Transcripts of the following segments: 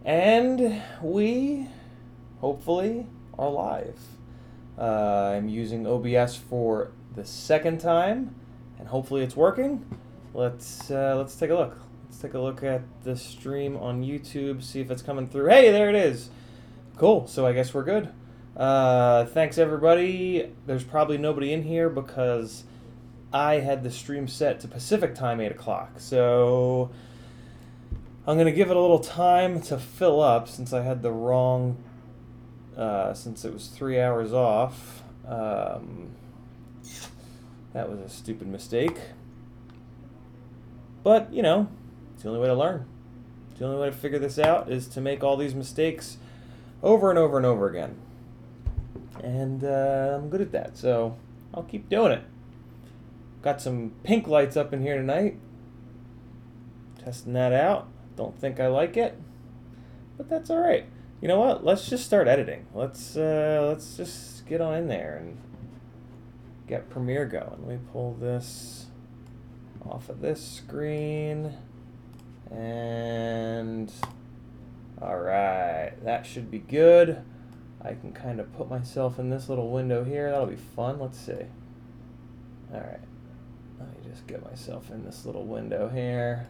And we, hopefully, are live. I'm using OBS for the second time, and hopefully it's working. Let's take a look. Let's take a look at the stream on YouTube, see if it's coming through. Hey, there it is. Cool, so I guess we're good. Thanks, everybody. There's probably nobody in here because I had the stream set to Pacific time, 8 o'clock. So I'm going to give it a little time to fill up since I had the wrong, since it was 3 hours off. That was a stupid mistake. But, you know, it's the only way to learn. The only way to figure this out is to make all these mistakes over and over and over again. And I'm good at that, so I'll keep doing it. Got some pink lights up in here tonight. Testing that out. Don't think I like it, but that's all right. You know what? Let's just start editing. Let's just get on in there and get Premiere going. Let me pull this off of this screen, and all right, that should be good. I can kind of put myself in this little window here. That'll be fun. Let's see. All right, let me just get myself in this little window here.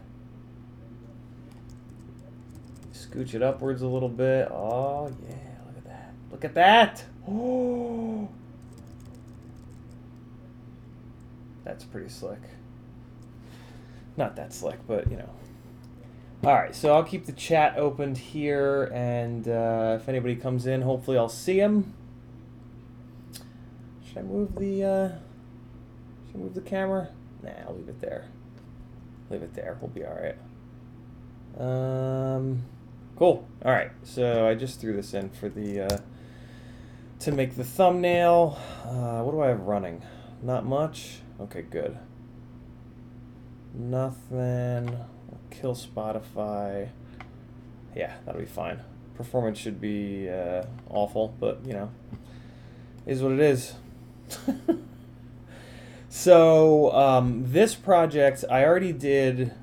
Scooch it upwards a little bit. Oh, yeah, look at that. Look at that. Oh, that's pretty slick. Not that slick, but, you know. All right, so I'll keep the chat opened here, and if anybody comes in, hopefully I'll see them. Should I move the camera? Nah, I'll leave it there. Leave it there. We'll be all right. Cool. All right, so I just threw this in for the to make the thumbnail. What do I have running? Not much. Okay, good. Nothing. We'll kill Spotify. Yeah, that'll be fine. Performance should be awful, but you know, is what it is. So this project I already did.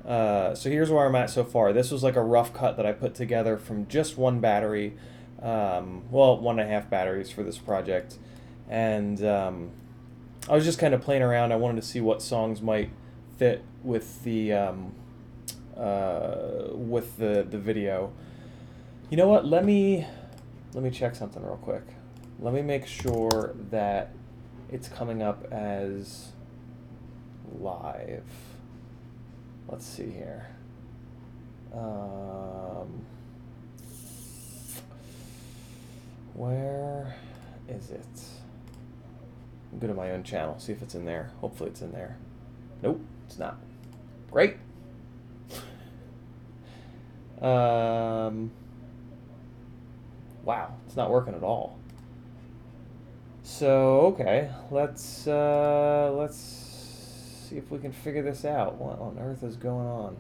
So here's where I'm at so far. This was like a rough cut that I put together from just one battery, well, 1.5 batteries for this project, and I was just kind of playing around. I wanted to see what songs might fit with the video. You know what? Let me check something real quick. Let me make sure that it's coming up as live. Let's see here. Where is it? I'm go to my own channel, see if it's in there. Hopefully it's in there. Nope, it's not. Great. Wow, it's not working at all. So okay, let's see if we can figure this out. What on earth is going on?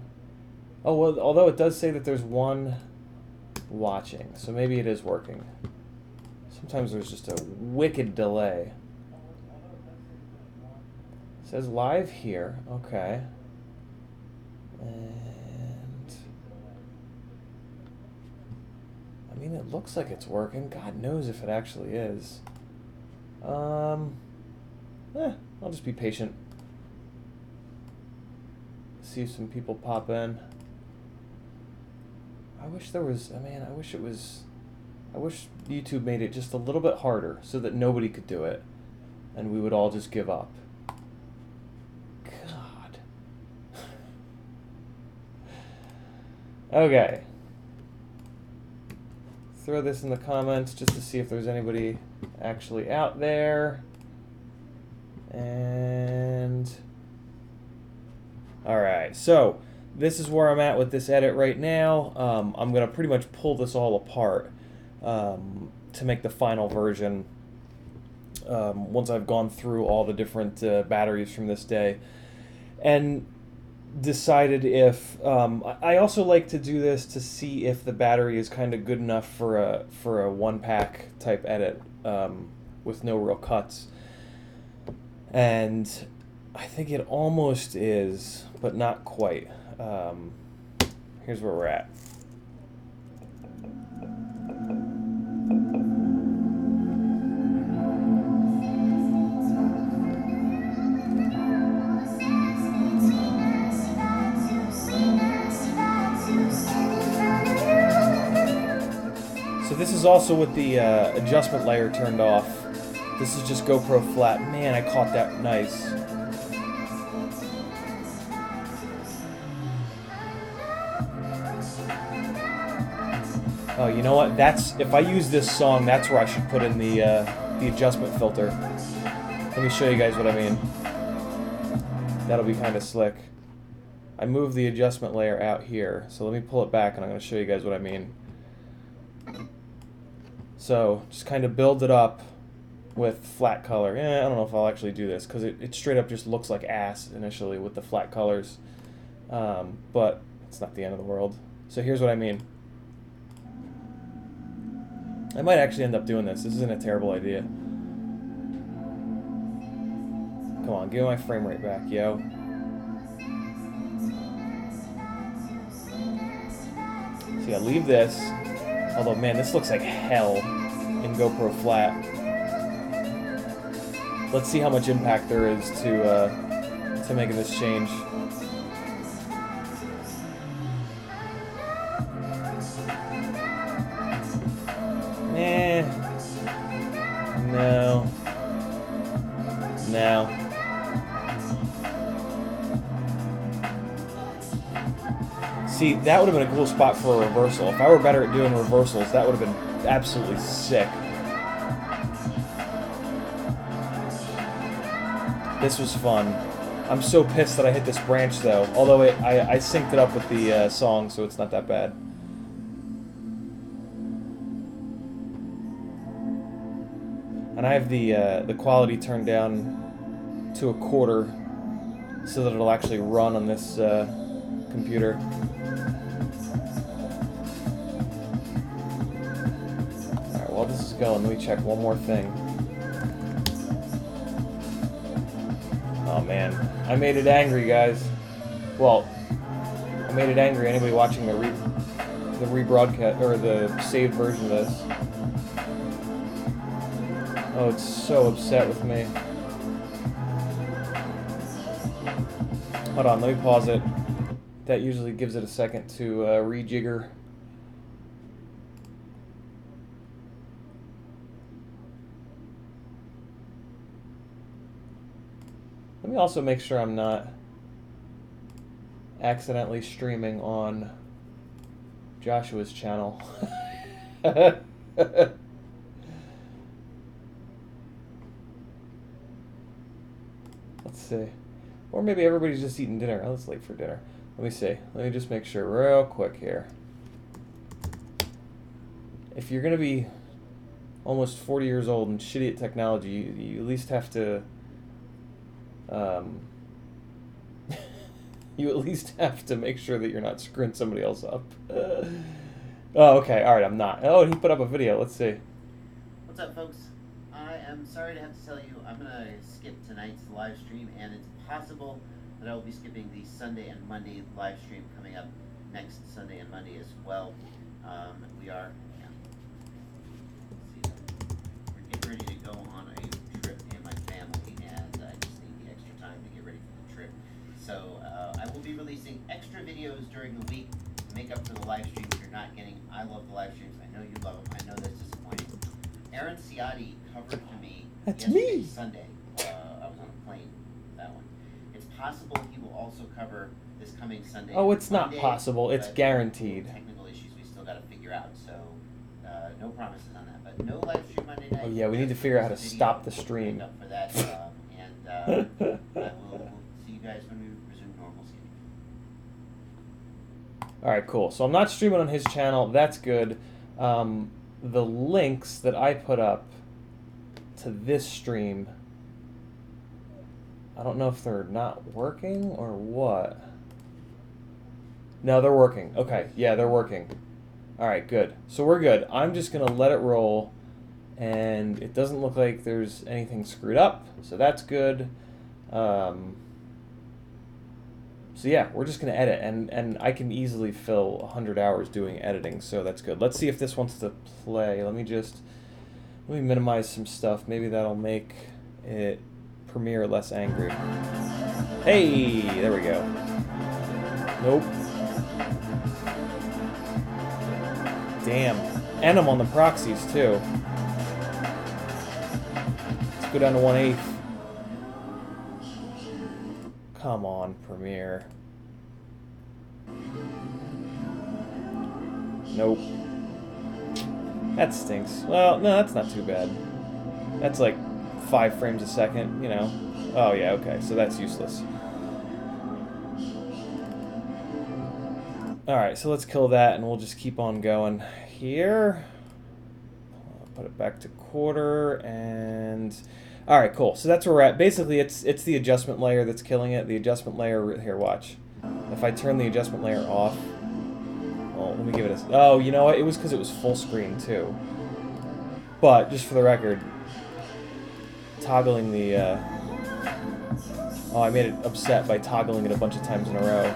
Oh, well, although it does say that there's one watching, so maybe it is working. Sometimes there's just a wicked delay. It says live here. Okay. And I mean, it looks like it's working. God knows if it actually is. I'll just be patient. See if some people pop in. I wish there was, I wish it was, I wish YouTube made it just a little bit harder so that nobody could do it and we would all just give up. God. Okay. Throw this in the comments just to see if there's anybody actually out there. And all right, so this is where I'm at with this edit right now. I'm going to pretty much pull this all apart to make the final version once I've gone through all the different batteries from this day. And decided if I also like to do this to see if the battery is kind of good enough for a one pack type edit with no real cuts, and I think it almost is, but not quite. Here's where we're at. So this is also with the adjustment layer turned off. This is just GoPro flat. Man, I caught that nice. Oh, you know what? That's, if I use this song, that's where I should put in the adjustment filter. Let me show you guys what I mean. That'll be kind of slick. I moved the adjustment layer out here, so let me pull it back and I'm going to show you guys what I mean. So, just kind of build it up with flat color. I don't know if I'll actually do this, because it straight up just looks like ass initially with the flat colors. But it's not the end of the world. So here's what I mean. I might actually end up doing this. This isn't a terrible idea. Come on, give me my frame rate back, yo. So yeah, leave this. Although, man, this looks like hell in GoPro flat. Let's see how much impact there is to making this change. No. No. See, that would have been a cool spot for a reversal. If I were better at doing reversals, that would have been absolutely sick. This was fun. I'm so pissed that I hit this branch, though. Although I synced it up with the song, so it's not that bad. And I have the quality turned down to 1/4 so that it'll actually run on this computer. Alright, while this is going, let me check one more thing. Oh man, I made it angry, guys. Well, I made it angry. Anybody watching the rebroadcast or the saved version of this? Oh, it's so upset with me. Hold on, let me pause it. That usually gives it a second to rejigger. Let me also make sure I'm not accidentally streaming on Joshua's channel. Let's see. Or maybe everybody's just eating dinner. Oh, it's late for dinner. Let me see. Let me just make sure real quick here. If you're going to be almost 40 years old and shitty at technology, you at least have to... you at least have to make sure that you're not screwing somebody else up. Oh, okay. All right, I'm not. Oh, and he put up a video. Let's see. What's up, folks? I am sorry to have to tell you I'm going to skip tonight's live stream, and it's possible that I will be skipping the Sunday and Monday live stream coming up next Sunday and Monday as well. We are, let's see, we're getting ready to go on a trip in my family, and I just need the extra time to get ready for the trip. So I will be releasing extra videos during the week to make up for the live streams you're not getting. I love the live streams. I know you love them. I know that's disappointing. Aaron Ciotti covered for me yesterday, Sunday. I was on a plane, that one. It's possible he will also cover this coming Sunday. Oh, it's Monday, not possible. It's guaranteed. Technical issues we still got to figure out, so no promises on that. But no live stream Monday night. Oh yeah, we need to figure out how to stop the stream. Up for that, and we'll see you guys when we resume normalcy. All right, cool. So I'm not streaming on his channel. That's good. The links that I put up to this stream, I don't know if they're not working or what. No, they're working. Okay, yeah, they're working. All right, good. So we're good. I'm just going to let it roll, and it doesn't look like there's anything screwed up, so that's good. So yeah, we're just going to edit, and I can easily fill 100 hours doing editing, so that's good. Let's see if this wants to play. Let me minimize some stuff. Maybe that'll make it Premiere less angry. Hey, there we go. Nope. Damn. And I'm on the proxies too. Let's go down to 1/8. Come on, Premiere. Nope. That stinks. Well, no, that's not too bad. That's like 5 frames a second, you know. Oh yeah, okay, so that's useless. Alright, so let's kill that and we'll just keep on going here. Put it back to quarter and... Alright, cool. So that's where we're at. Basically, it's the adjustment layer that's killing it. The adjustment layer... Here, watch. If I turn the adjustment layer off... Well, let me give it a... Oh, you know what? It was because it was full screen, too. But, just for the record, toggling the... Oh, I made it upset by toggling it a bunch of times in a row.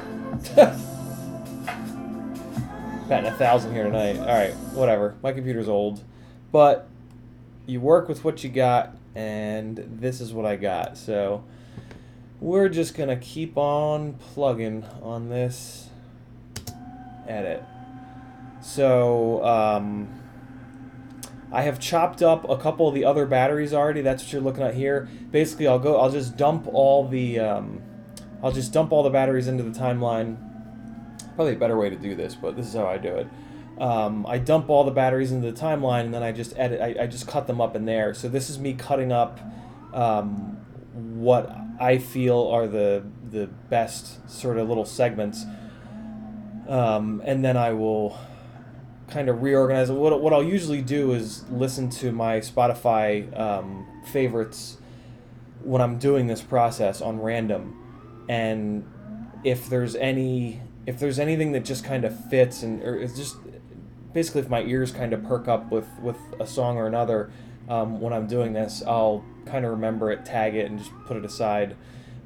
Batting 1,000 here tonight. Alright, whatever. My computer's old. But you work with what you got, and this is what I got. So we're just going to keep on plugging on this edit. So I have chopped up a couple of the other batteries already. That's what you're looking at here. Basically, I'll just dump all the batteries into the timeline. Probably a better way to do this, but this is how I do it. I dump all the batteries into the timeline, and then I just edit. I just cut them up in there. So this is me cutting up what I feel are the best sort of little segments, and then I will kind of reorganize it. What I'll usually do is listen to my Spotify favorites when I'm doing this process on random, and if there's anything that just kind of fits, or it's just basically if my ears kind of perk up with a song or another when I'm doing this, I'll kind of remember it, tag it, and just put it aside.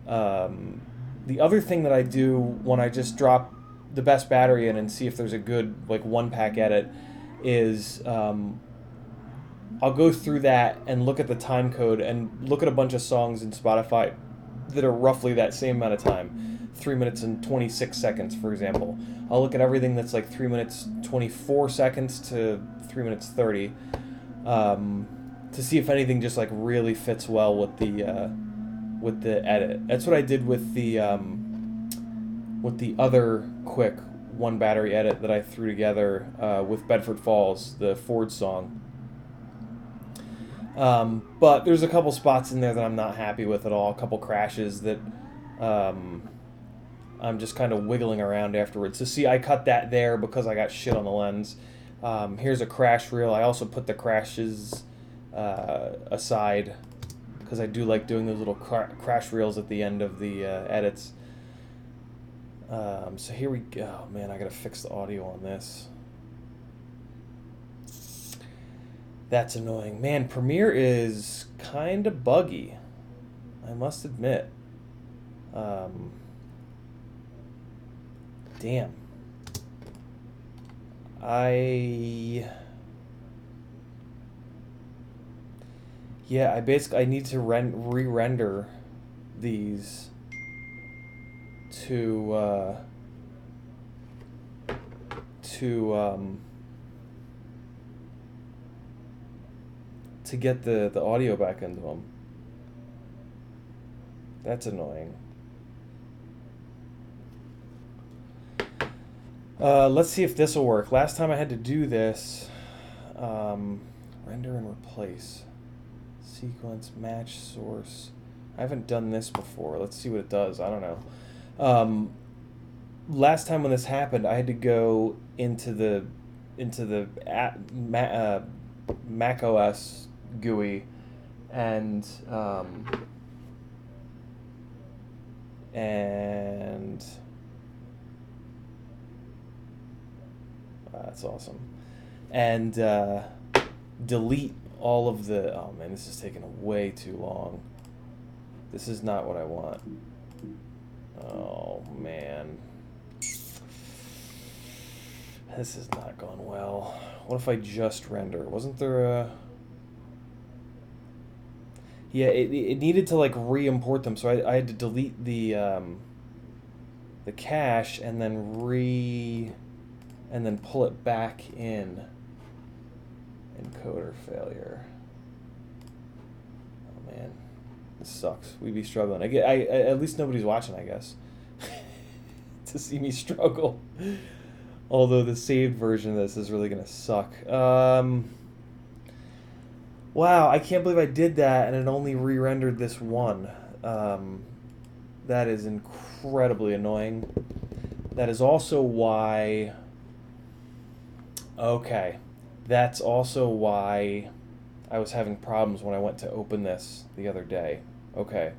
The other thing that I do when I just drop the best battery in and see if there's a good like 1-pack edit is I'll go through that and look at the time code and look at a bunch of songs in Spotify that are roughly that same amount of time, 3 minutes and 26 seconds, for example. I'll look at everything that's like 3 minutes 24 seconds to 3 minutes 30 to see if anything just like really fits well with the edit. That's what I did with the other quick 1 battery edit that I threw together with Bedford Falls, the Ford song. But there's a couple spots in there that I'm not happy with at all, a couple crashes that I'm just kind of wiggling around afterwards. So see, I cut that there because I got shit on the lens. Here's a crash reel. I also put the crashes aside because I do like doing those little crash reels at the end of the edits. So here we go. Man, I gotta fix the audio on this. That's annoying. Man, Premiere is kind of buggy, I must admit. Damn. Yeah, I need to re-render these to get the audio back into them. That's annoying. Let's see if this will work. Last time I had to do this, render and replace, sequence, match source. I haven't done this before. Let's see what it does. I don't know. Last time when this happened, I had to go into the Mac OS GUI and that's awesome. And delete all of the... Oh man, this is taking way too long. This is not what I want. Oh man. This is not going well. What if I just render? Wasn't there a... Yeah, it needed to like re-import them, so I had to delete the cache and then pull it back in. Encoder failure. Oh man, this sucks. We be struggling. At least nobody's watching, I guess, to see me struggle. Although the saved version of this is really gonna suck. Wow, I can't believe I did that and it only re-rendered this one. That is incredibly annoying. That is also why... Okay. That's also why I was having problems when I went to open this the other day. Okay.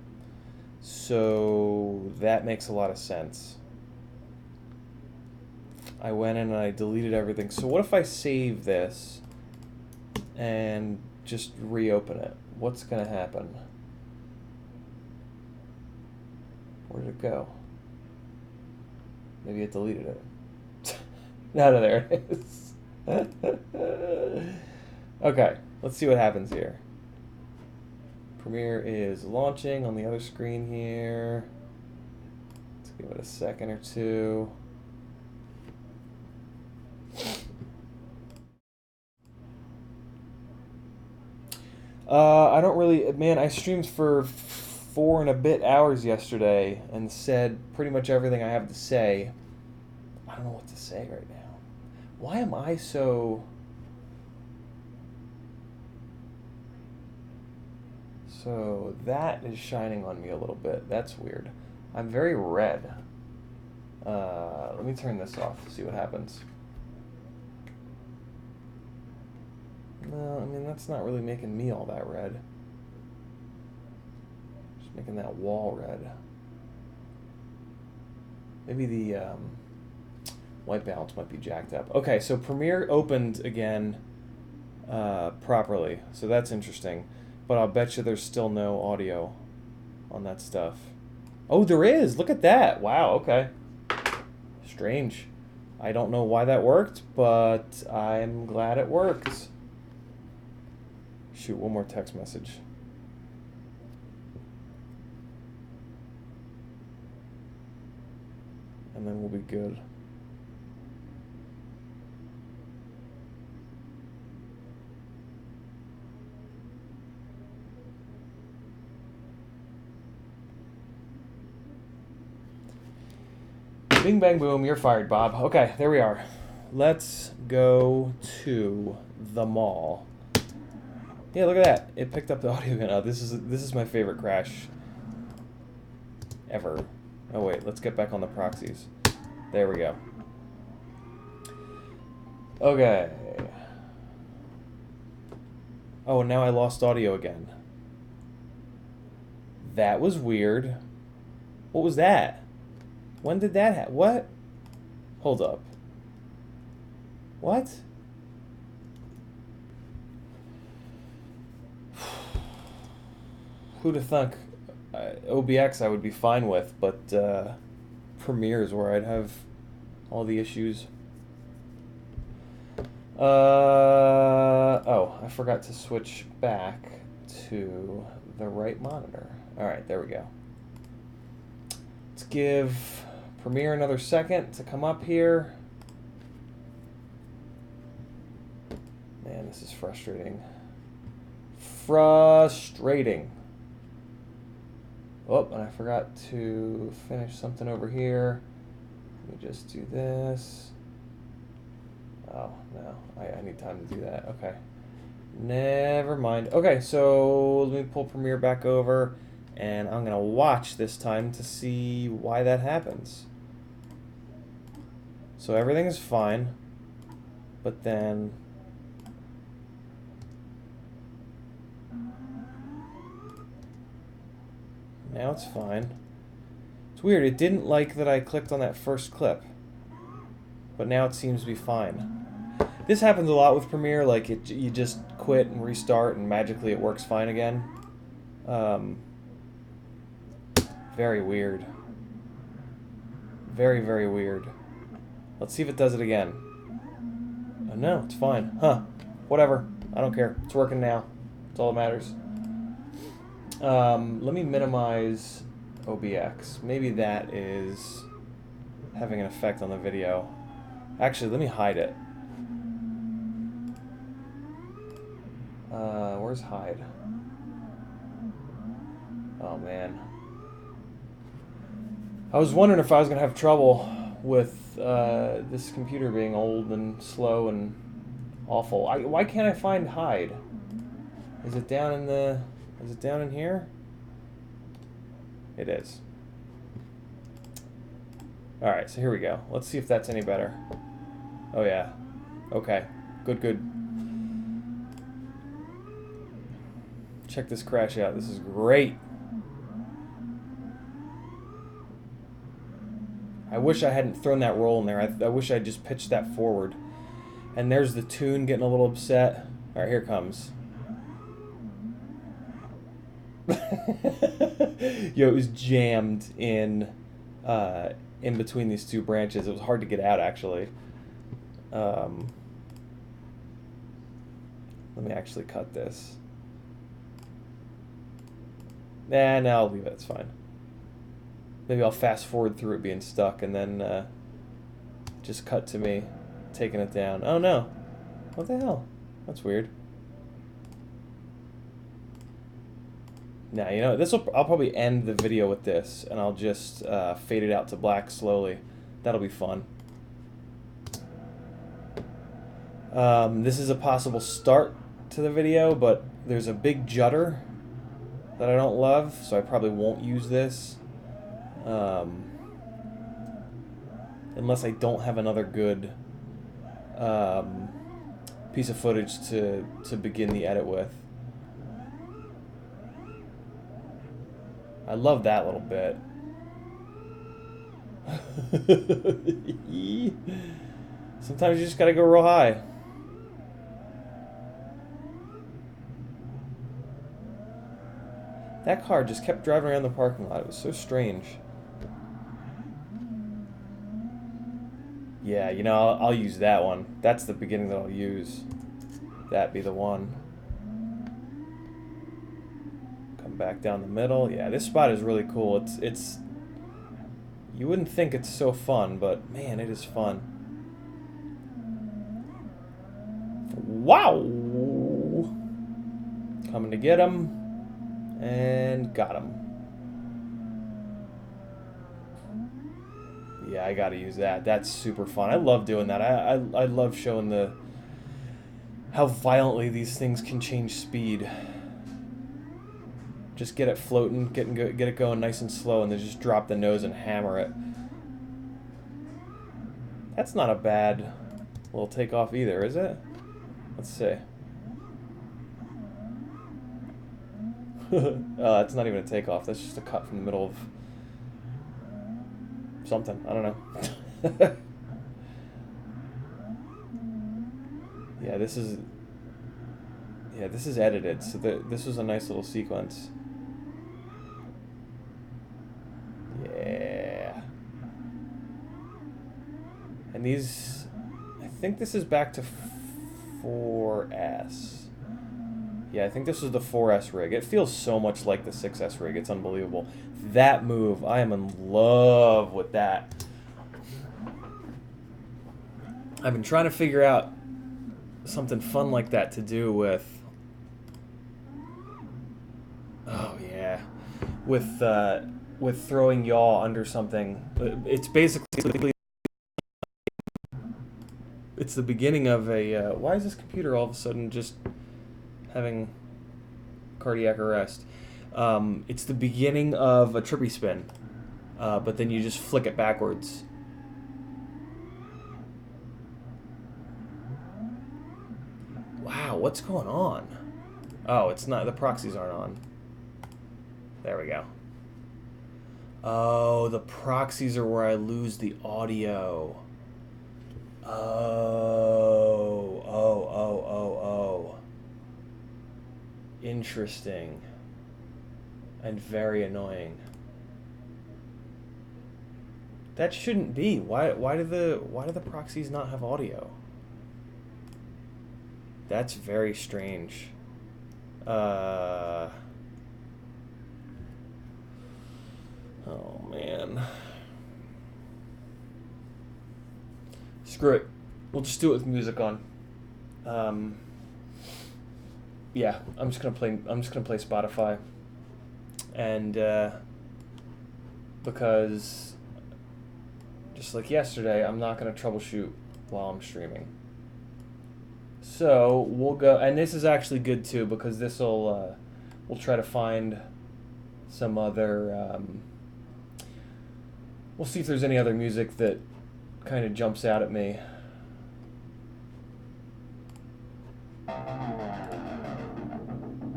So that makes a lot of sense. I went in and I deleted everything. So what if I save this and just reopen it? What's gonna happen? Where did it go? Maybe it deleted it. No, there it is. Okay, let's see what happens here. Premiere is launching on the other screen here. Let's give it a second or two. I don't really, man, I streamed for 4 and a bit hours yesterday and said pretty much everything I have to say. I don't know what to say right now. Why am I so... So that is shining on me a little bit. That's weird. I'm very red. Let me turn this off, see what happens. No, I mean, that's not really making me all that red. Just making that wall red. Maybe the white balance might be jacked up. Okay, so Premiere opened again properly, so that's interesting. But I'll bet you there's still no audio on that stuff. Oh, there is! Look at that! Wow, okay. Strange. I don't know why that worked, but I'm glad it works. Shoot, one more text message. And then we'll be good. Bing, bang, boom, you're fired, Bob. Okay, there we are. Let's go to the mall. Yeah, look at that. It picked up the audio again. Oh, this is my favorite crash ever. Oh wait, let's get back on the proxies. There we go. Okay. Oh, now I lost audio again. That was weird. What was that? When did that happen? What? Hold up. What? Who'd have thunk? OBX I would be fine with, but Premiere is where I'd have all the issues. Oh, I forgot to switch back to the right monitor. Alright, there we go. Let's give Premiere another second to come up here. Man, this is frustrating. Frustrating. Oh, and I forgot to finish something over here. Let me just do this. Oh, no. I need time to do that. Okay. Never mind. Okay, so let me pull Premiere back over, and I'm going to watch this time to see why that happens. So everything is fine, but then... Now it's fine. It's weird, it didn't like that I clicked on that first clip, but now it seems to be fine. This happens a lot with Premiere, like you just quit and restart and magically it works fine again. Very weird. Very, very weird. Let's see if it does it again. Oh no, it's fine. Huh. Whatever. I don't care. It's working now. That's all that matters. Let me minimize OBX. Maybe that is having an effect on the video. Actually, let me hide it. Where's Hyde? Oh man. I was wondering if I was gonna have trouble with this computer being old and slow and awful. Why can't I find Hyde? Is it down in the? Is it down in here? It is. All right, so here we go. Let's see if that's any better. Oh yeah. Okay. Good. Good. Check this crash out. This is great. I wish I hadn't thrown that roll in there. I wish I'd just pitched that forward. And there's the tune getting a little upset. All right, here it comes. Yo, it was jammed in between these two branches. It was hard to get out, actually. Let me actually cut this. Nah, no, I'll leave it. It's fine. Maybe I'll fast forward through it being stuck and then just cut to me taking it down. Oh no. What the hell? That's weird. Now, you know, I'll probably end the video with this and I'll just fade it out to black slowly. That'll be fun. This is a possible start to the video, but there's a big judder that I don't love, so I probably won't use this. Unless I don't have another good piece of footage to begin the edit with. I love that little bit. Sometimes you just gotta go real high. That car just kept driving around the parking lot. It was so strange. Yeah, you know, I'll use that one. That's the beginning that I'll use. That be the one. Come back down the middle. Yeah, this spot is really cool. It's you wouldn't think it's so fun, but man, it is fun. Wow! Coming to get him. And got him. Yeah, I gotta use that. That's super fun. I love doing that. I love showing how violently these things can change speed. Just get it floating, get it going nice and slow, and then just drop the nose and hammer it. That's not a bad little takeoff either, is it? Let's see. That's not even a takeoff. That's just a cut from the middle of something. I don't know. Yeah, this is edited. So this was a nice little sequence. Yeah. And these, I think this is back to 4S. Yeah, I think this is the 4S rig. It feels so much like the 6S rig. It's unbelievable. That move, I am in love with that. I've been trying to figure out something fun like that to do with... Oh, yeah. With throwing yaw under something. It's basically... It's the beginning of a... why is this computer all of a sudden just... having cardiac arrest. It's the beginning of a trippy spin, but then you just flick it backwards. Wow, what's going on? Oh, it's not, the proxies aren't on. There we go. Oh, the proxies are where I lose the audio. Oh. Interesting. And very annoying. That shouldn't be. Why do the proxies not have audio? That's very strange. Oh man. Screw it. We'll just do it with music on. yeah, I'm just gonna play Spotify, and because just like yesterday, I'm not gonna troubleshoot while I'm streaming. So we'll go, and this is actually good too because this will we'll try to find some other. We'll see if there's any other music that kind of jumps out at me.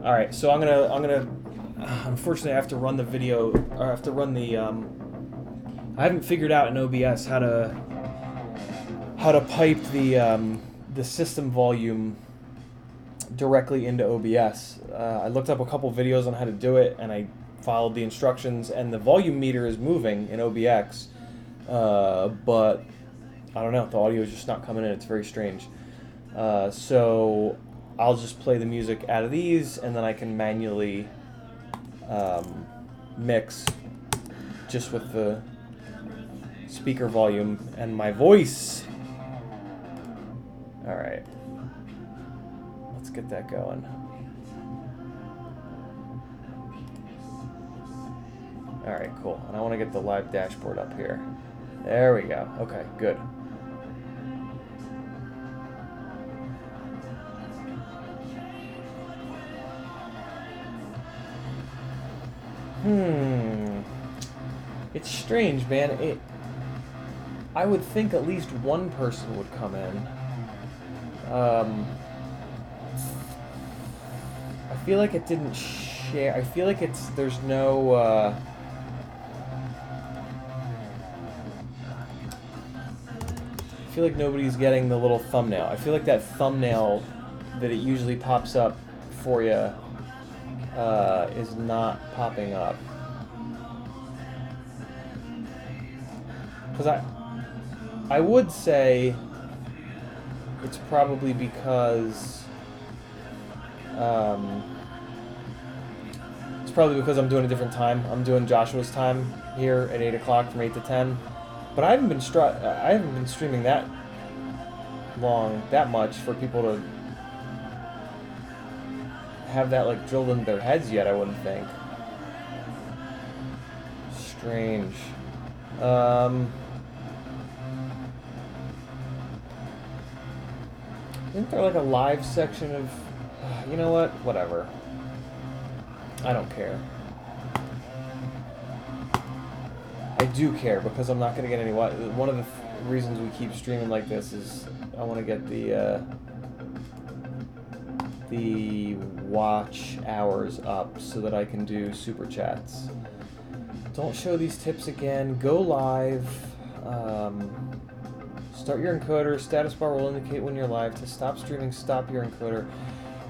All right, so I'm gonna unfortunately I have to run the video, or I have to run the I haven't figured out in OBS how to pipe the system volume directly into OBS. I looked up a couple videos on how to do it, and I followed the instructions, and the volume meter is moving in OBX, but I don't know, the audio is just not coming in. It's very strange. So I'll just play the music out of these, and then I can manually mix just with the speaker volume and my voice. All right, let's get that going. All right, cool. And I want to get the live dashboard up here. There we go. Okay, good. It's strange, man. I would think at least one person would come in. I feel like it didn't share. I feel like there's no. I feel like nobody's getting the little thumbnail. I feel like that thumbnail that it usually pops up for you is not popping up. Because I would say it's probably because I'm doing a different time. I'm doing Joshua's time here at 8 o'clock from 8 to 10. But I haven't been streaming that much for people to have that like drilled into their heads yet, I wouldn't think. Strange. Isn't there like a live section of... you know what? Whatever. I don't care. I do care because I'm not going to get any... One of the reasons we keep streaming like this is I want to get the watch hours up so that I can do super chats. Don't show these tips again. Go live. Start your encoder. Status bar will indicate when you're live. To stop streaming, stop your encoder.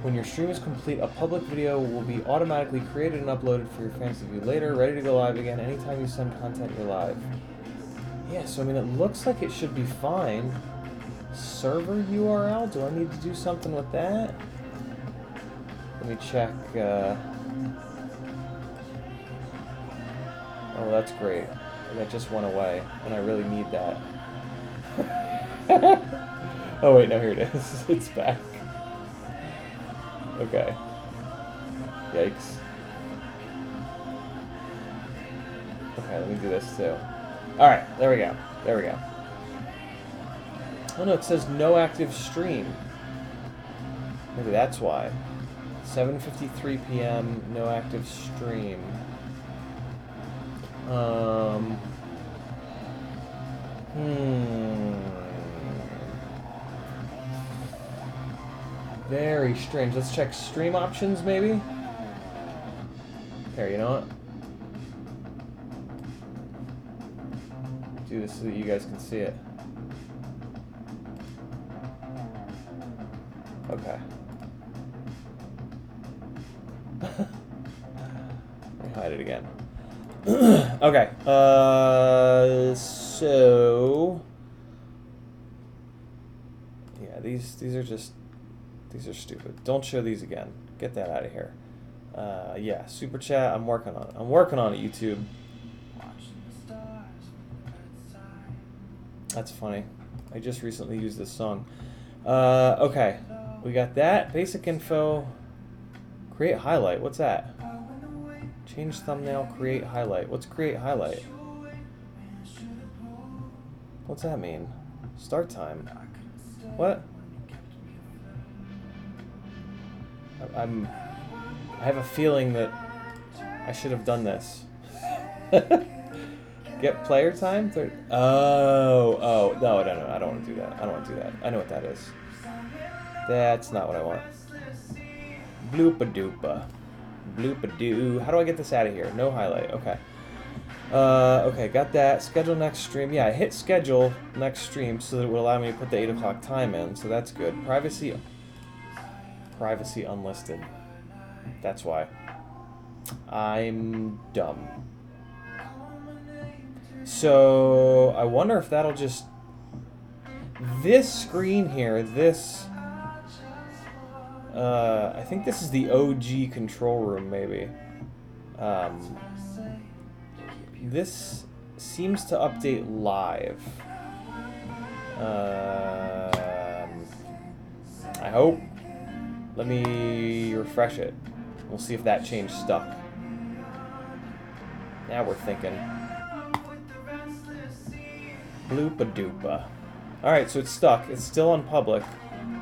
When your stream is complete, a public video will be automatically created and uploaded for your fans to view later. Ready to go live again anytime you send content, you're live. Yeah, so I mean, it looks like it should be fine. Server URL? Do I need to do something with that? Let me check. Oh, that's great. That just went away, and I really need that. Oh wait, no, here it is. It's back. Okay. Yikes. Okay, let me do this too. Alright, there we go. There we go. Oh no, it says no active stream. Maybe that's why. 7:53 p.m., no active stream. Very strange. Let's check stream options, maybe? Here, you know what? Do this so that you guys can see it. Okay. Let me hide it again. Okay. So yeah, these are stupid. Don't show these again. Get that out of here. Yeah, super chat. I'm working on it. I'm working on it, YouTube. That's funny. I just recently used this song. Okay, we got that basic info. Create highlight. What's that? Change thumbnail, create highlight. What's create highlight? What's that mean? Start time. What? I have a feeling that I should have done this. Get player time? Oh, no, I don't want to do that. I don't want to do that. I know what that is. That's not what I want. Bloopa-doopa. Bloopa-doo. How do I get this out of here? No highlight. Okay. Okay, got that. Schedule next stream. Yeah, I hit schedule next stream so that it would allow me to put the 8 o'clock time in, so that's good. Privacy unlisted. That's why. I'm dumb. So, I wonder if that'll just... This screen here, this... I think this is the OG control room, maybe. This seems to update live. I hope. Let me refresh it. We'll see if that change stuck. Now we're thinking. Bloopa-doopa. Alright, so it's stuck. It's still on public.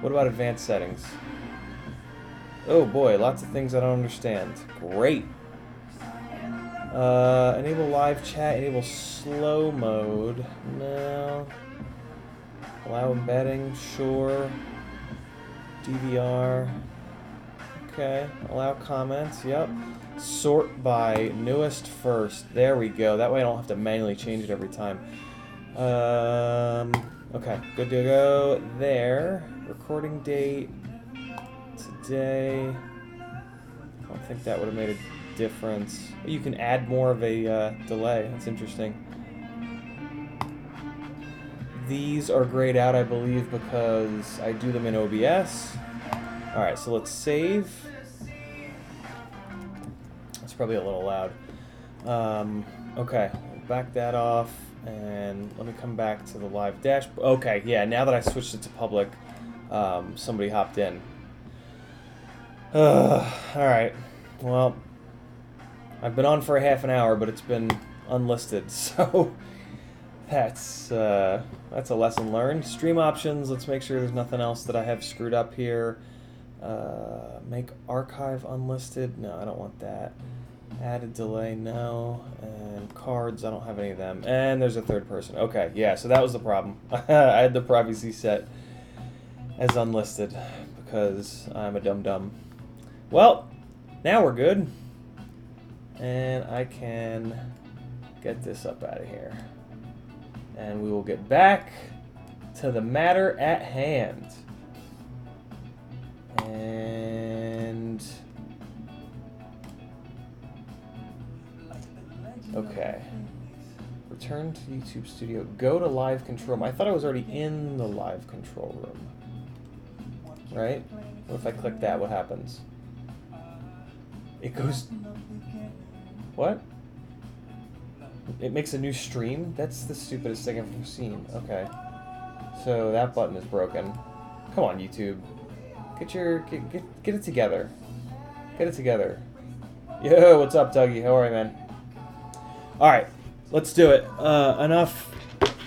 What about advanced settings? Oh boy, lots of things I don't understand. Great. Enable live chat, enable slow mode. No. Allow embedding, sure. DVR. Okay. Allow comments, yep. Sort by newest first. There we go. That way I don't have to manually change it every time. Okay, good to go there. Recording date. Today. I don't think that would have made a difference. You can add more of a delay. That's interesting. These are grayed out, I believe, because I do them in OBS. Alright, so let's save. That's probably a little loud. Okay, back that off, and let me come back to the live dash. Okay, yeah, now that I switched it to public, somebody hopped in. Alright, well, I've been on for a half an hour, but it's been unlisted, so that's a lesson learned. Stream options, let's make sure there's nothing else that I have screwed up here. Make archive unlisted, no, I don't want that. Added delay, no. And cards, I don't have any of them. And there's a third person. Okay, yeah, so that was the problem. I had the privacy set as unlisted because I'm a dum-dum. Well, now we're good. And I can get this up out of here. And we will get back to the matter at hand. And... okay. Return to YouTube Studio. Go to live control room. I thought I was already in the live control room. Right? What if I click that? What happens? It goes... what? It makes a new stream? That's the stupidest thing I've ever seen. Okay. So that button is broken. Come on, YouTube. Get it together. Get it together. Yo, what's up, Dougie? How are you, man? Alright, let's do it. Enough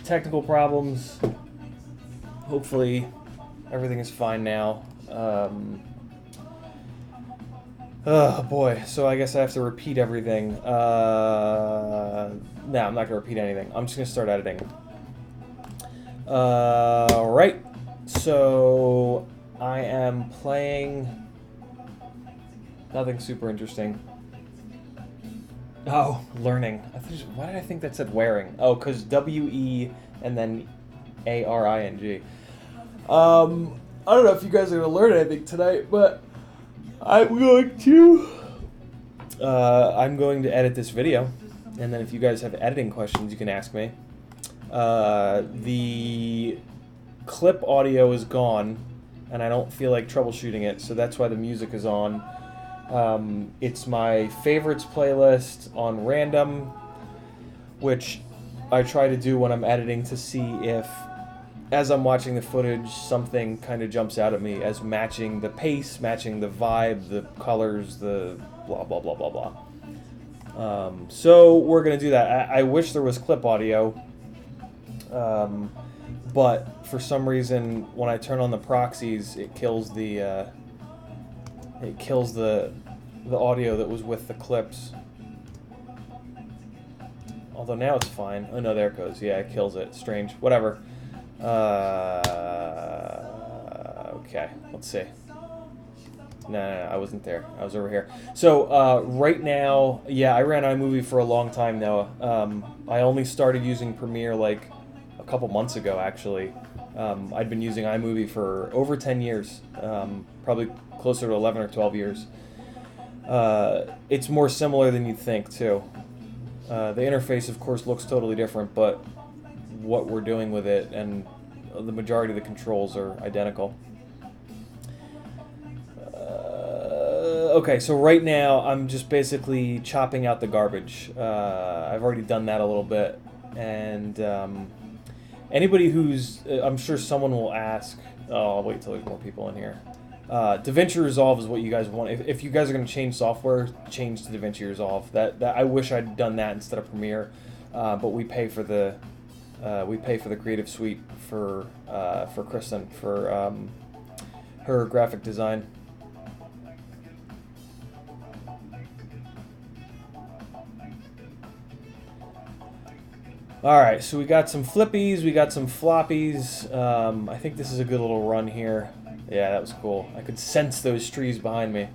technical problems. Hopefully everything is fine now. Oh boy, so I guess I have to repeat everything. No, I'm not going to repeat anything. I'm just going to start editing. Alright, so I am playing nothing super interesting. Oh, learning. Why did I think that said wearing? Oh, because W-E and then A-R-I-N-G. I don't know if you guys are going to learn anything tonight, but I'm going to edit this video, and then if you guys have editing questions, you can ask me. The clip audio is gone, and I don't feel like troubleshooting it, so that's why the music is on. It's my favorites playlist on random, which I try to do when I'm editing to see if as I'm watching the footage, something kind of jumps out at me as matching the pace, matching the vibe, the colors, the blah, blah, blah, blah, blah. So we're going to do that. I wish there was clip audio, but for some reason, when I turn on the proxies, it kills the audio that was with the clips. Although now it's fine. Oh no, there it goes. Yeah, it kills it. Strange. Whatever. Okay, let's see. No, I wasn't there. I was over here. So, right now, yeah, I ran iMovie for a long time now. I only started using Premiere like a couple months ago, actually. I'd been using iMovie for over 10 years, probably closer to 11 or 12 years. It's more similar than you'd think, too. The interface, of course, looks totally different, but what we're doing with it and the majority of the controls are identical. Okay, so right now I'm just basically chopping out the garbage. I've already done that a little bit, and anybody who's, I'm sure someone will ask, oh, I'll wait till there's more people in here. DaVinci Resolve is what you guys want. If you guys are going to change software, change to DaVinci Resolve. That I wish I'd done that instead of Premiere, but we pay for the Creative Suite for Kristen for her graphic design. Alright, so we got some flippies, we got some floppies. I think this is a good little run here. Yeah, that was cool. I could sense those trees behind me.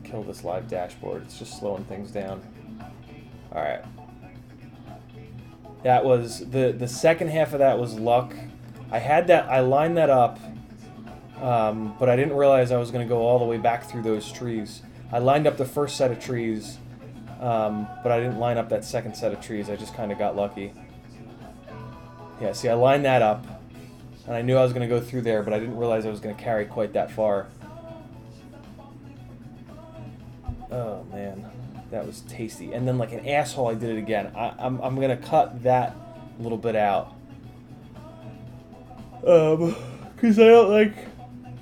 Kill this live dashboard. It's just slowing things down. Alright. That was the second half of that was luck. I lined that up, but I didn't realize I was going to go all the way back through those trees. I lined up the first set of trees, but I didn't line up that second set of trees. I just kind of got lucky. Yeah, see, I lined that up, and I knew I was going to go through there, but I didn't realize I was going to carry quite that far. Oh, man. That was tasty. And then, like an asshole, I did it again. I'm going to cut that little bit out. Because I don't like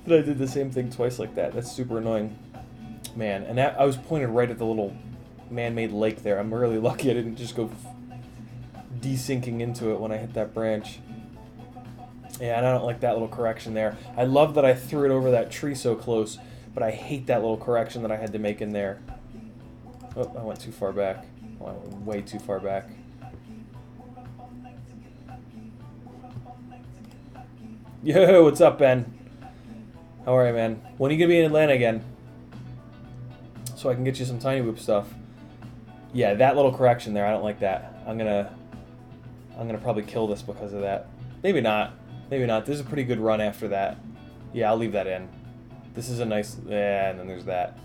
that I did the same thing twice like that. That's super annoying. Man, and I was pointed right at the little man-made lake there. I'm really lucky I didn't just go desinking into it when I hit that branch. Yeah, and I don't like that little correction there. I love that I threw it over that tree so close, but I hate that little correction that I had to make in there. Oh, I went too far back. Oh, I went way too far back. Yo, what's up, Ben? How are you, man? When are you gonna be in Atlanta again? So I can get you some Tiny Whoop stuff. Yeah, that little correction there, I don't like that. I'm gonna probably kill this because of that. Maybe not. Maybe not. This is a pretty good run after that. Yeah, I'll leave that in. This is a nice... Yeah, and then there's that.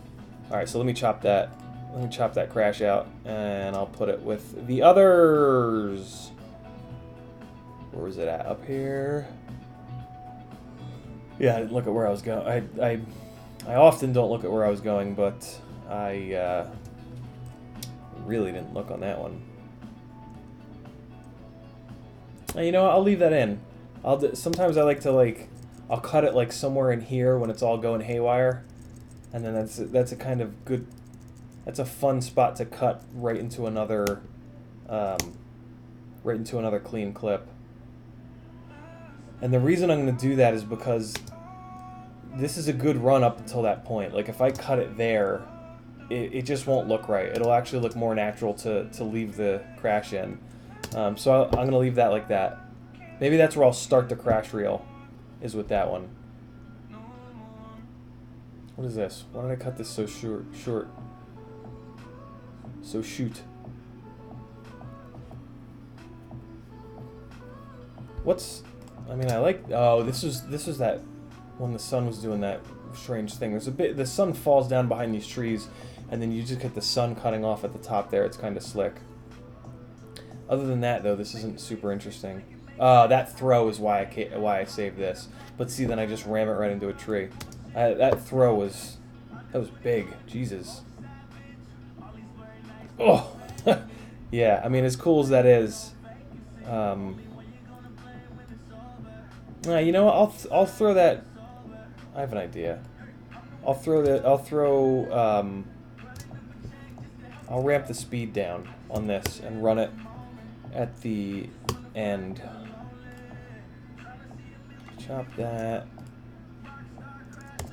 Alright, so let me chop that. Let me chop that crash out, and I'll put it with the others. Where was it at? Up here? Yeah, I didn't look at where I was going. I often don't look at where I was going, but I really didn't look on that one. You know what? I'll leave that in. Sometimes I like to I'll cut it like somewhere in here when it's all going haywire, and then that's a kind of good. That's a fun spot to cut right into another clean clip. And the reason I'm going to do that is because this is a good run up until that point. Like, if I cut it there, it just won't look right. It'll actually look more natural to leave the crash in. So I'm going to leave that like that. Maybe that's where I'll start the crash reel, is with that one. What is this? Why did I cut this so short? So shoot. I mean, I like... Oh, this was that... When the sun was doing that strange thing. The sun falls down behind these trees, and then you just get the sun cutting off at the top there. It's kind of slick. Other than that, though, this isn't super interesting. That throw is why I saved this. But see, then I just ram it right into a tree. That throw was... That was big. Jesus. Oh! Yeah, I mean, as cool as that is, You know what? I'll throw that. I have an idea. I'll throw that. I'll ramp the speed down on this and run it at the end. Chop that.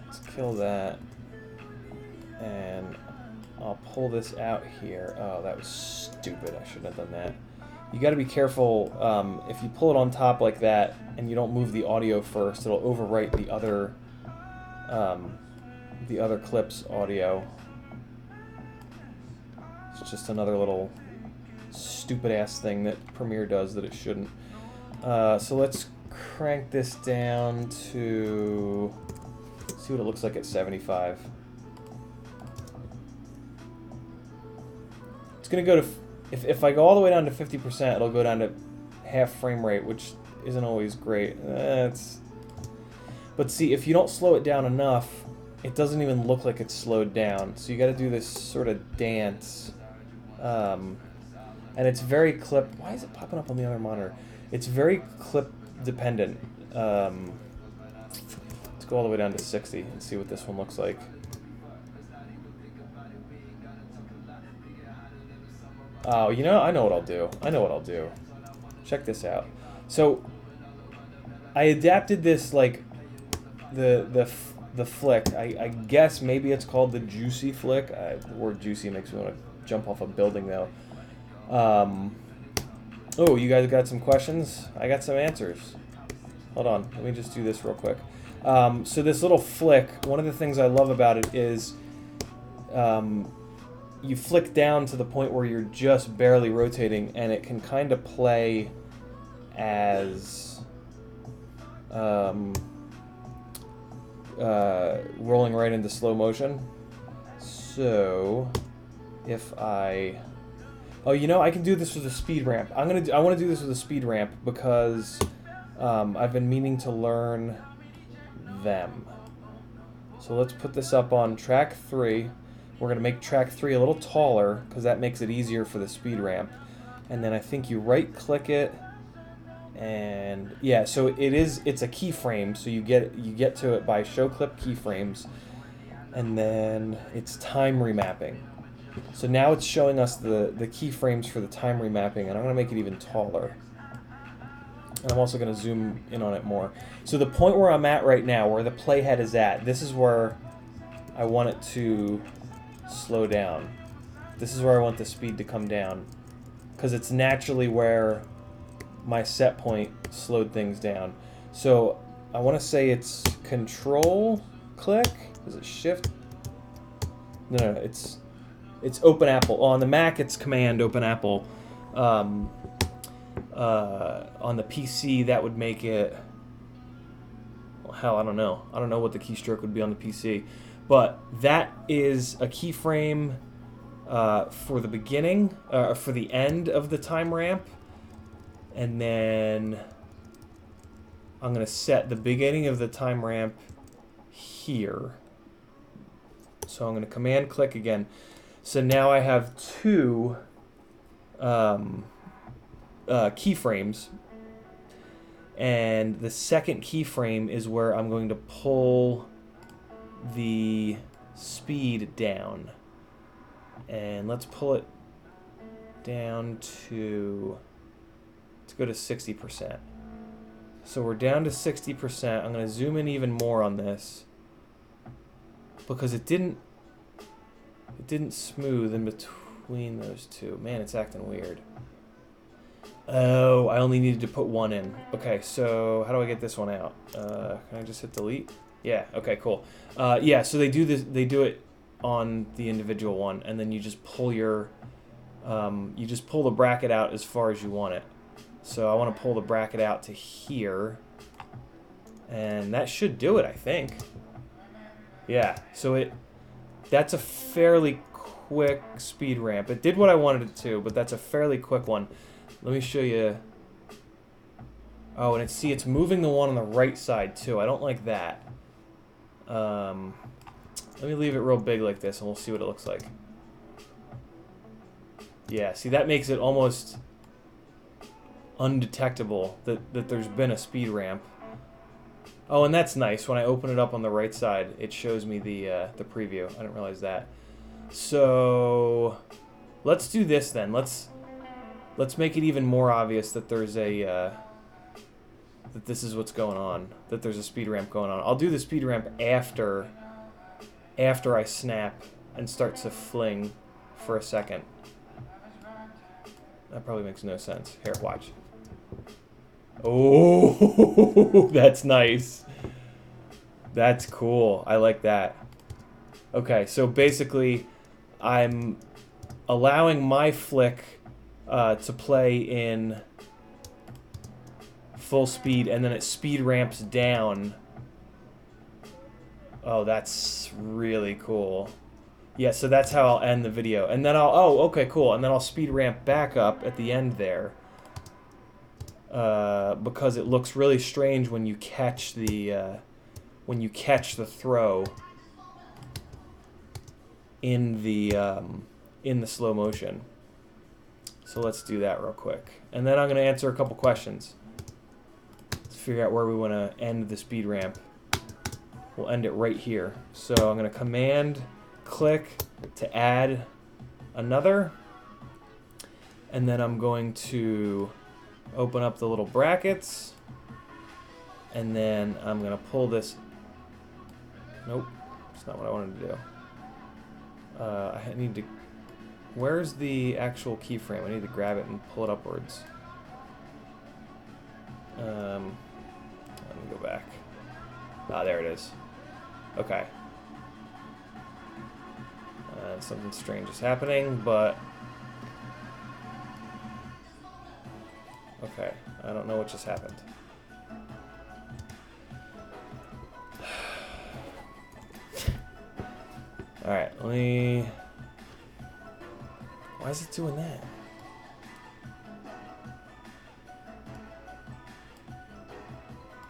Let's kill that. And I'll pull this out here. Oh, that was stupid. I shouldn't have done that. You got to be careful. If you pull it on top like that and you don't move the audio first, it'll overwrite the other clip's audio. It's just another little stupid-ass thing that Premiere does that it shouldn't. So let's crank this down to... see what it looks like at 75. It's going to go to... If I go all the way down to 50%, it'll go down to half frame rate, which isn't always great. But see, if you don't slow it down enough, it doesn't even look like it's slowed down. So you got to do this sort of dance. And it's very clip... why is it popping up on the other monitor? It's very clip dependent. Let's go all the way down to 60 and see what this one looks like. Oh, you know, I know what I'll do. Check this out. So, I adapted this, like, the flick. I guess maybe it's called the juicy flick. The word juicy makes me want to jump off a building, though. Oh, you guys got some questions? I got some answers. Hold on, let me just do this real quick. So this little flick, one of the things I love about it is you flick down to the point where you're just barely rotating, and it can kind of play as rolling right into slow motion. So if I... oh, you know, I can do this with a speed ramp. I want to do this with a speed ramp because I've been meaning to learn them. So let's put this up on track 3. We're going to make track 3 a little taller because that makes it easier for the speed ramp. And then I think you right-click it, and yeah, so it's a keyframe. So you get to it by show clip keyframes, and then it's time remapping. So now it's showing us the keyframes for the time remapping, and I'm going to make it even taller. And I'm also going to zoom in on it more. So the point where I'm at right now, where the playhead is at, this is where I want it to slow down. This is where I want the speed to come down, because it's naturally where my set point slowed things down. So I want to say it's control click. Is it shift? No, it's open apple. Oh, on the Mac it's command open apple. On the PC that would make it, well, hell, I don't know. I don't know what the keystroke would be on the PC. But that is a keyframe for the beginning, for the end of the time ramp. And then I'm going to set the beginning of the time ramp here. So I'm going to command click again. So now I have 2 keyframes. And the second keyframe is where I'm going to pull the speed down. And let's pull it down to... let's go to 60%. So we're down to 60%. I'm going to zoom in even more on this, because it didn't smooth in between those two. Man, it's acting weird. Oh, I only needed to put 1 in. Okay, so how do I get this one out? Can I just hit delete? Yeah, okay, cool. Yeah, so they do this. They do it on the individual one, and then you just pull your you just pull the bracket out as far as you want it. So I want to pull the bracket out to here, and that should do it, I think. Yeah, so that's a fairly quick speed ramp. It did what I wanted it to, but that's a fairly quick one. Let me show you. Oh, and it's moving the one on the right side too. I don't like that. Let me leave it real big like this, and we'll see what it looks like. Yeah, see, that makes it almost undetectable that there's been a speed ramp. Oh, and that's nice. When I open it up on the right side, it shows me the preview. I didn't realize that. So let's do this then. Let's make it even more obvious that there's a that this is what's going on. That there's a speed ramp going on. I'll do the speed ramp after I snap and start to fling for a second. That probably makes no sense. Here, watch. Oh, that's nice. That's cool. I like that. Okay, so basically, I'm allowing my flick to play in full speed, and then it speed ramps down. Oh, that's really cool. Yeah, so that's how I'll end the video. And then oh, okay, cool. And then I'll speed ramp back up at the end there. Because it looks really strange when you catch the throw in the slow motion. So let's do that real quick, and then I'm going to answer a couple questions. Let's figure out where we want to end the speed ramp. We'll end it right here. So I'm going to command click to add another, and then I'm going to open up the little brackets, and then I'm going to pull this. Nope, that's not what I wanted to do. I need to. Where's the actual keyframe? I need to grab it and pull it upwards. Let me go back. Ah, there it is. Okay. Something strange is happening, but okay. I don't know what just happened. Alright, let me... Why is it doing that?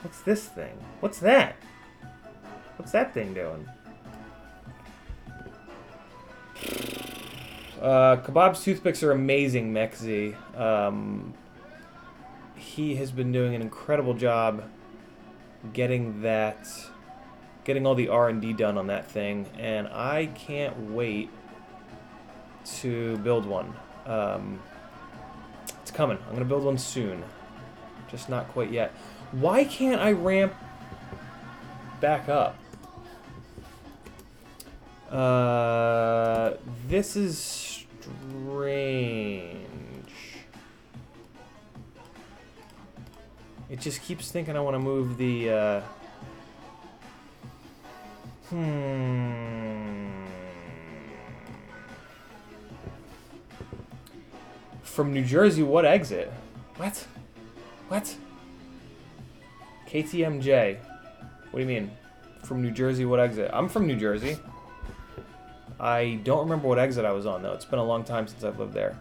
What's this thing? What's that? What's that thing doing? Kebab's toothpicks are amazing, Mexi. He has been doing an incredible job getting all the R&D done on that thing, and I can't wait to build one. It's coming. I'm gonna build one soon, just not quite yet. Why can't I ramp back up? This is strange. It just keeps thinking I want to move the, From New Jersey, what exit? What? What? KTMJ. What do you mean? From New Jersey, what exit? I'm from New Jersey. I don't remember what exit I was on, though. It's been a long time since I've lived there.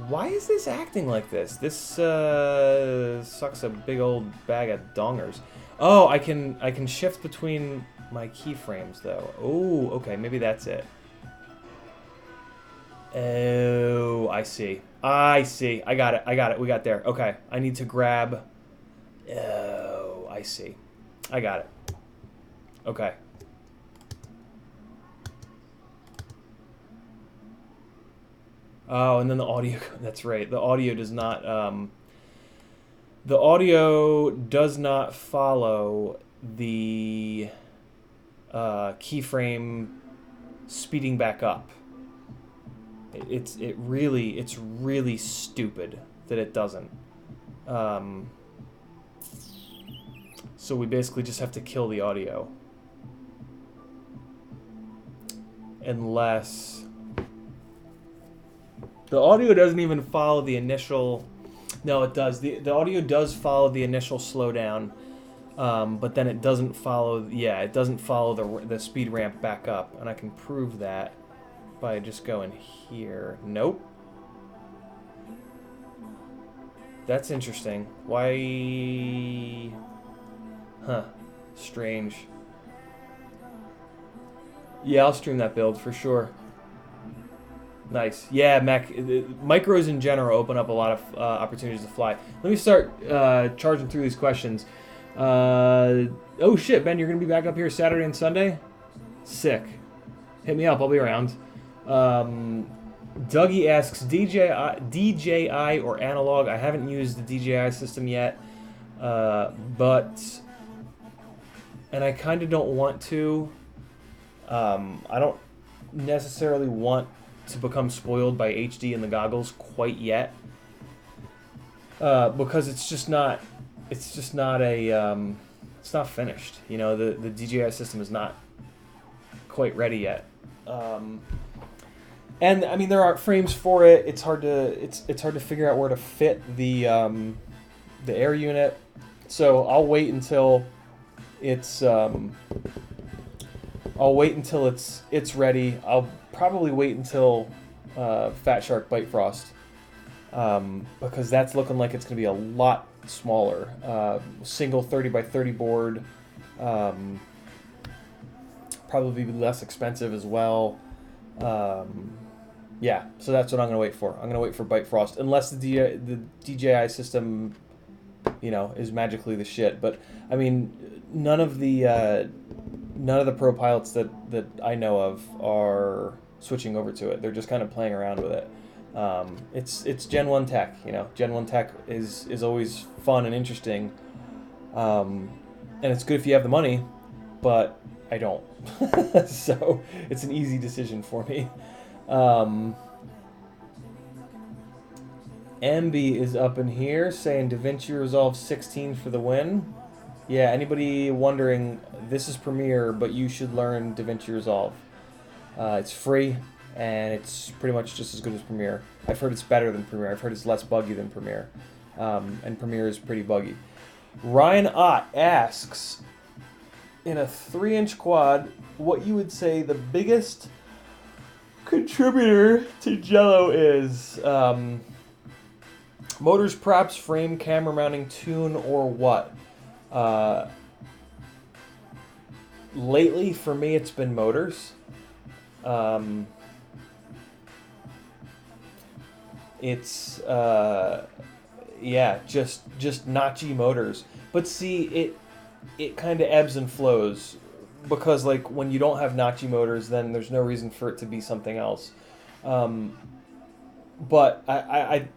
Why is this acting like this? This sucks a big old bag of dongers. Oh, I can shift between my keyframes, though. Oh, okay, maybe that's it. Oh, I see. I see. I got it. I got it. We got there. Okay. I need to grab... Oh, I see. I got it. Okay. Oh, and then the audio... That's right. The audio does not... the audio does not follow the keyframe speeding back up. It's really stupid that it doesn't. So we basically just have to kill the audio. Unless... The audio doesn't even follow the initial... No, it does. The audio does follow the initial slowdown, but then it doesn't follow... Yeah, it doesn't follow the speed ramp back up, and I can prove that by just going here. Nope. That's interesting. Why... Huh. Strange. Yeah, I'll stream that build for sure. Nice. Yeah, Mac. Micros in general open up a lot of opportunities to fly. Let me start charging through these questions. Oh shit, Ben, you're gonna be back up here Saturday and Sunday? Sick. Hit me up. I'll be around. Dougie asks DJI or analog. I haven't used the DJI system yet, but I kind of don't want to. I don't necessarily want to become spoiled by HD in the goggles quite yet, because it's just not a it's not finished. You know, the DJI system is not quite ready yet. And I mean, there aren't frames for it. It's hard to figure out where to fit the air unit. So I'll wait until it's ready. I'll probably wait until Fat Shark Bite Frost, because that's looking like it's going to be a lot smaller. Single 30 by 30 board, probably be less expensive as well. Yeah, so that's what I'm going to wait for. I'm going to wait for Bite Frost, unless the DJI system, you know, is magically the shit. But I mean, none of the pro pilots that I know of are switching over to it. They're just kind of playing around with it. It's Gen 1 tech, you know. Gen 1 tech is always fun and interesting, and it's good if you have the money, but I don't. So it's an easy decision for me. MB is up in here saying DaVinci Resolve 16 for the win. Yeah, anybody wondering, this is Premiere, but you should learn DaVinci Resolve. It's free, and it's pretty much just as good as Premiere. I've heard it's better than Premiere. I've heard it's less buggy than Premiere. And Premiere is pretty buggy. Ryan Ott asks, in a 3-inch quad, what you would say the biggest contributor to Jello is. Motors, props, frame, camera mounting, tune, or what? Lately, for me, it's been motors. It's yeah, just notchy motors. But see, it kind of ebbs and flows, because like when you don't have notchy motors, then there's no reason for it to be something else. But I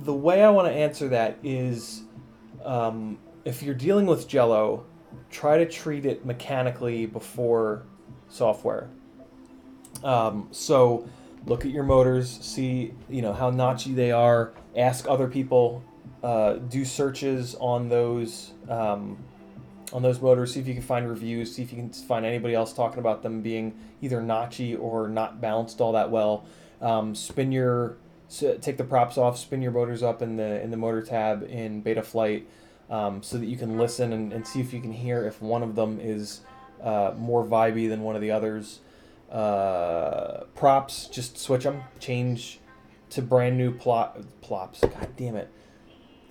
the way I want to answer that is, if you're dealing with Jello, try to treat it mechanically before software. So look at your motors, see, you know, how notchy they are, ask other people, do searches on those motors, see if you can find reviews, see if you can find anybody else talking about them being either notchy or not balanced all that well. Take the props off, spin your motors up in the motor tab in Betaflight, so that you can listen and see if you can hear if one of them is more vibey than one of the others. Props, just switch them, change to brand new plops. God damn it.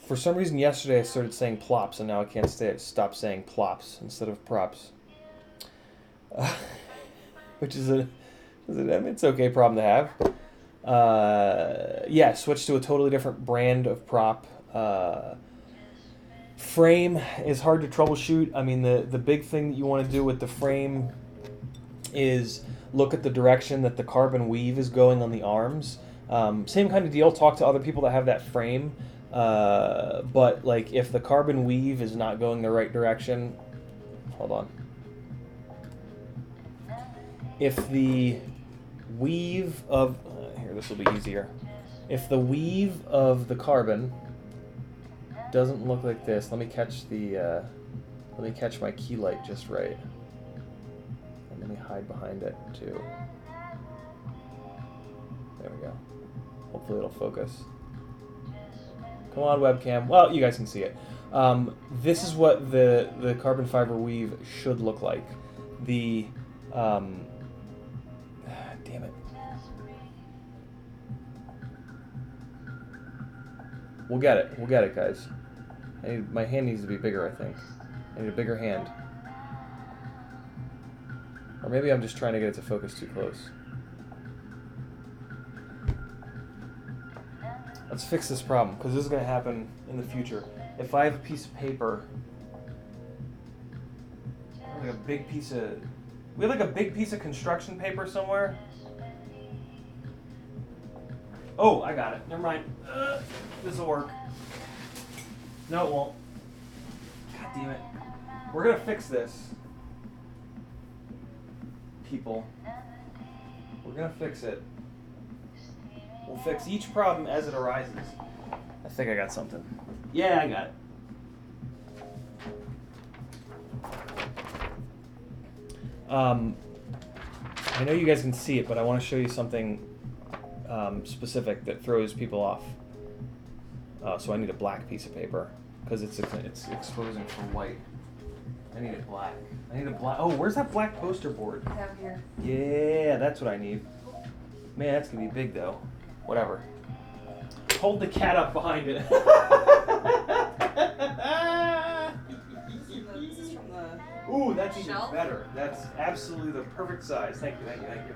For some reason yesterday I started saying plops, and now I can't stop saying plops instead of props. Which is it's okay problem to have. Yeah, switch to a totally different brand of prop. Frame is hard to troubleshoot. I mean, the big thing that you want to do with the frame is look at the direction that the carbon weave is going on the arms. Same kind of deal. Talk to other people that have that frame. But like if the carbon weave is not going the right direction, hold on. If the weave of here, this will be easier. If the weave of the carbon doesn't look like this, let me catch my key light just right. And let me hide behind it too. There we go. Hopefully it'll focus. Come on, webcam. Well, you guys can see it. This is what the carbon fiber weave should look like. The damn it. We'll get it, guys. My hand needs to be bigger, I think. I need a bigger hand. Or maybe I'm just trying to get it to focus too close. let's fix this problem, because this is going to happen in the future. If I have a piece of paper, like a big piece of, we have like a big piece of construction paper somewhere. Oh, I got it. Never mind. This will work. No, it won't. God damn it. We're going to fix this. People. We're going to fix it. We'll fix each problem as it arises. I think I got something. Yeah, I got it. I know you guys can see it, but I want to show you something specific that throws people off. So I need a black piece of paper because it's exposing for white. I need it black. I need a black. Oh, where's that black poster board? Down here. Yeah, that's what I need. Man, that's gonna be big though. Whatever. Hold the cat up behind it. This is from the Ooh, that's even shelf? better. That's absolutely the perfect size. Thank you, thank you, thank you.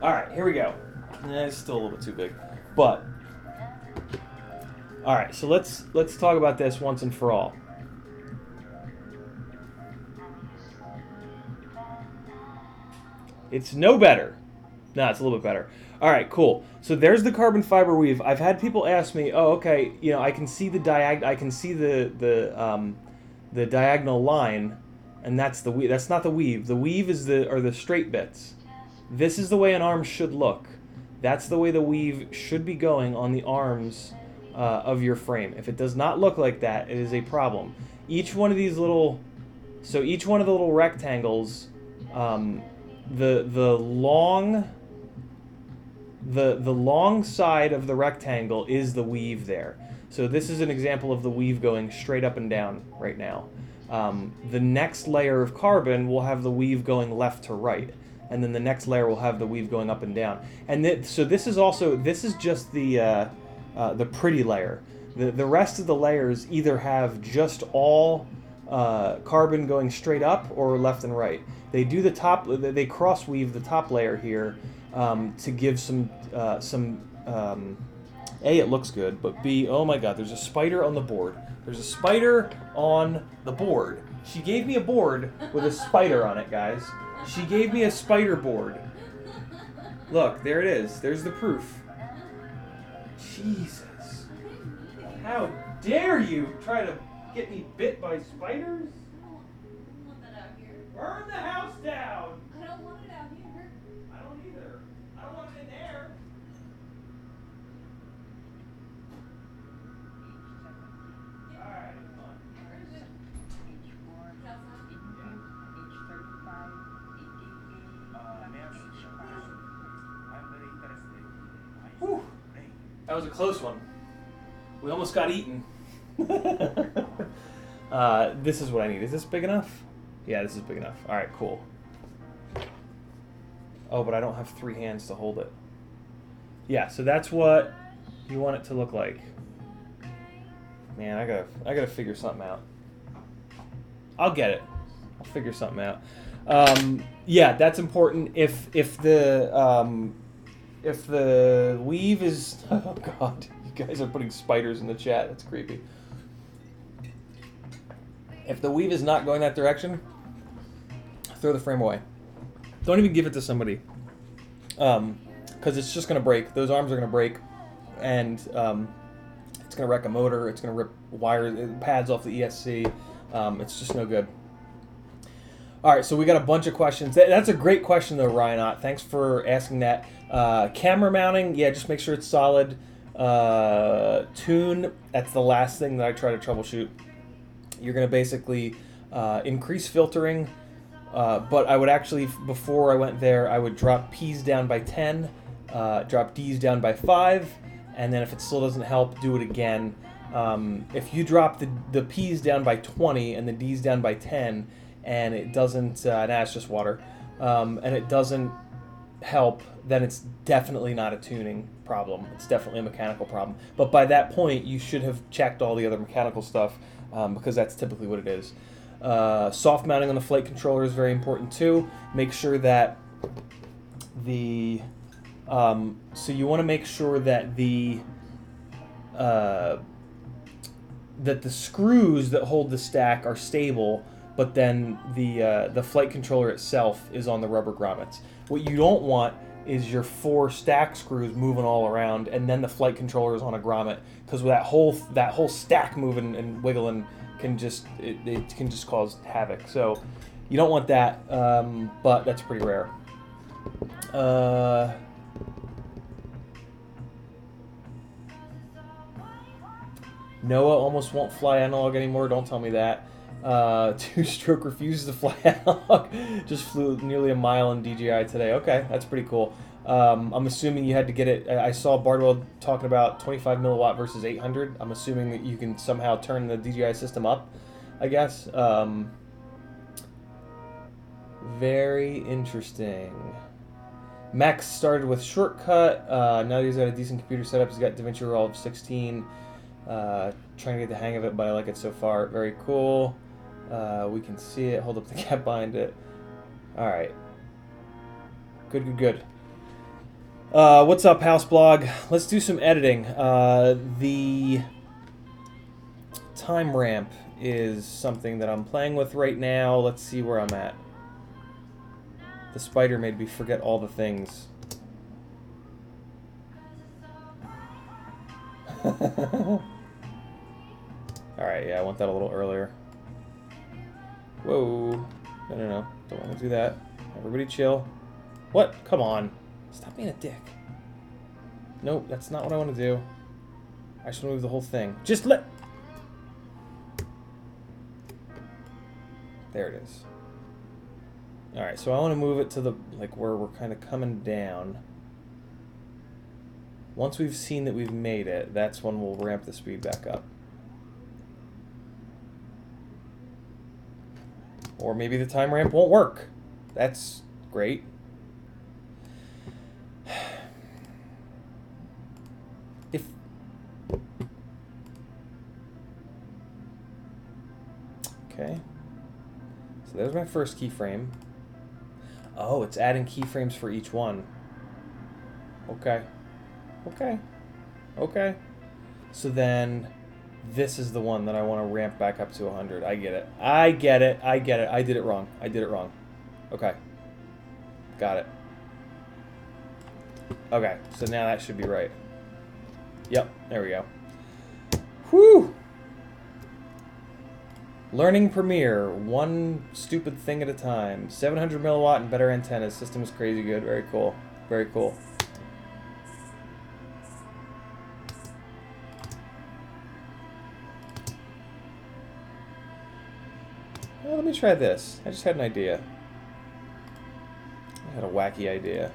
All right, here we go. It's still a little bit too big, but all right. So let's talk about this once and for all. It's no better. No, it's a little bit better. All right, cool. So there's the carbon fiber weave. I've had people ask me, "Oh, okay, you know, I can see the I can see the diagonal line, and that's the weave. That's not the weave. The weave is the straight bits. This is the way an arm should look. That's the way the weave should be going on the arms of your frame. If it does not look like that, it is a problem. Each one of these little, so each one of the little rectangles, the long side of the rectangle is the weave there. So this is an example of the weave going straight up and down right now. The next layer of carbon will have the weave going left to right, and then the next layer will have the weave going up and down. And so this is just the pretty layer. The rest of the layers either have just all carbon going straight up or left and right. They do the top. They cross weave the top layer here to give some. A, it looks good, but B, oh my God, there's a spider on the board. There's a spider on the board. She gave me a board with a spider on it, guys. She gave me a spider board. Look, there it is. There's the proof. Jesus. How dare you try to get me bit by spiders? I don't want that out here. Burn the house down! I don't want it out here. I don't either. I don't want it in there. Alright, come on. Where is it? It's outside? Whew. That was a close one. We almost got eaten. This is what I need. Is this big enough? Yeah, this is big enough. All right, cool. Oh, but I don't have 3 hands to hold it. Yeah, so that's what you want it to look like. Man, I gotta figure something out. I'll get it. I'll figure something out. Yeah, that's important. If the weave is, oh God, you guys are putting spiders in the chat. That's creepy. If the weave is not going that direction, throw the frame away. Don't even give it to somebody, because it's just gonna break. Those arms are gonna break, and it's gonna wreck a motor. It's gonna rip pads off the ESC. It's just no good. All right, so we got a bunch of questions. That's a great question, though, Ryan. Thanks for asking that. Camera mounting, yeah, just make sure it's solid. Tune, that's the last thing that I try to troubleshoot. You're going to basically increase filtering, but I would actually, before I went there, I would drop P's down by 10, drop D's down by 5, and then if it still doesn't help, do it again. If you drop the P's down by 20 and the D's down by 10, and it doesn't, nah, it's just water, and it doesn't help, then it's definitely not a tuning problem. It's definitely a mechanical problem. But by that point, you should have checked all the other mechanical stuff, because that's typically what it is. Soft mounting on the flight controller is very important too. Make sure that so you want to make sure that the that the screws that hold the stack are stable, but then the flight controller itself is on the rubber grommets. What you don't want is your 4 stack screws moving all around, and then the flight controller is on a grommet, because that whole stack moving and wiggling can just it can just cause havoc. So you don't want that, but that's pretty rare. Noah almost won't fly analog anymore. Don't tell me that. Two-stroke refuses to fly analog. Just flew nearly a mile in DJI today. Okay, that's pretty cool. I'm assuming you had to get it. I saw Bardwell talking about 25 milliwatt versus 800. I'm assuming that you can somehow turn the DJI system up, I guess. Very interesting. Max started with Shortcut. Now that he's got a decent computer setup, he's got DaVinci Resolve 16. Trying to get the hang of it, but I like it so far. Very cool. We can see it. Hold up the cap behind it. All right. Good. What's up, House Blog? Let's do some editing. The time ramp is something that I'm playing with right now. Let's see where I'm at. The spider made me forget all the things. Alright, yeah, I want that a little earlier. Whoa. No. Don't want to do that. Everybody chill. What? Come on. Stop being a dick. Nope, that's not what I want to do. I should move the whole thing. Just let... There it is. Alright, so I want to move it to the, like, where we're kind of coming down. Once we've seen that we've made it, that's when we'll ramp the speed back up. Or maybe the time ramp won't work. That's great. If... Okay. So there's my first keyframe. Oh, it's adding keyframes for each one. Okay. So then this is the one that I want to ramp back up to 100. I get it. I did it wrong. Okay. Got it. Okay, so now that should be right. Yep, there we go. Whew! Learning Premiere, one stupid thing at a time. 700 milliwatt and better antennas. System is crazy good. Very cool. Very cool. Well, let me try this. I just had an idea. I had a wacky idea.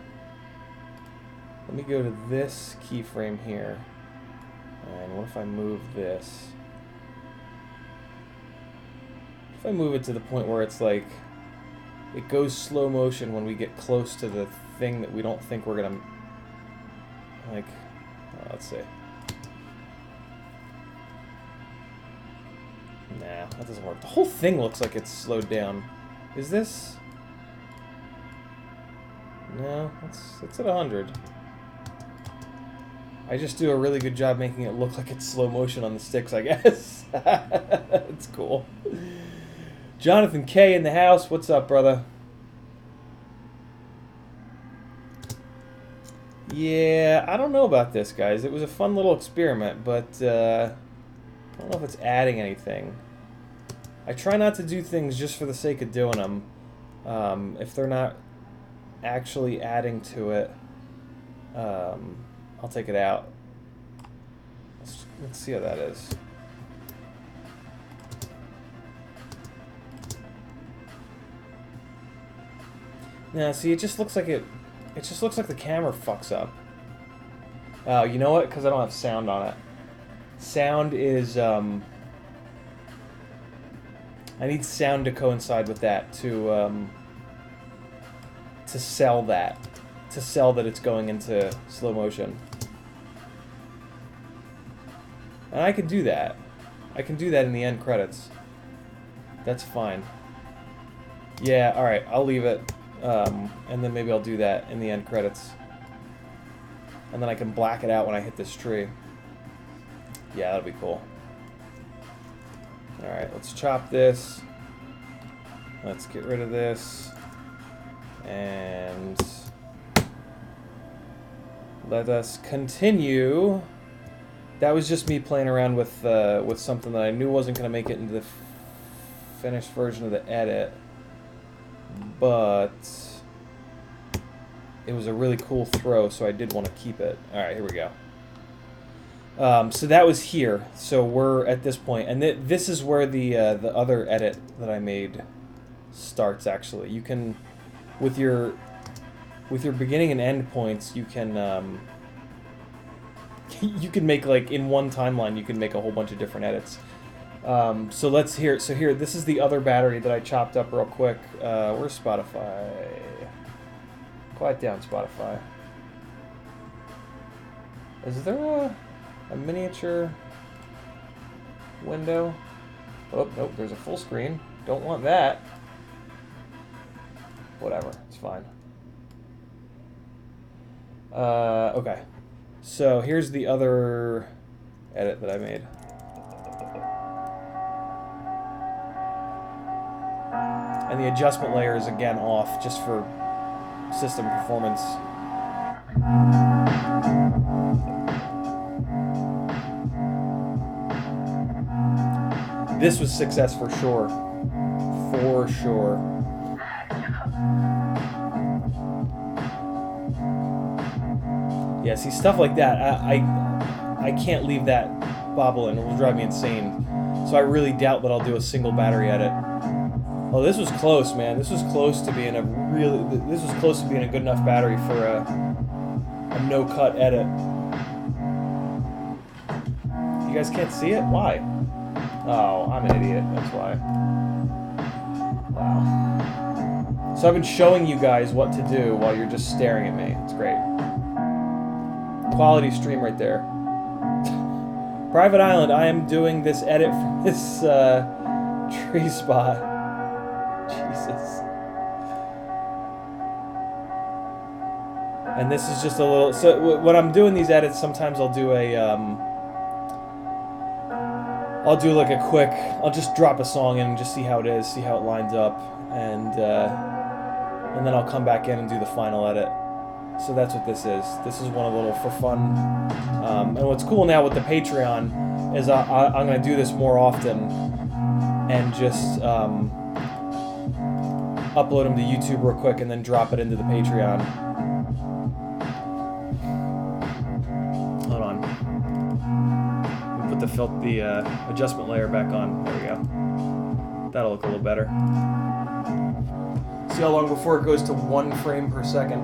Let me go to this keyframe here. And what if I move this? If I move it to the point where it's like, it goes slow motion when we get close to the thing that we don't think we're gonna, like, let's see. Nah, that doesn't work. The whole thing looks like it's slowed down. Is this? No, it's at 100. I just do a really good job making it look like it's slow motion on the sticks, I guess. It's cool. Jonathan K in the house. What's up, brother? Yeah, I don't know about this, guys. It was a fun little experiment, but I don't know if it's adding anything. I try not to do things just for the sake of doing them. If they're not actually adding to it, I'll take it out. Let's see how that is. Now, see, it just looks like it just looks like the camera fucks up. Oh, you know what? Because I don't have sound on it. Sound is, I need sound to coincide with that to sell that. To sell that it's going into slow motion. And I can do that. I can do that in the end credits. That's fine. Yeah, alright, I'll leave it. And then maybe I'll do that in the end credits. And then I can black it out when I hit this tree. Yeah, that'll be cool. Alright, let's chop this. Let's get rid of this. And let us continue. That was just me playing around with something that I knew wasn't going to make it into the finished version of the edit. But it was a really cool throw, so I did want to keep it. Alright, here we go. So that was here. So we're at this point, and this is where the other edit that I made starts. Actually, you can, with your beginning and end points, you can you can make, like, in one timeline you can make a whole bunch of different edits. So let's hear. So here, this is the other battery that I chopped up real quick. Where's Spotify? Quiet down, Spotify. Is there a miniature window? Oh, nope, there's a full screen. Don't want that. Whatever, it's fine. Okay. So here's the other edit that I made. And the adjustment layer is again off, just for system performance. This was success for sure. For sure. Yeah, see, stuff like that, I can't leave that bobbling. It will drive me insane. So I really doubt that I'll do a single battery edit. Oh, this was close, man. This was close to being a good enough battery for a no-cut edit. You guys can't see it? Why? Oh, I'm an idiot. That's why. Wow. So I've been showing you guys what to do while you're just staring at me. It's great. Quality stream right there. Private Island, I am doing this edit from this tree spot. Jesus. And this is just a little... So when I'm doing these edits, sometimes I'll do a... I'll do like a quick... I'll just drop a song in and just see how it is, see how it lines up. And then I'll come back in and do the final edit. So that's what this is. This is one a little for fun. And what's cool now with the Patreon is I'm going to do this more often and just upload them to YouTube real quick and then drop it into the Patreon. Hold on. Let me put the adjustment layer back on. There we go. That'll look a little better. See how long before it goes to 1 frame per second.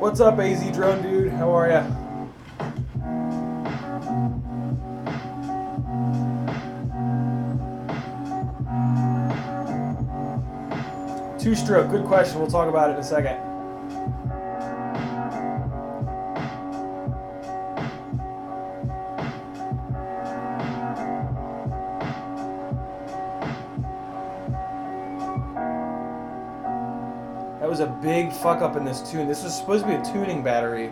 What's up, AZ Drone Dude? How are ya? Two-stroke, good question. We'll talk about it in a second. That was a big fuck up in this tune. This was supposed to be a tuning battery,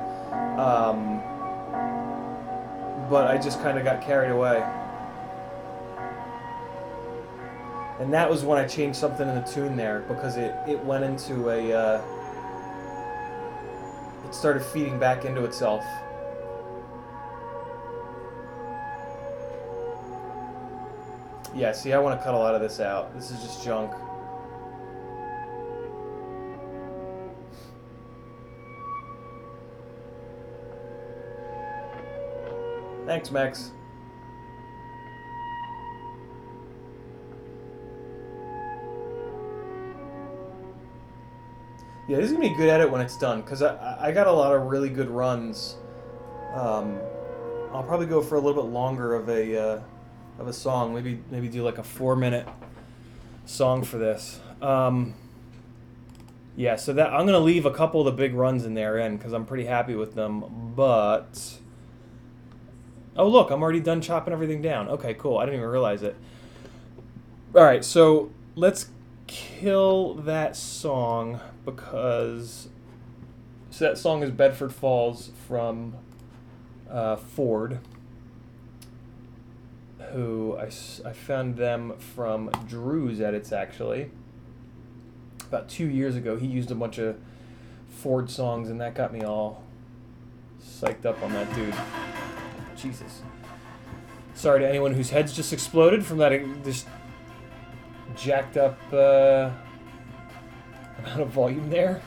but I just kind of got carried away. And that was when I changed something in the tune there, because it went into a... it started feeding back into itself. Yeah, see, I want to cut a lot of this out. This is just junk. Thanks, Max. Yeah, this is going to be a good edit when it's done, because I got a lot of really good runs. I'll probably go for a little bit longer of a song. Maybe do like a 4-minute song for this. Yeah, so that I'm going to leave a couple of the big runs in there because I'm pretty happy with them, but... Oh, look, I'm already done chopping everything down. Okay, cool. I didn't even realize it. All right, so let's kill that song because... So that song is Bedford Falls from Ford, who I found them from Drew's Edits, actually. About 2 years ago, he used a bunch of Ford songs, and that got me all psyched up on that dude. Jesus. Sorry to anyone whose heads just exploded from that just jacked up amount of volume there.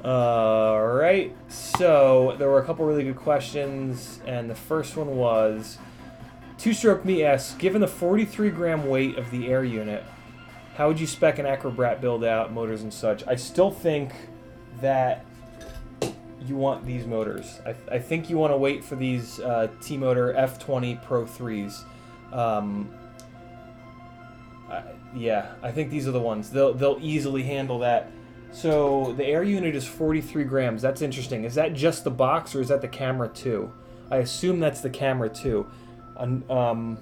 Alright, so there were a couple really good questions, and the first one was, Two-Stroke Me asks, given the 43-gram weight of the air unit, how would you spec an Acrobat build out, motors and such? I still think that you want these motors. I think you want to wait for these T-Motor F20 Pro 3s. Yeah, I think these are the ones. They'll easily handle that. So the air unit is 43 grams. That's interesting. Is that just the box, or is that the camera too? I assume that's the camera too. No,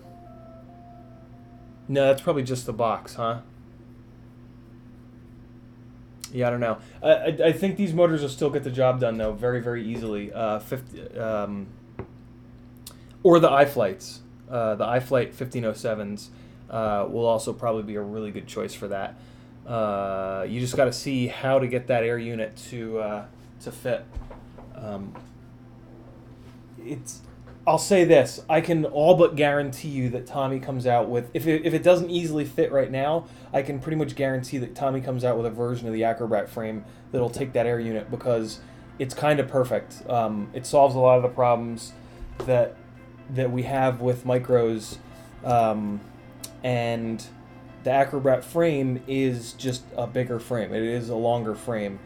that's probably just the box, huh? Yeah, I don't know. I think these motors will still get the job done, though, very, very easily. Or the iFlights. The iFlight 1507s will also probably be a really good choice for that. You just got to see how to get that air unit to fit. I'll say this: I can all but guarantee you that Tommy comes out with, if it doesn't easily fit right now, I can pretty much guarantee that Tommy comes out with a version of the Acrobat frame that'll take that air unit, because it's kind of perfect. It solves a lot of the problems that we have with micros, and the Acrobat frame is just a bigger frame. It is a longer frame.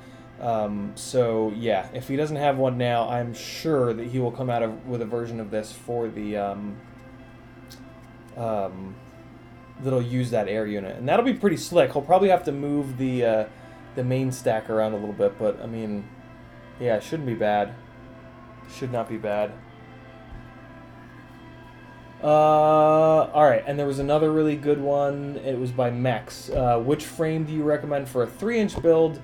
So yeah, if he doesn't have one now, I'm sure that he will come out with a version of this for the that'll use that air unit, and that'll be pretty slick. He'll probably have to move the main stack around a little bit, but I mean, yeah, it shouldn't be bad. Should not be bad. Alright, and there was another really good one. It was by Mex. Which frame do you recommend for a 3-inch build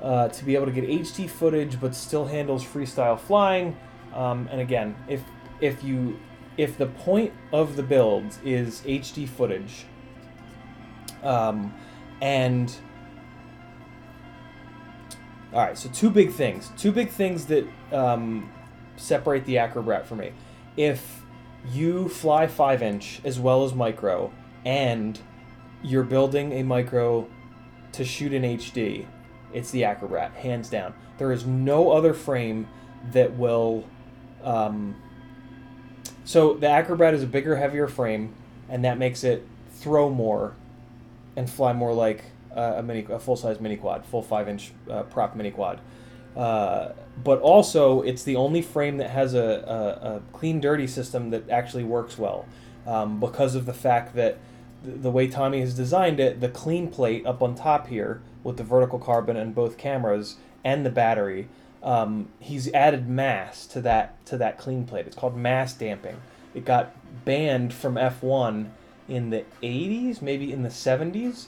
to be able to get HD footage but still handles freestyle flying? And again, if the point of the build is HD footage, and alright, so two big things that separate the Acrobat for me. If you fly 5-inch as well as micro, and you're building a micro to shoot in HD, it's the Acrobat, hands down. There is no other frame that will... So the Acrobat is a bigger, heavier frame, and that makes it throw more and fly more like a full-size mini quad, full 5-inch prop mini quad. But also, it's the only frame that has a clean dirty system that actually works well, because of the fact that the way Tommy has designed it, the clean plate up on top here with the vertical carbon and both cameras and the battery, he's added mass to that clean plate. It's called mass damping. It got banned from F1 in the 80s, maybe in the 70s.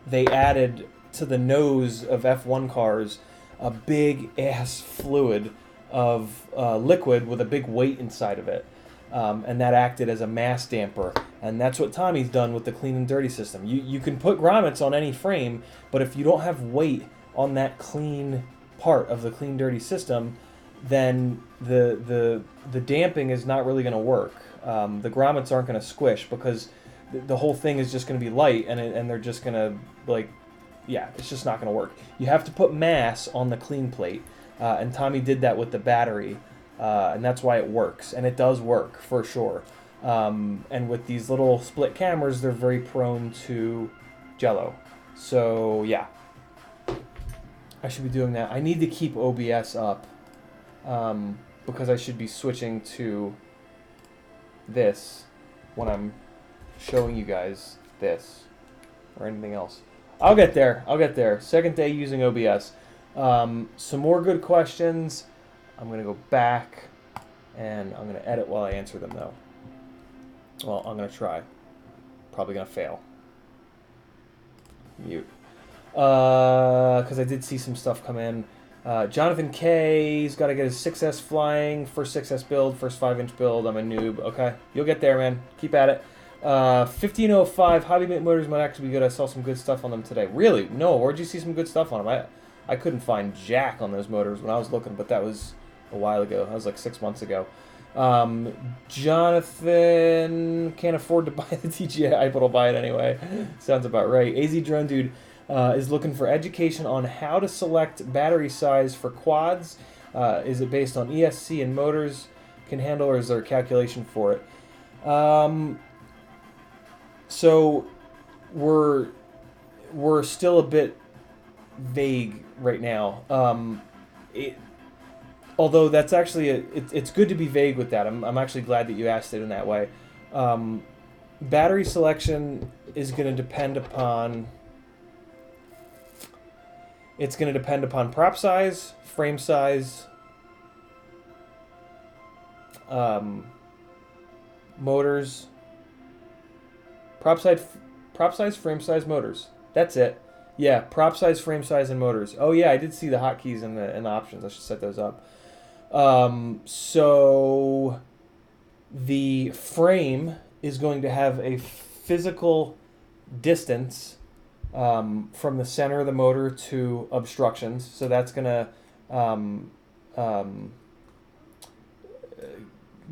They added to the nose of F1 cars a big ass fluid of liquid with a big weight inside of it, and that acted as a mass damper. And that's what Tommy's done with the clean and dirty system. You can put grommets on any frame, but if you don't have weight on that clean part of the clean dirty system, then the damping is not really going to work. The grommets aren't going to squish, because the whole thing is just going to be light, and they're just going to, like, yeah, it's just not going to work. You have to put mass on the clean plate, and Tommy did that with the battery, and that's why it works, and it does work for sure. And with these little split cameras, they're very prone to jello. So yeah, I should be doing that. I need to keep OBS up, because I should be switching to this when I'm showing you guys this or anything else. I'll get there. Second day using OBS. Some more good questions. I'm going to go back, and I'm going to edit while I answer them, though. Well, I'm going to try. Probably going to fail. Mute. Because I did see some stuff come in. Jonathan K. He's got to get his 6S flying. First 6S build, first 5-inch build. I'm a noob. Okay, you'll get there, man. Keep at it. 1505 Hobby Mate motors might actually be good. I saw some good stuff on them today. Really? No, where'd you see some good stuff on them? I couldn't find jack on those motors when I was looking, but that was a while ago. That was like 6 months ago. Jonathan can't afford to buy the TGI, but I'll buy it anyway. Sounds about right. AZ Drone Dude is looking for education on how to select battery size for quads. Is it based on ESC and motors can handle, or is there a calculation for it? So we're still a bit vague right now. Although that's actually it's good to be vague with that. I'm actually glad that you asked it in that way. Battery selection is going to depend upon. It's going to depend upon prop size, frame size, motors. Prop size, frame size, motors. That's it. Yeah, prop size, frame size, and motors. Oh yeah, I did see the hotkeys in the options. I should set those up. So the frame is going to have a physical distance from the center of the motor to obstructions. So that's going to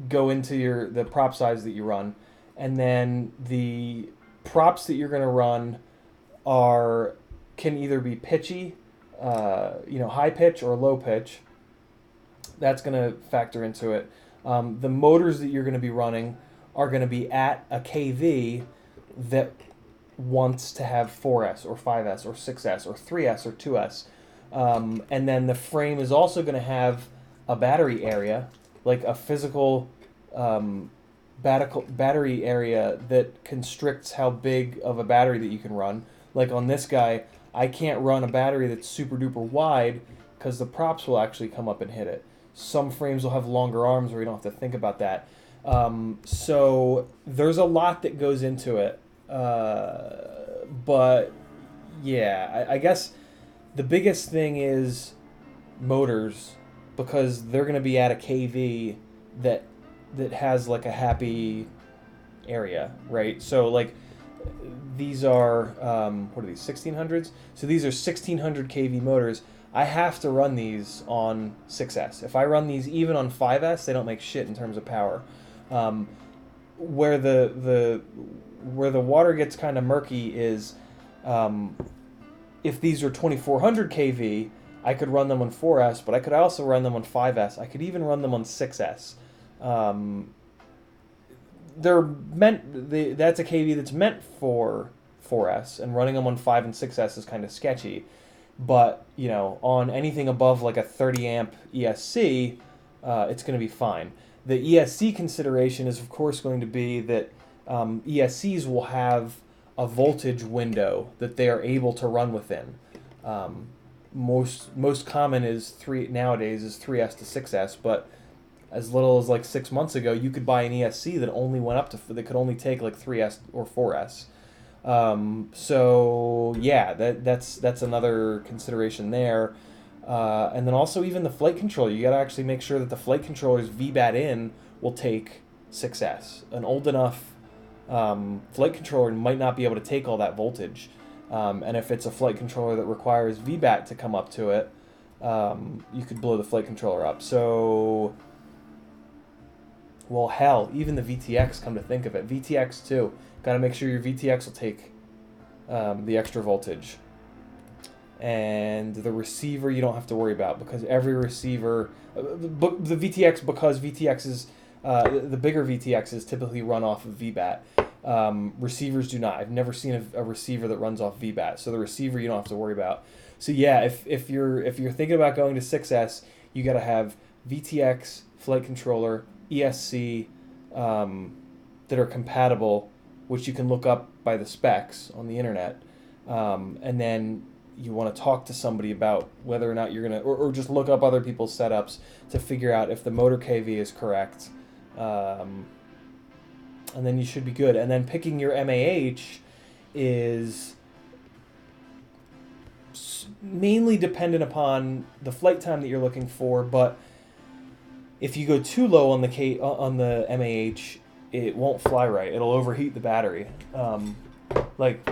go into the prop size that you run. And then the props that you're going to run can either be pitchy, high pitch or low pitch. That's going to factor into it. The motors that you're going to be running are going to be at a KV that wants to have 4S or 5S or 6S or 3S or 2S. And then the frame is also going to have a battery area, like a physical battery area that constricts how big of a battery that you can run. Like on this guy, I can't run a battery that's super duper wide because the props will actually come up and hit it. Some frames will have longer arms where you don't have to think about that. So there's a lot that goes into it. But yeah, I guess the biggest thing is motors, because they're going to be at a KV that has like a happy area, right? So like these are what are these, 1600s? So these are 1600 kV motors. I have to run these on 6S. If I run these even on 5S, they don't make shit in terms of power. Where the water gets kind of murky is if these are 2400 kV, I could run them on 4S, but I could also run them on 5S. I could even run them on 6S. That's a KV that's meant for 4S, and running them on 5 and 6S is kind of sketchy. But, on anything above like a 30 amp ESC, it's going to be fine. The ESC consideration is, of course, going to be that ESCs will have a voltage window that they are able to run within. Most common nowadays is 3S to 6S, but as little as like 6 months ago, you could buy an ESC that only went up that could only take like 3S or 4S. So yeah, that's another consideration there. And then also even the flight controller, you got to actually make sure that the flight controller's VBAT in will take 6S. An old enough flight controller might not be able to take all that voltage. And if it's a flight controller that requires VBAT to come up to it, you could blow the flight controller up. So, well, hell, even the VTX, come to think of it. VTX too. Got to make sure your VTX will take the extra voltage. And the receiver you don't have to worry about, because every receiver, the VTX, because VTX is, the bigger VTXs typically run off of VBAT. Receivers do not. I've never seen a receiver that runs off VBAT, so the receiver you don't have to worry about. So yeah, if you're thinking about going to 6S, you got to have VTX, flight controller, ESC that are compatible, which you can look up by the specs on the internet, and then you want to talk to somebody about whether or not you're gonna, or just look up other people's setups to figure out if the motor KV is correct. And then you should be good. And then picking your MAH is mainly dependent upon the flight time that you're looking for, but if you go too low on the MAH, it won't fly right. It'll overheat the battery. Like,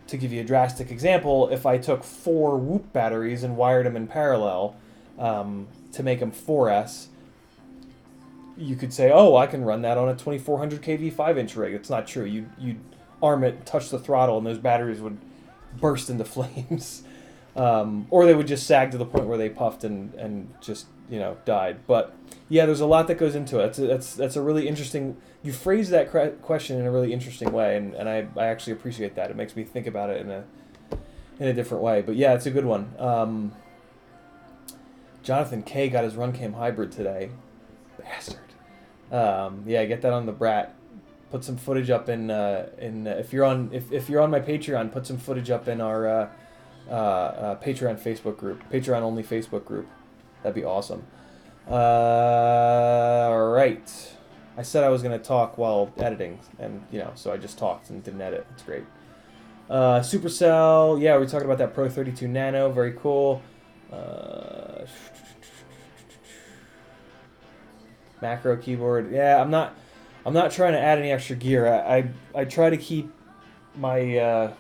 to give you a drastic example, if I took 4 Whoop batteries and wired them in parallel to make them 4S, you could say, oh, I can run that on a 2400 kV 5-inch rig. It's not true. You'd arm it, touch the throttle, and those batteries would burst into flames. Or they would just sag to the point where they puffed and just, died. But yeah, there's a lot that goes into it. That's a really interesting... You phrased that question in a really interesting way, and I actually appreciate that. It makes me think about it in a different way. But yeah, it's a good one. Jonathan K got his Runcam Hybrid today. Bastard. Yeah, get that on the Brat. Put some footage up if you're on my Patreon, put some footage up in our Patreon Facebook group, Patreon only Facebook group. That'd be awesome. All right. I said I was gonna talk while editing, and so I just talked and didn't edit. It's great. Supercell, yeah, we talked about that Pro 32 Nano. Very cool. Macro keyboard. Yeah, I'm not trying to add any extra gear. I try to keep my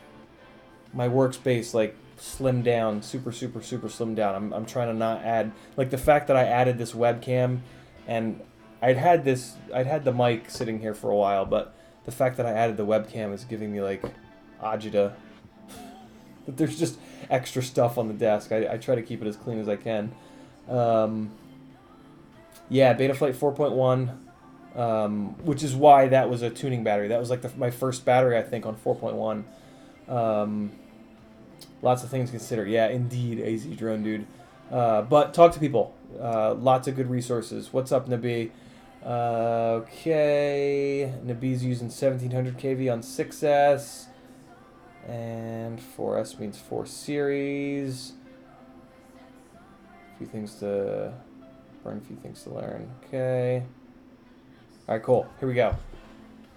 my workspace like slimmed down, super slimmed down. I'm trying to not add, like, the fact that I added this webcam, and I'd had the mic sitting here for a while, but the fact that I added the webcam is giving me like agita. But there's just extra stuff on the desk. I try to keep it as clean as I can. Yeah, Betaflight 4.1, which is why that was a tuning battery. That was like my first battery, I think, on 4.1. Lots of things to consider. Yeah, indeed, AZ Drone Dude. But talk to people. Lots of good resources. What's up, Nabi? Okay, Nabi's using 1700 kV on 6S, and 4S means 4 series. A few things to learn. Okay. All right, cool. Here we go.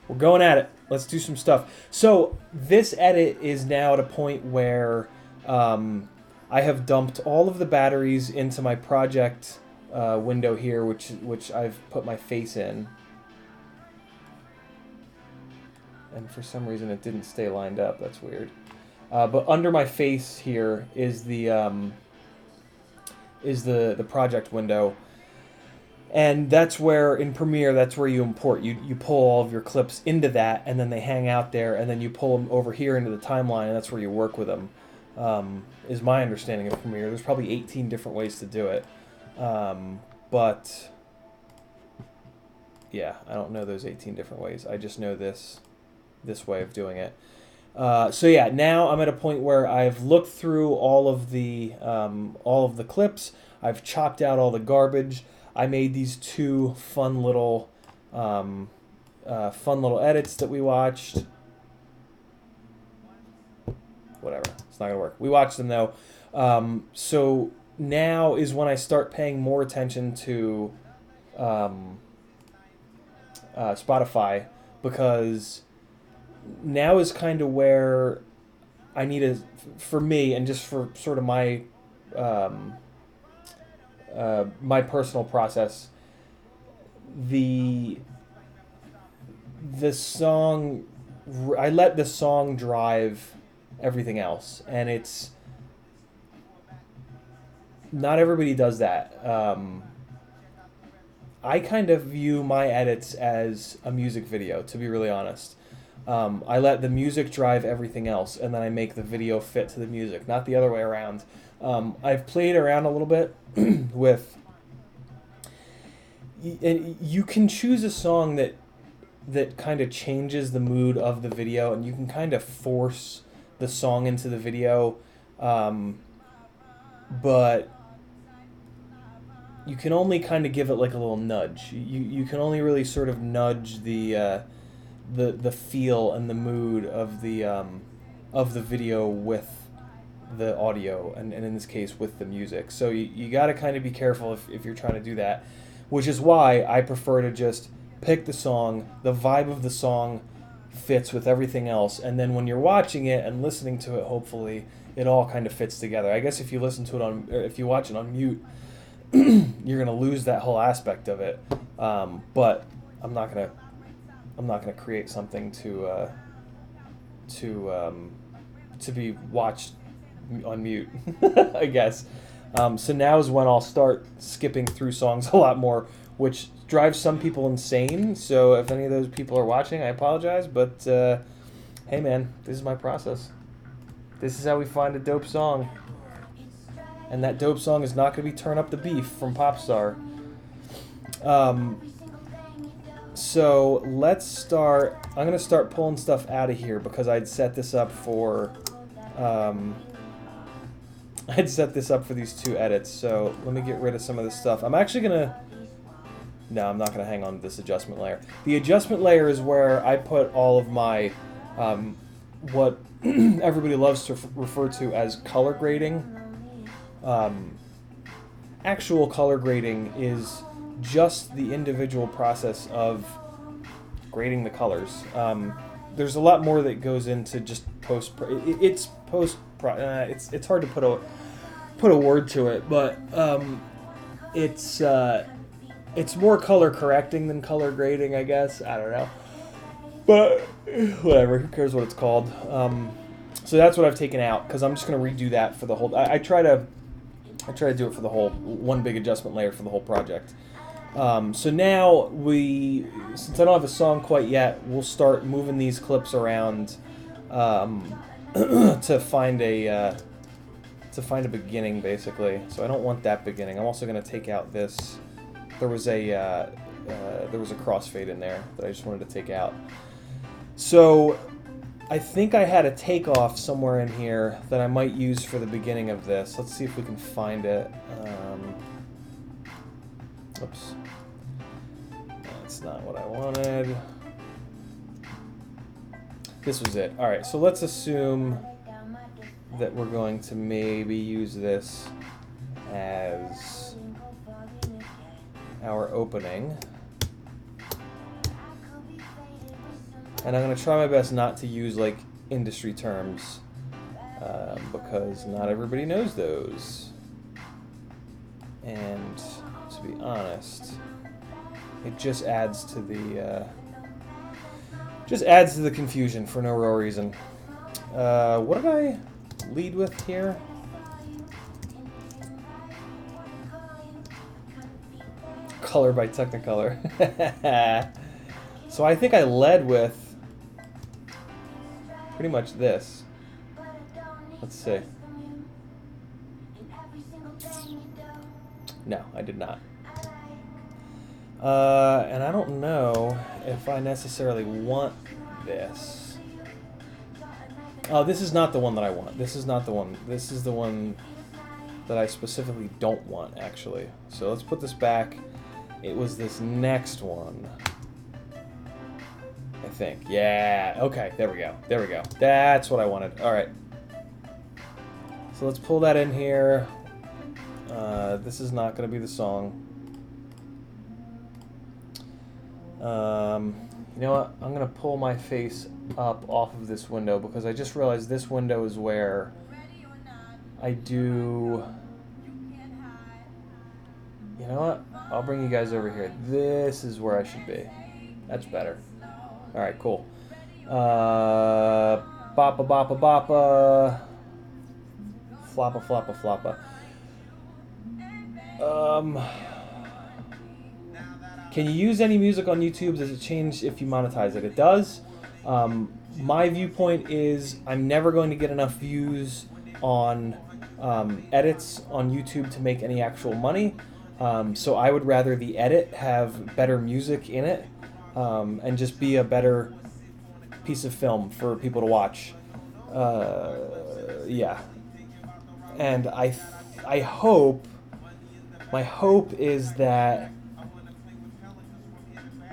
We're going at it. Let's do some stuff. So this edit is now at a point where I have dumped all of the batteries into my project window here, which I've put my face in. And for some reason it didn't stay lined up. That's weird. But under my face here is the project window. And that's where, in Premiere, that's where you import. You pull all of your clips into that, and then they hang out there, and then you pull them over here into the timeline, and that's where you work with them, is my understanding of Premiere. There's probably 18 different ways to do it. But, yeah, I don't know those 18 different ways. I just know this way of doing it. So, yeah, now I'm at a point where I've looked through all of the clips. I've chopped out all the garbage. I made these 2 fun little edits that we watched. Whatever, it's not gonna work. We watched them though. So now is when I start paying more attention to Spotify, because now is kind of where I need for me, and just for sort of my my personal process, the song, I let the song drive everything else, and it's not everybody does that. I kind of view my edits as a music video, to be really honest. I let the music drive everything else, and then I make the video fit to the music, not the other way around. I've played around a little bit with, and you can choose a song that kind of changes the mood of the video, and you can kind of force the song into the video, but you can only kind of give it like a little nudge. You can only really sort of nudge the feel and the mood of the video with the audio, and in this case with the music. So you got to kind of be careful if you're trying to do that, which is why I prefer to just pick the song, the vibe of the song, fits with everything else, and then when you're watching it and listening to it, hopefully it all kind of fits together. I guess if you listen to it on, or if you watch it on mute, you're gonna lose that whole aspect of it. But I'm not gonna create something to be watched on mute. I guess. So now is when I'll start skipping through songs a lot more, which drives some people insane. So if any of those people are watching, I apologize. But hey, man, this is my process. This is how we find a dope song. And that dope song is not going to be Turn Up the Beef from Popstar. So let's start. I'm going to start pulling stuff out of here because I'd set this up for... I'd set this up for these two edits. So let me get rid of some of this stuff. I'm actually going to... No, I'm not going to hang on to this adjustment layer. The adjustment layer is where I put all of my... what everybody loves to refer to as color grading. Actual color grading is just the individual process of grading the colors. There's a lot more that goes into just post. It's post. It's hard to put a word to it, but it's more color correcting than color grading, I guess. I don't know, but whatever. Who cares what it's called? So that's what I've taken out because I'm just gonna redo that for the whole. I try to do it for the whole one big adjustment layer for the whole project. So now since I don't have a song quite yet, we'll start moving these clips around to find a beginning, basically. So I don't want that beginning. I'm also going to take out this. There was a crossfade in there that I just wanted to take out. So I think I had a takeoff somewhere in here that I might use for the beginning of this. Let's see if we can find it. Oops. That's not what I wanted. This was it. Alright, so let's assume that we're going to maybe use this as our opening. And I'm going to try my best not to use like industry terms because not everybody knows those. And to be honest, it just adds to the confusion for no real reason. What did I lead with here? Color by Technicolor. So I think I led with pretty much this. Let's see. No, I did not. And I don't know if I necessarily want this. Oh, this is not the one that I want. This is not the one. This is the one that I specifically don't want, actually. So let's put this back. It was this next one, I think. Yeah, okay, there we go. There we go. That's what I wanted. All right. So let's pull that in here. This is not going to be the song. You know what? I'm going to pull my face up off of this window because I just realized this window is where I do... You know what? I'll bring you guys over here. This is where I should be. That's better. Alright, cool. Boppa, boppa, boppa. Floppa, floppa, floppa. Can you use any music on YouTube? Does it change if you monetize it? It does. My viewpoint is I'm never going to get enough views on edits on YouTube to make any actual money. So I would rather the edit have better music in it and just be a better piece of film for people to watch. Yeah. And I hope, my hope is that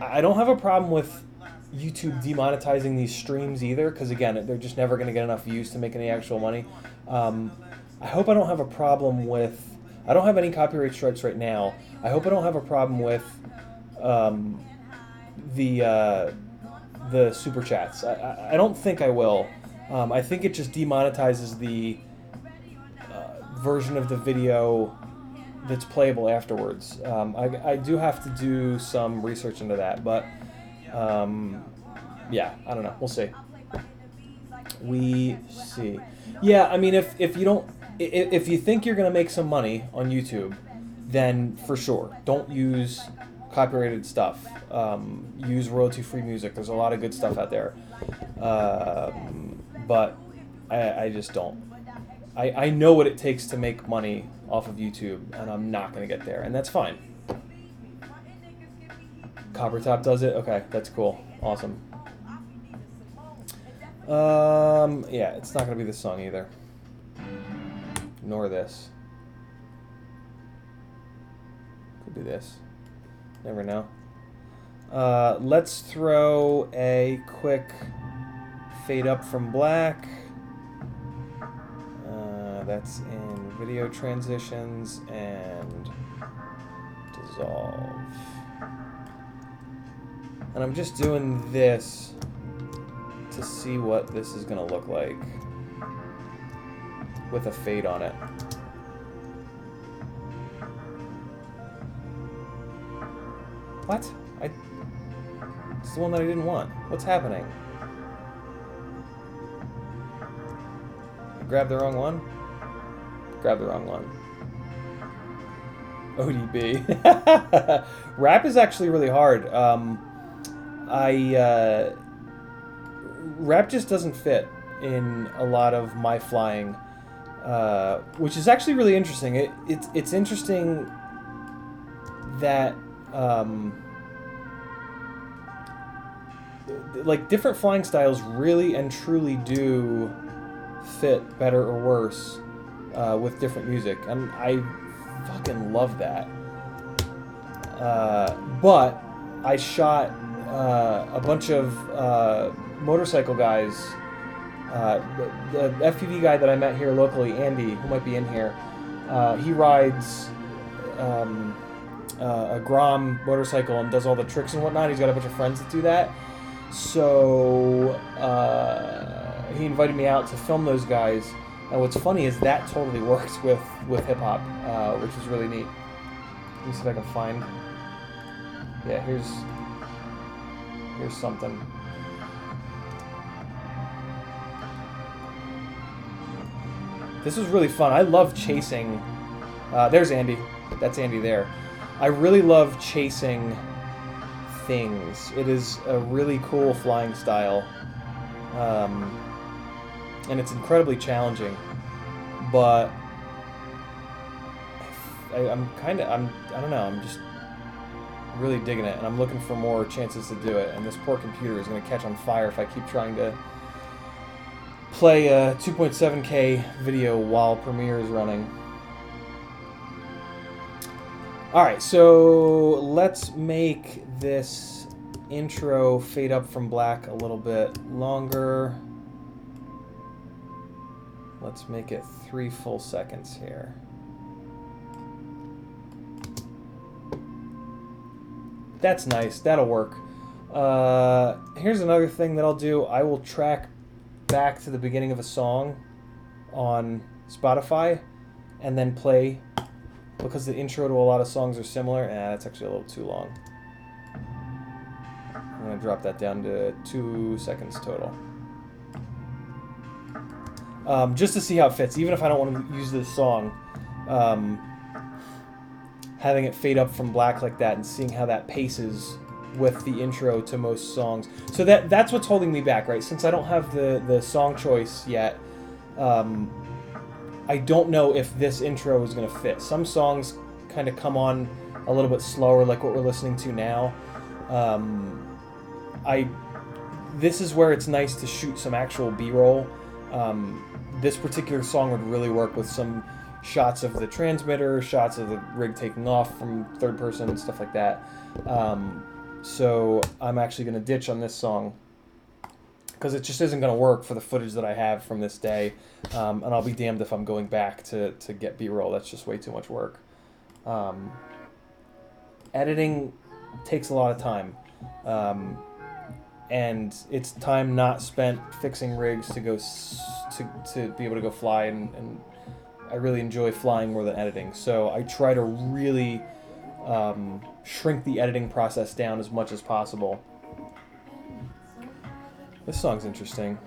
I don't have a problem with YouTube demonetizing these streams either, because again, they're just never going to get enough views to make any actual money. I hope I don't have a problem with, I don't have any copyright strikes right now. I hope I don't have a problem with the the super chats. I don't think I will. I think it just demonetizes the version of the video that's playable afterwards. I do have to do some research into that, but yeah, I don't know. We'll see. We see. Yeah, I mean, if you don't, if you think you're gonna make some money on YouTube, then for sure, don't use copyrighted stuff. Use royalty-free music. There's a lot of good stuff out there, but I just don't. I know what it takes to make money off of YouTube, and I'm not gonna get there, and that's fine. Copper Top does it? Okay, that's cool. Awesome. Yeah, it's not gonna be this song either. Nor this. Could be this. Never know. Let's throw a quick fade up from black. That's in video transitions and dissolve. And I'm just doing this to see what this is gonna look like with a fade on it. What? It's the one that I didn't want. What's happening? I grabbed the wrong one? Grabbed the wrong one. ODB. Rap is actually really hard. Rap just doesn't fit in a lot of my flying, which is actually really interesting. It's interesting that like different flying styles really and truly do fit better or worse with different music, and I fucking love that. But I shot a bunch of motorcycle guys. The FPV guy that I met here locally, Andy, who might be in here, he rides a Grom motorcycle and does all the tricks and whatnot. He's got a bunch of friends that do that. So he invited me out to film those guys. And what's funny is that totally works with hip hop, which is really neat. Let me see if I can find. Yeah, here's something. This was really fun. I love chasing. There's Andy. That's Andy there. I really love chasing things. It is a really cool flying style. And it's incredibly challenging. But I don't know, I'm just really digging it, and I'm looking for more chances to do it, and this poor computer is going to catch on fire if I keep trying to play a 2.7K video while Premiere is running. Alright, so let's make this intro fade up from black a little bit longer. Let's make it 3 full seconds here. That's nice. That'll work. Here's another thing that I'll do. I will track back to the beginning of a song on Spotify and then play, because the intro to a lot of songs are similar. That's actually a little too long. I'm going to drop that down to 2 seconds total. Just to see how it fits, even if I don't want to use this song, having it fade up from black like that and seeing how that paces with the intro to most songs. So that's what's holding me back, right? Since I don't have the song choice yet, I don't know if this intro is going to fit. Some songs kind of come on a little bit slower, like what we're listening to now. This is where it's nice to shoot some actual B-roll. This particular song would really work with some shots of the transmitter, shots of the rig taking off from third person and stuff like that. So I'm actually going to ditch on this song because it just isn't going to work for the footage that I have from this day. And I'll be damned if I'm going back to get B-roll. That's just way too much work. Editing takes a lot of time. and it's time not spent fixing rigs to go to be able to go fly, and I really enjoy flying more than editing. So I try to really shrink the editing process down as much as possible. This song's interesting.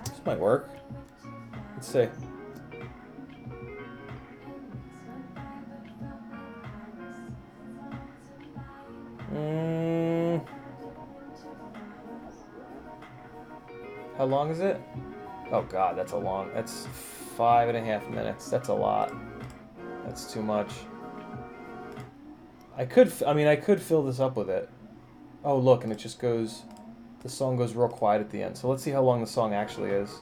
This might work. Let's see. How long is it? Oh god, that's a long. That's 5.5 minutes. That's a lot. That's too much. I could fill this up with it. Oh look, and it just goes. The song goes real quiet at the end. So let's see how long the song actually is.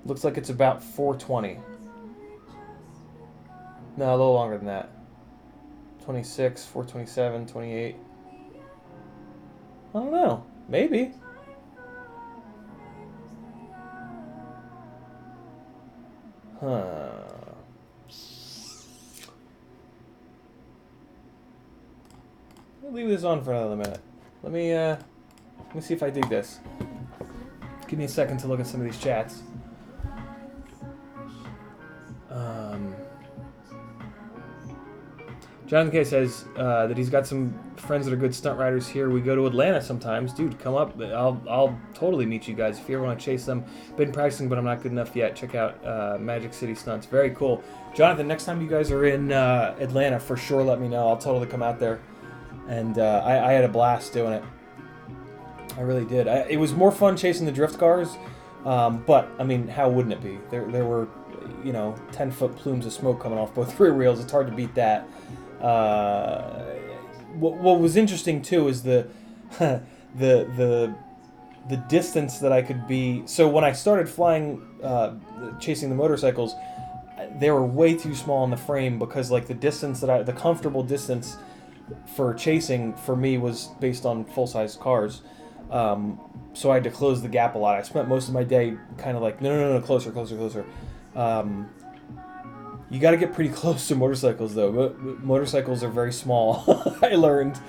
Looks like it's about 4:20. No, a little longer than that. 26, 4:27, 28. I don't know. Maybe. Huh. I'll leave this on for another minute. Let me see if I dig this. Give me a second to look at some of these chats. Jonathan K says that he's got some friends that are good stunt riders here. We go to Atlanta sometimes. Dude, come up. I'll totally meet you guys if you ever want to chase them. Been practicing, but I'm not good enough yet. Check out Magic City Stunts. Very cool. Jonathan, next time you guys are in Atlanta, for sure let me know. I'll totally come out there. And I had a blast doing it. I really did. It was more fun chasing the drift cars, but, I mean, how wouldn't it be? There were, 10-foot plumes of smoke coming off both rear wheels. It's hard to beat that. What was interesting too is the distance that I could be. So when I started flying, chasing the motorcycles, they were way too small in the frame because like the comfortable distance for chasing for me was based on full-size cars. So I had to close the gap a lot. I spent most of my day kind of like no, closer. You got to get pretty close to motorcycles, though. Motorcycles are very small, I learned.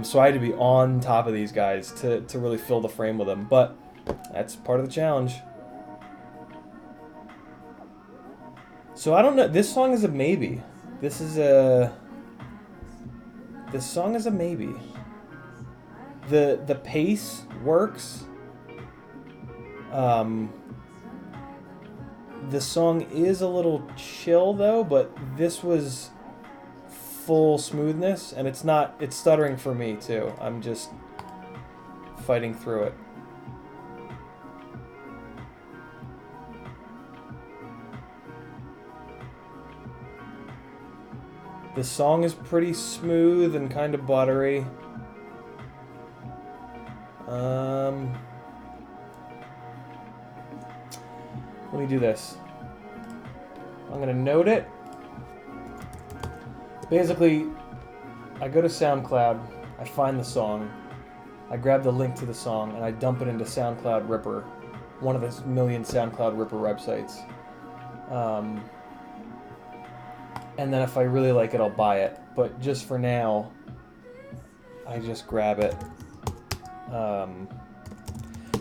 So I had to be on top of these guys to really fill the frame with them. But that's part of the challenge. So I don't know. This song is a maybe. This song is a maybe. The pace works. The song is a little chill though, but this was full smoothness, and it's stuttering for me too. I'm just fighting through it. The song is pretty smooth and kind of buttery. Let me do this. I'm gonna note it. Basically, I go to SoundCloud, I find the song, I grab the link to the song, and I dump it into SoundCloud Ripper, one of the million SoundCloud Ripper websites. And then if I really like it, I'll buy it. But just for now, I just grab it.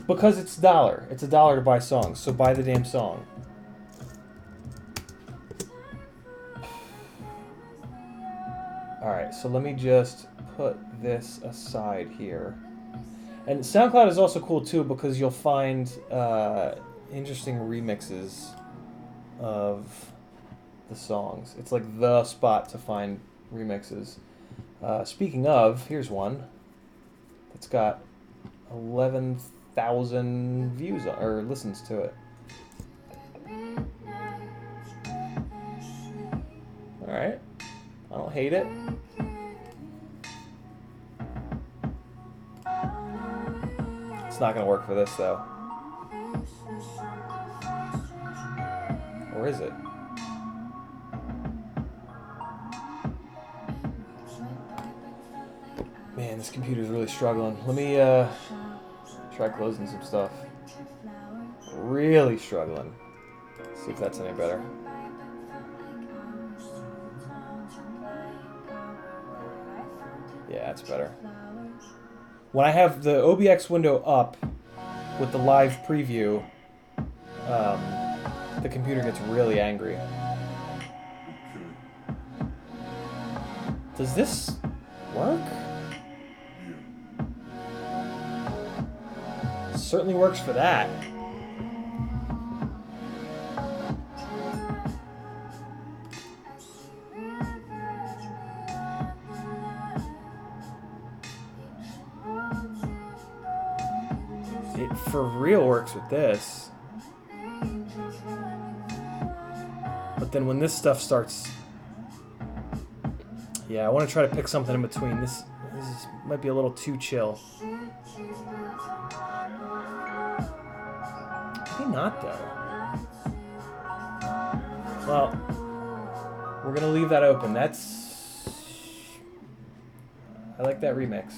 Because it's $1. It's $1 to buy songs, so buy the damn song. Alright, so let me just put this aside here. And SoundCloud is also cool too because you'll find interesting remixes of the songs. It's like the spot to find remixes. Speaking of, here's one that's got 11,000 views or listens to it. All right, I don't hate it. It's not gonna work for this though, or is it? Man, this computer's really struggling. Let me try closing some stuff. Really struggling. See if that's any better. Yeah, that's better. When I have the OBX window up with the live preview, the computer gets really angry. Does this work? Certainly works for that. It for real works with this. But then when this stuff starts... Yeah, I want to try to pick something in between. This might be a little too chill. Maybe not, though. Well, we're going to leave that open. That's... I like that remix.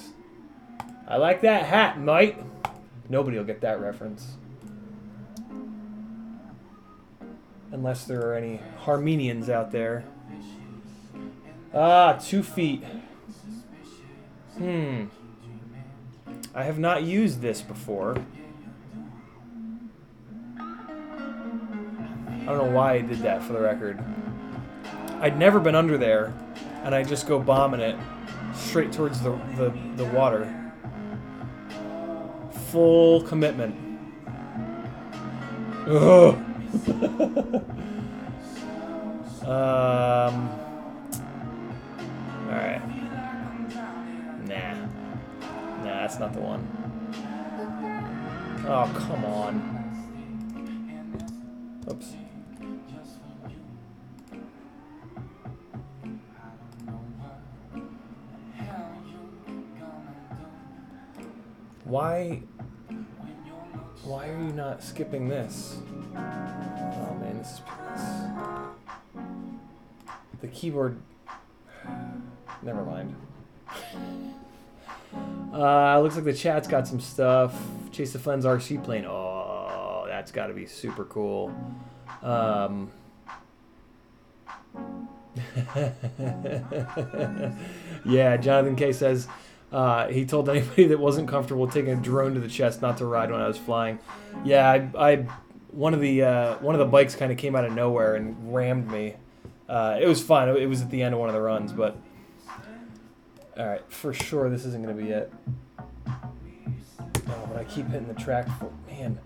I like that hat, mate. Nobody will get that reference. Unless there are any Harmenians out there. Ah, 2 feet. I have not used this before. I don't know why I did that, for the record. I'd never been under there, and I just go bombing it straight towards the water. Full commitment. Ugh. Alright. Nah, that's not the one. Oh, come on. Oops. Why are you not skipping this? Oh man, this is... The keyboard... Never mind. Looks like the chat's got some stuff. Chase the Flynn's RC plane. Oh, that's got to be super cool. Yeah, Jonathan K says he told anybody that wasn't comfortable taking a drone to the chest not to ride when I was flying. Yeah, I one of the bikes kind of came out of nowhere and rammed me. It was fun. It was at the end of one of the runs, but all right, for sure this isn't going to be it. Oh, but I keep hitting the track. Man,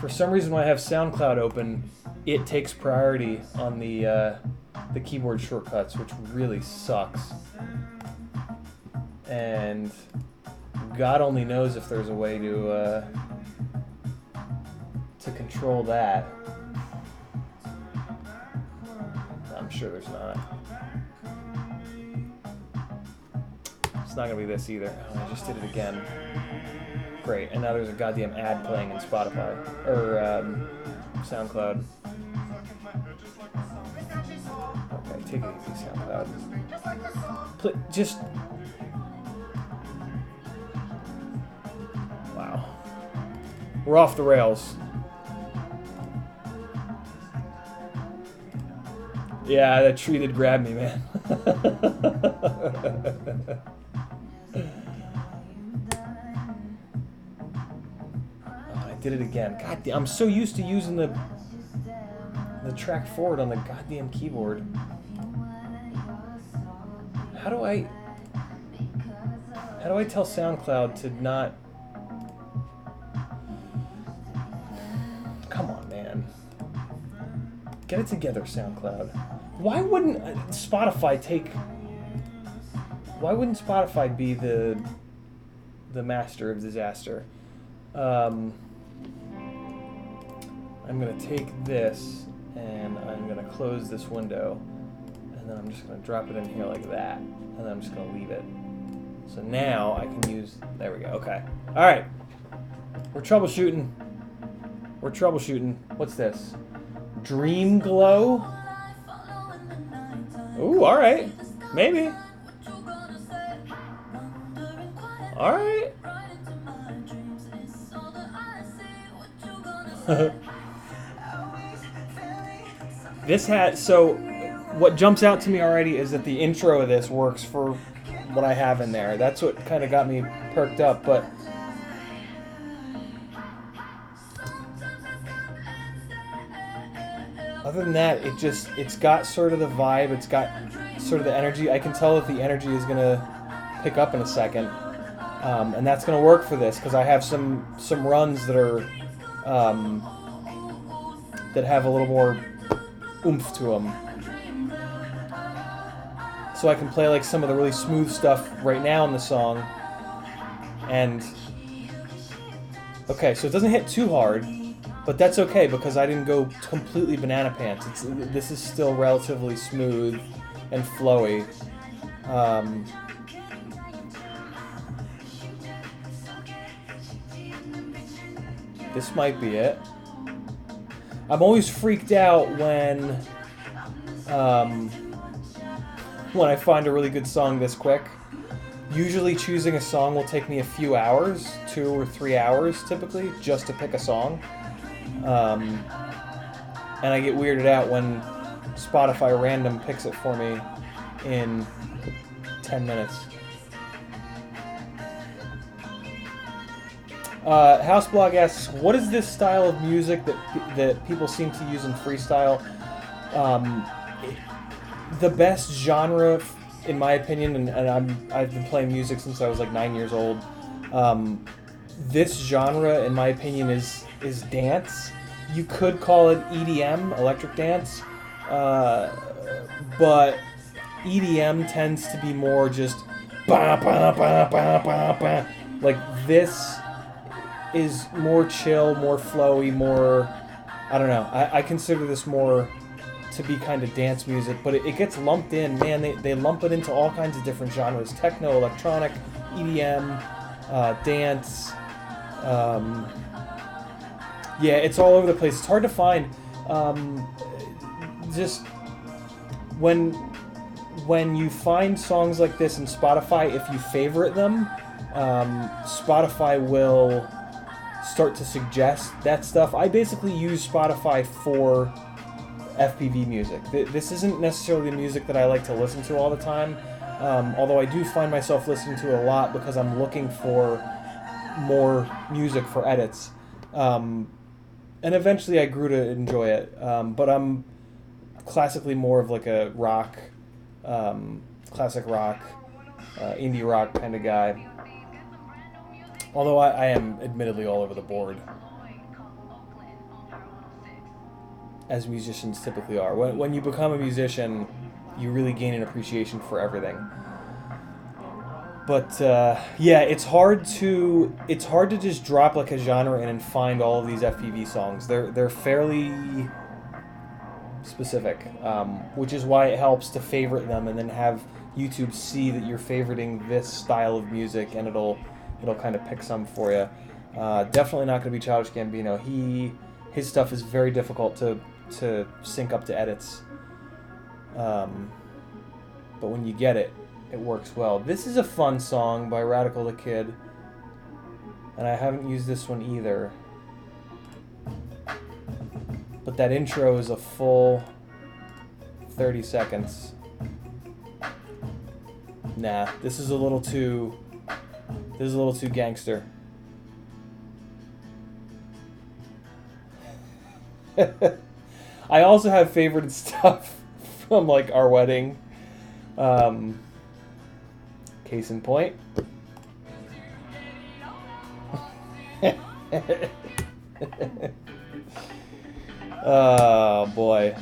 for some reason when I have SoundCloud open, it takes priority on the keyboard shortcuts, which really sucks. And God only knows if there's a way to control that. I'm sure there's not. It's not gonna be this either. Oh, I just did it again. Great, and now there's a goddamn ad playing in Spotify or SoundCloud. Okay, take it easy, SoundCloud. Just. Wow. We're off the rails. Yeah, that tree did grab me, man. Oh, I did it again. God damn, I'm so used to using the track forward on the goddamn keyboard. How do I tell SoundCloud to not... Come on, man. Get it together, SoundCloud. Why wouldn't Spotify be the master of disaster? I'm gonna take this and I'm gonna close this window, and then I'm just gonna drop it in here like that, and then I'm just gonna leave it. So now I can use. There we go. Okay. All right. We're troubleshooting. What's this? Dream Glow? Ooh, alright. Maybe. Alright. This hat, so what jumps out to me already is that the intro of this works for what I have in there. That's what kind of got me perked up. But other than that, it's got sort of the vibe. It's got sort of the energy. I can tell that the energy is gonna pick up in a second, and that's gonna work for this because I have some runs that are that have a little more oomph to them. So I can play like some of the really smooth stuff right now in the song. And okay, so it doesn't hit too hard, but that's okay because I didn't go completely banana pants. This is still relatively smooth and flowy. This might be it. I'm always freaked out when I find a really good song this quick. Usually choosing a song will take me a few hours, 2 or 3 hours typically, just to pick a song. And I get weirded out when Spotify random picks it for me in 10 minutes. Houseblog asks, what is this style of music that people seem to use in freestyle? The best genre, in my opinion, and I've been playing music since I was like 9 years old. This genre, in my opinion, is dance. You could call it EDM, electric dance, but EDM tends to be more just ba ba ba ba ba ba. Like this is more chill, more flowy, more, I don't know. I consider this more to be kind of dance music, but it gets lumped in. Man, they lump it into all kinds of different genres: techno, electronic, EDM, dance. Yeah, it's all over the place. It's hard to find. Just when you find songs like this in Spotify, if you favorite them, Spotify will start to suggest that stuff. I basically use Spotify for FPV music. This isn't necessarily the music that I like to listen to all the time, although I do find myself listening to it a lot because I'm looking for more music for edits. And eventually I grew to enjoy it, but I'm classically more of like a rock, classic rock, indie rock kind of guy. Although I am admittedly all over the board, as musicians typically are. When you become a musician, you really gain an appreciation for everything. But yeah, it's hard to just drop like a genre in and find all of these FPV songs. They're fairly specific, which is why it helps to favorite them and then have YouTube see that you're favoriting this style of music, and it'll kind of pick some for you. Definitely not going to be Childish Gambino. His stuff is very difficult to sync up to edits. But when you get it, it works well. This is a fun song by Radical the Kid, and I haven't used this one either. But that intro is a full 30 seconds. Nah, this is a little too gangster. I also have favorite stuff from like our wedding. Case in point. Oh boy,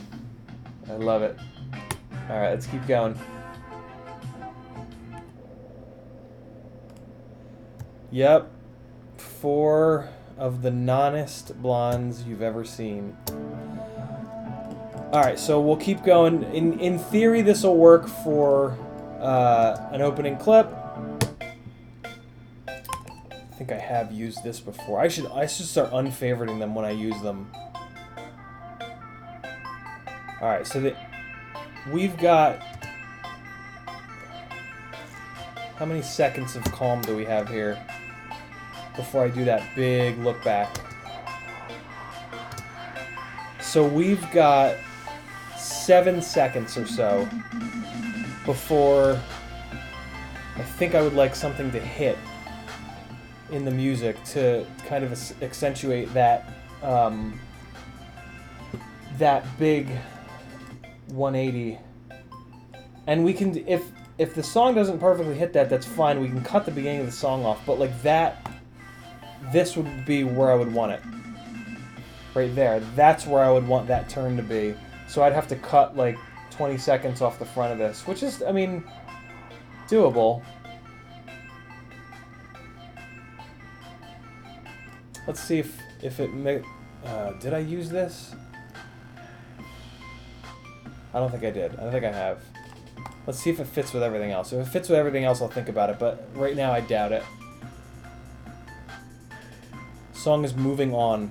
I love it. All right, let's keep going. Yep, 4 of the nonest blondes you've ever seen. All right, so we'll keep going. In theory, this will work for an opening clip. I think I have used this before. I should start unfavoriting them when I use them. All right, so we've got, how many seconds of calm do we have here before I do that big look back? So we've got 7 seconds or so before I think I would like something to hit in the music to kind of accentuate that that big 180. And we can, if the song doesn't perfectly hit that, that's fine. We can cut the beginning of the song off. But like that, this would be where I would want it. Right there. That's where I would want that turn to be. So I'd have to cut like 20 seconds off the front of this, which is, I mean, doable. Let's see if it did I use this? I don't think I did. I don't think I have. Let's see if it fits with everything else. If it fits with everything else, I'll think about it, but right now I doubt it. Song is moving on.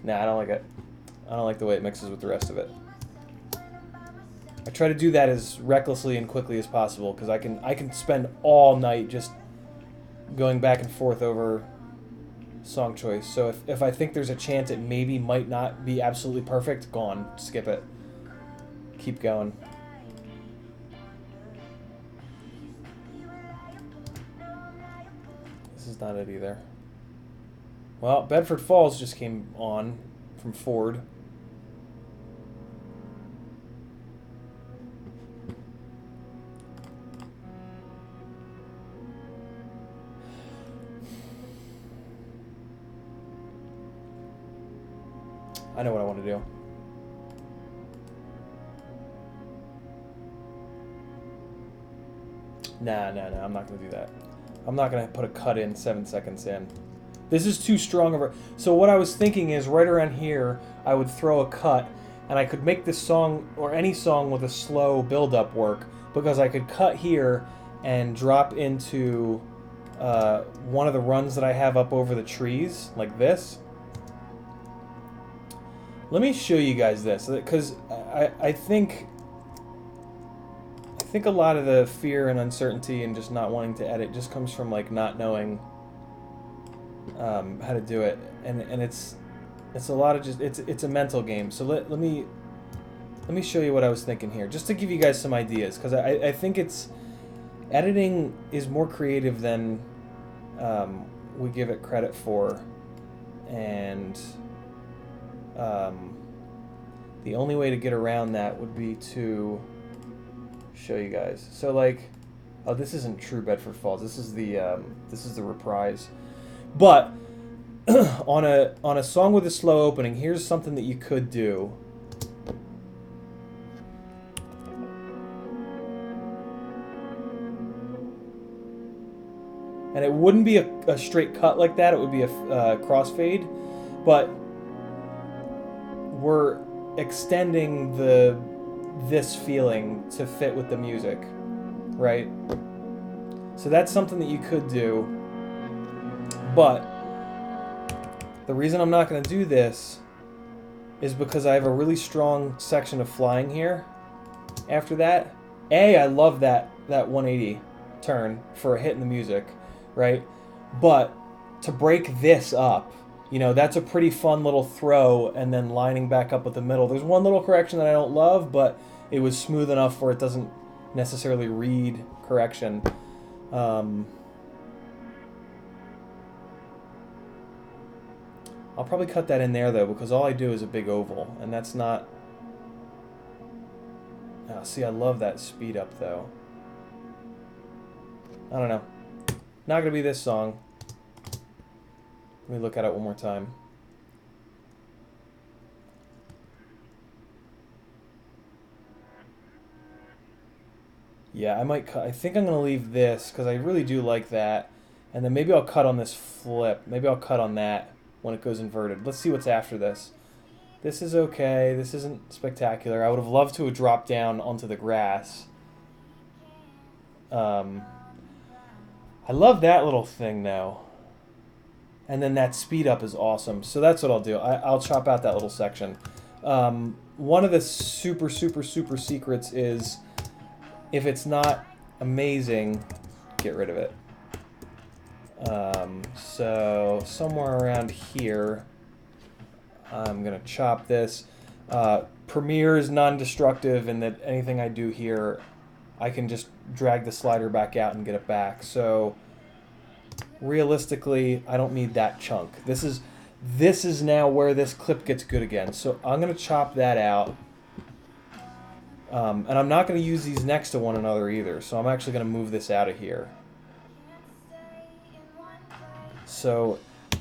Nah, I don't like it. I don't like the way it mixes with the rest of it. I try to do that as recklessly and quickly as possible because I can spend all night just going back and forth over song choice. So if I think there's a chance it maybe might not be absolutely perfect, gone. Skip it. Keep going. This is not it either. Well, Bedford Falls just came on from Ford. I know what I want to do. Nah, I'm not going to do that. I'm not going to put a cut in 7 seconds in. This is too strong of a... So what I was thinking is right around here, I would throw a cut, and I could make this song, or any song with a slow build-up work, because I could cut here and drop into one of the runs that I have up over the trees, like this. Let me show you guys this, because I think a lot of the fear and uncertainty and just not wanting to edit just comes from like not knowing how to do it, and it's a lot of just it's a mental game. So let me show you what I was thinking here, just to give you guys some ideas, because I think editing is more creative than we give it credit for, and the only way to get around that would be to show you guys. So like, oh, this isn't true Bedford Falls. This is the reprise. But on a song with a slow opening, here's something that you could do. And it wouldn't be a straight cut like that. It would be a crossfade, but we're extending this feeling to fit with the music, right? So that's something that you could do, but the reason I'm not going to do this is because I have a really strong section of flying here after that. I love that 180 turn for a hit in the music, right? But to break this up, you know, that's a pretty fun little throw, and then lining back up with the middle. There's one little correction that I don't love, but it was smooth enough where it doesn't necessarily read correction. I'll probably cut that in there, though, because all I do is a big oval, and that's not... Oh, see, I love that speed up, though. I don't know. Not going to be this song. Let me look at it one more time. Yeah, I might cut. I think I'm going to leave this because I really do like that. And then maybe I'll cut on this flip. Maybe I'll cut on that when it goes inverted. Let's see what's after this. This is okay. This isn't spectacular. I would have loved to have dropped down onto the grass. I love that little thing, though. And then that speed up is awesome. So that's what I'll do. I'll chop out that little section. One of the super secrets is if it's not amazing, get rid of it. So somewhere around here, I'm going to chop this. Premiere is non-destructive in that anything I do here I can just drag the slider back out and get it back. So realistically, I don't need that chunk. This is now where this clip gets good again. So I'm going to chop that out. And I'm not going to use these next to one another either. So I'm actually going to move this out of here. So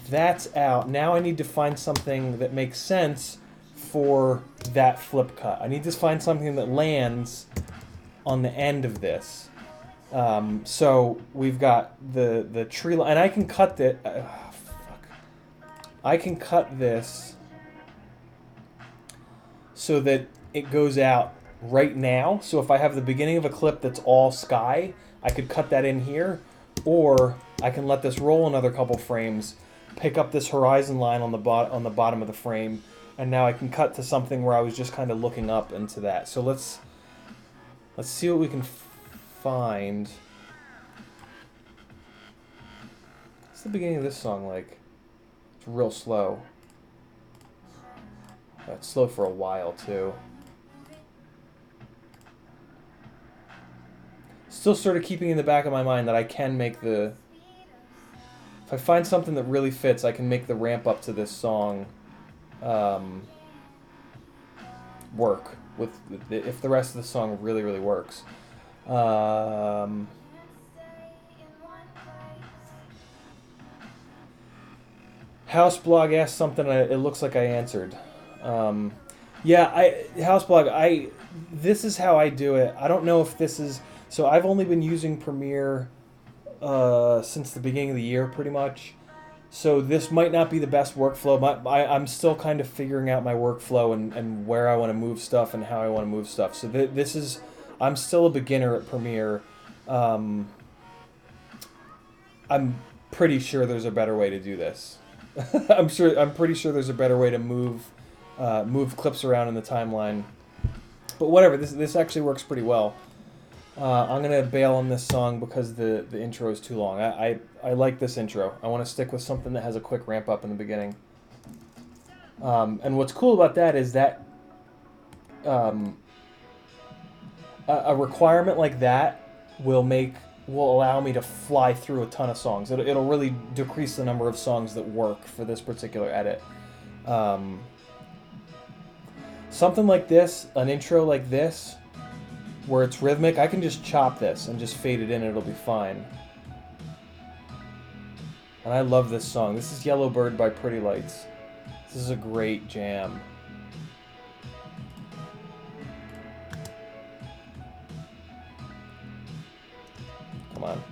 that's out. Now I need to find something that makes sense for that flip cut. I need to find something that lands on the end of this. So we've got the tree line, and I can cut it. I can cut this so that it goes out right now. So if I have the beginning of a clip that's all sky, I could cut that in here, or I can let this roll another couple frames, pick up this horizon line on the bottom of the frame, and now I can cut to something where I was just kind of looking up into that. So let's see what we can find. What's the beginning of this song like? It's real slow. It's slow for a while too. Still sort of keeping in the back of my mind that I can make the... If I find something that really fits, I can make the ramp up to this song work. If the rest of the song really, really works. Houseblog asked something. It looks like I answered. Yeah, Houseblog. This is how I do it. I don't know if this is... So I've only been using Premiere since the beginning of the year, pretty much. So this might not be the best workflow. I'm still kind of figuring out my workflow and where I want to move stuff and how I want to move stuff. So this is... I'm still a beginner at Premiere. I'm pretty sure there's a better way to do this. I'm pretty sure there's a better way to move clips around in the timeline. But whatever, this actually works pretty well. I'm gonna bail on this song because the intro is too long. I like this intro. I want to stick with something that has a quick ramp up in the beginning. And what's cool about that is that a requirement like that will allow me to fly through a ton of songs. It'll really decrease the number of songs that work for this particular edit. Something like this, an intro like this, where it's rhythmic, I can just chop this and just fade it in and it'll be fine. And I love this song. This is Yellow Bird by Pretty Lights. This is a great jam. Come on.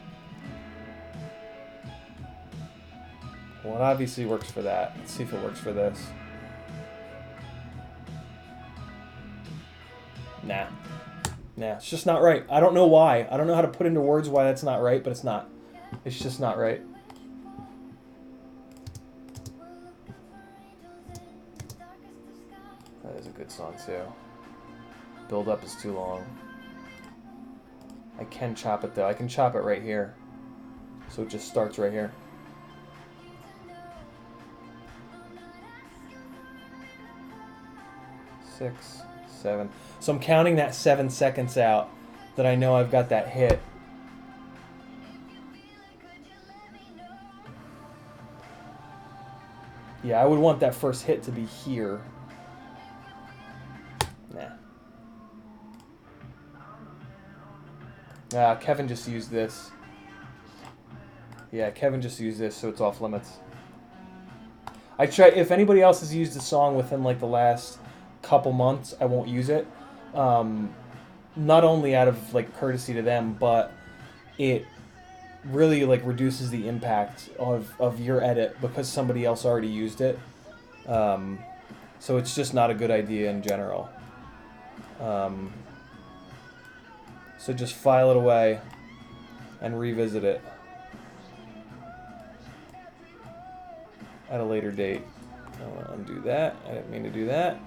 Well, it obviously works for that. Let's see if it works for this. Nah. Nah, it's just not right. I don't know why. I don't know how to put into words why that's not right, but it's not. It's just not right. That is a good song, too. Build up is too long. I can chop it, though. I can chop it right here. So it just starts right here. Six, 7. So I'm counting that 7 seconds out that I know I've got that hit. Yeah, I would want that first hit to be here. Nah. Kevin just used this. Yeah, Kevin just used this, so it's off limits. I try. If anybody else has used the song within like the last couple months, I won't use it. Not only out of like courtesy to them, but it really like reduces the impact of your edit because somebody else already used it. So it's just not a good idea in general. So just file it away and revisit it at a later date. I want to undo that. I didn't mean to do that.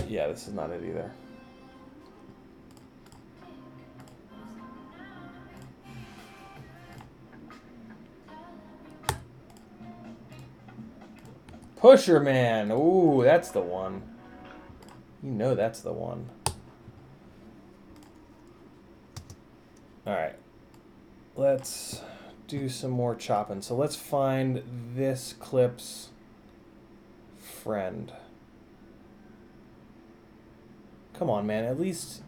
Yeah, this is not it either. Pusher Man. Ooh, that's the one. You know that's the one. Alright. Let's do some more chopping. So let's find this clip's friend. Come on, man. At least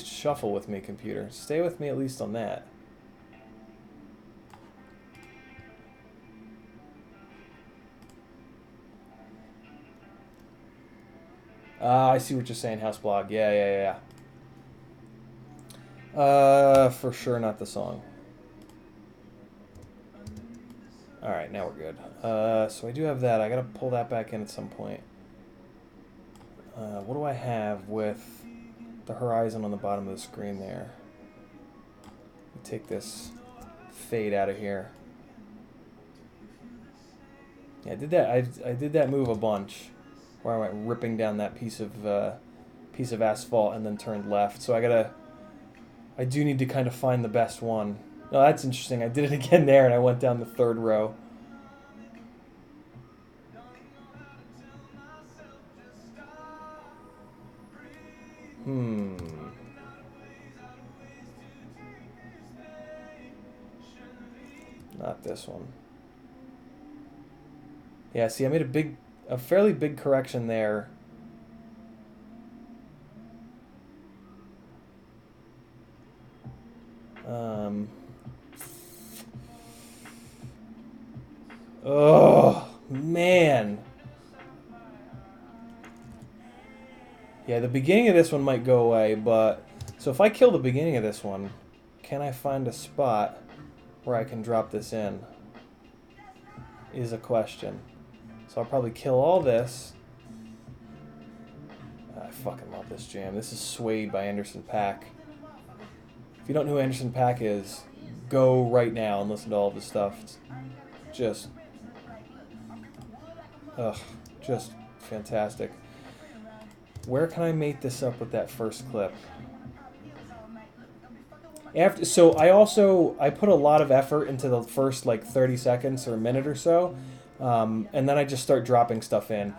shuffle with me, computer. Stay with me at least on that. I see what you're saying, House Blog. Yeah. For sure not the song. Alright, now we're good. So I do have that. I gotta pull that back in at some point. What do I have with the horizon on the bottom of the screen there? Take this fade out of here. Yeah, I did that. I did that move a bunch, where I went ripping down that piece of asphalt and then turned left. So I do need to kind of find the best one. Oh, that's interesting. I did it again there, and I went down the third row. Not this one. Yeah, see, I made a fairly big correction there. Oh, man. Yeah, the beginning of this one might go away, but... So if I kill the beginning of this one, can I find a spot where I can drop this in? Is a question. So I'll probably kill all this. I fucking love this jam. This is Swayed by Anderson .Paak. If you don't know who Anderson .Paak is, go right now and listen to all of his stuff. It's just... just fantastic. Where can I mate this up with that first clip? So I put a lot of effort into the first like 30 seconds or a minute or so, and then I just start dropping stuff in.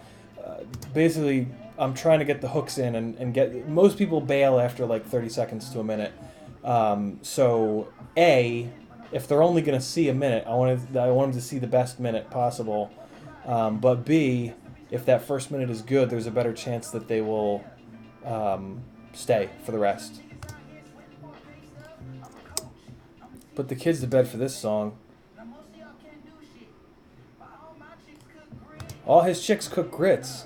Basically, I'm trying to get the hooks in and get... Most people bail after like 30 seconds to a minute. So A, if they're only going to see a minute, I want them to see the best minute possible. But B, if that first minute is good, there's a better chance that they will stay for the rest. Put the kids to bed for this song. All his chicks cook grits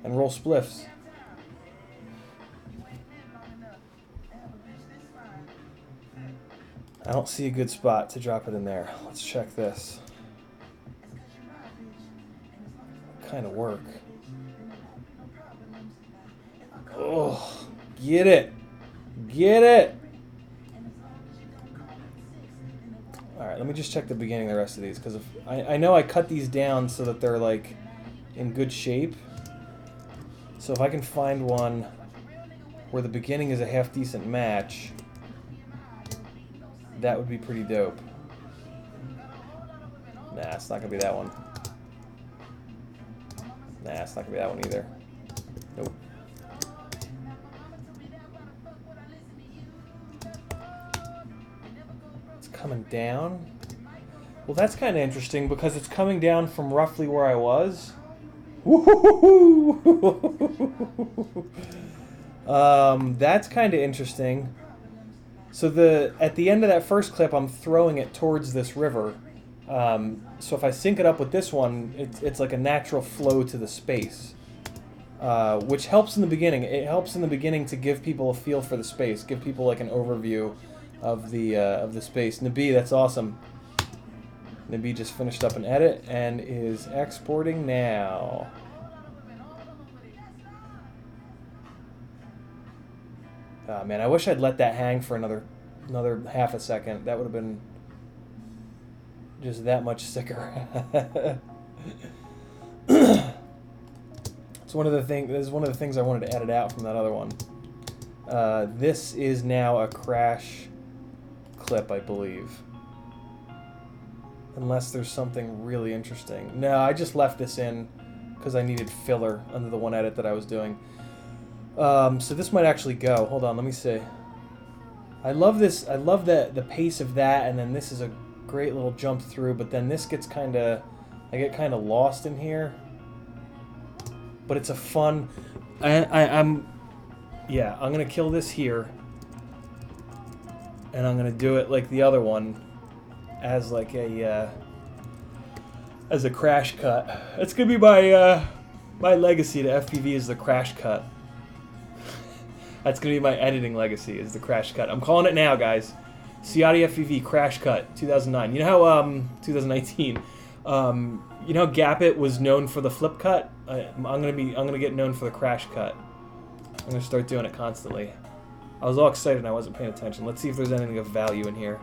and roll spliffs. I don't see a good spot to drop it in there. Let's check this. What kind of work? Oh, get it. Get it. Alright, let me just check the beginning of the rest of these, because I know I cut these down so that they're like in good shape. So if I can find one where the beginning is a half decent match, that would be pretty dope. Nah, it's not gonna be that one. Nah, it's not gonna be that one either. Nope. Coming down. Well, that's kind of interesting because it's coming down from roughly where I was. That's kind of interesting. So at the end of that first clip, I'm throwing it towards this river. So if I sync it up with this one, it's like a natural flow to the space, which helps in the beginning. It helps in the beginning to give people a feel for the space, give people like an overview of the space. Nabi, that's awesome. Nabi just finished up an edit and is exporting now. Oh, man, I wish I'd let that hang for another half a second. That would have been just that much sicker. It's one of the things. This is one of the things I wanted to edit out from that other one. This is now a crash clip, I believe. Unless there's something really interesting. No, I just left this in because I needed filler under the one edit that I was doing. So this might actually go. Hold on, let me see. I love this. I love the pace of that, and then this is a great little jump through, but then this gets kind of... I get kind of lost in here. But it's a fun... I'm going to kill this here. And I'm going to do it like the other one. As like a... as a crash cut. It's going to be my... my legacy to FPV is the crash cut. That's going to be my editing legacy, is the crash cut. I'm calling it now, guys. CiottiFPV crash cut 2009. You know how 2019. You know how Gap-It was known for the flip cut? I'm gonna get known for the crash cut. I'm gonna start doing it constantly. I was all excited and I wasn't paying attention. Let's see if there's anything of value in here.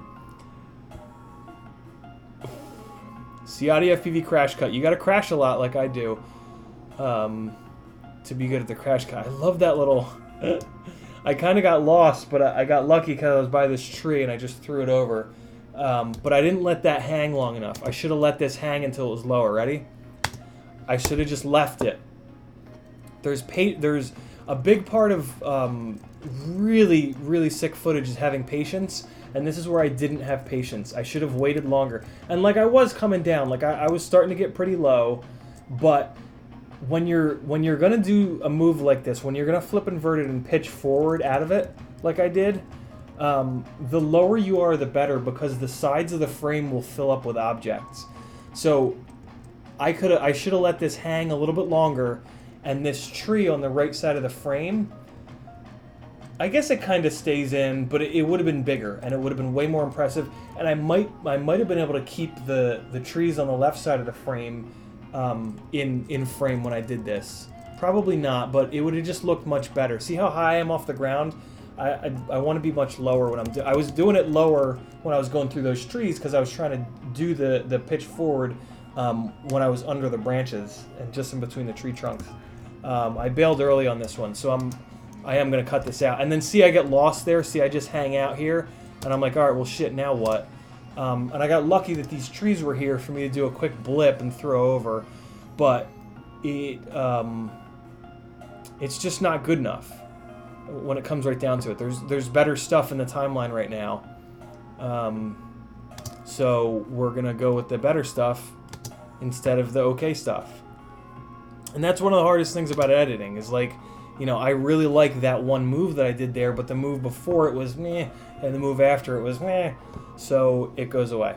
CiottiFPV crash cut. You gotta crash a lot like I do to be good at the crash cut. I love that little... I kind of got lost, but I got lucky because I was by this tree and I just threw it over. But I didn't let that hang long enough. I should have let this hang until it was lower. Ready? I should have just left it. There's a big part of really, really sick footage is having patience, and this is where I didn't have patience. I should have waited longer. And like I was coming down, like I was starting to get pretty low, but when you're gonna do a move like this, when you're gonna flip inverted and pitch forward out of it, like I did, the lower you are, the better, because the sides of the frame will fill up with objects. So I should have let this hang a little bit longer, and this tree on the right side of the frame, I guess it kind of stays in, but it would have been bigger, and it would have been way more impressive. And I might have been able to keep the trees on the left side of the frame in frame when I did this. Probably not, but it would have just looked much better. See how high I am off the ground? I want to be much lower when I'm I was doing it lower when I was going through those trees because I was trying to do the pitch forward when I was under the branches and just in between the tree trunks. I bailed early on this one, so I am going to cut this out. And then see, I get lost there. See, I just hang out here, and I'm like, all right, well, shit, now what? And I got lucky that these trees were here for me to do a quick blip and throw over, but it's just not good enough when it comes right down to it. There's better stuff in the timeline right now, so we're gonna go with the better stuff instead of the okay stuff. And that's one of the hardest things about editing is, like, you know, I really like that one move that I did there, but the move before it was meh, and the move after it was meh, so it goes away.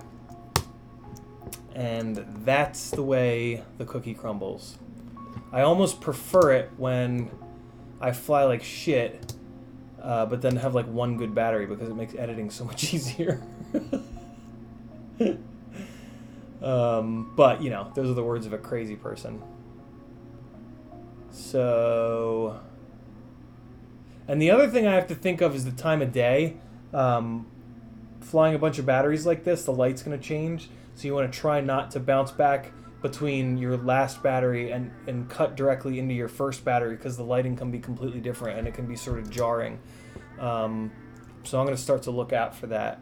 And that's the way the cookie crumbles. I almost prefer it when I fly like shit, but then have like one good battery because it makes editing so much easier. But, you know, those are the words of a crazy person. So... And the other thing I have to think of is the time of day. Flying a bunch of batteries like this, the light's going to change. So you want to try not to bounce back between your last battery and cut directly into your first battery because the lighting can be completely different and it can be sort of jarring. So I'm going to start to look out for that.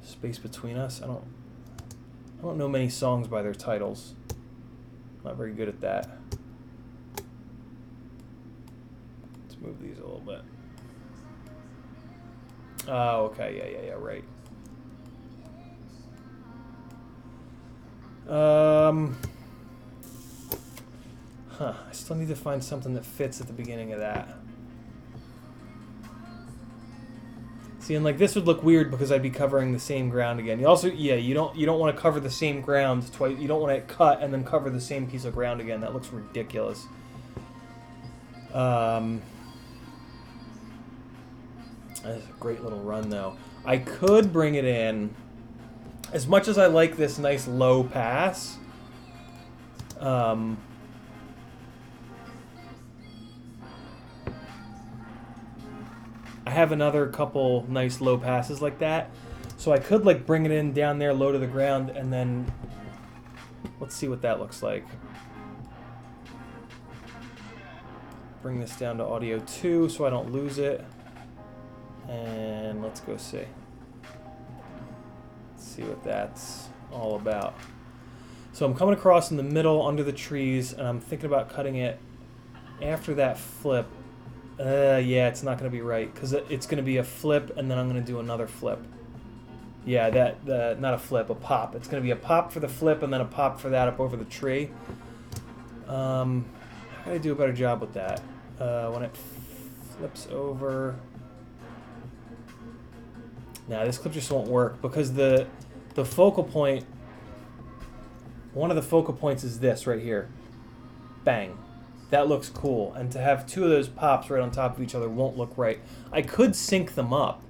Space Between Us? I don't know many songs by their titles. Not very good at that. Move these a little bit. Oh, okay, yeah, right. I still need to find something that fits at the beginning of that. See, and like this would look weird because I'd be covering the same ground again. You also, yeah, you don't want to cover the same ground twice. You don't want to cut and then cover the same piece of ground again. That looks ridiculous. That's a great little run, though. I could bring it in. As much as I like this nice low pass, I have another couple nice low passes like that. So I could like bring it in down there low to the ground and then let's see what that looks like. Bring this down to audio 2 so I don't lose it. And let's go see. Let's see what that's all about. So I'm coming across in the middle under the trees, and I'm thinking about cutting it after that flip. Yeah, it's not going to be right, because it's going to be a flip, and then I'm going to do another flip. Yeah, not a flip, a pop. It's going to be a pop for the flip, and then a pop for that up over the tree. How can I do a better job with that? When it flips over... Nah, this clip just won't work, because the focal point... One of the focal points is this right here. Bang. That looks cool. And to have two of those pops right on top of each other won't look right. I could sync them up.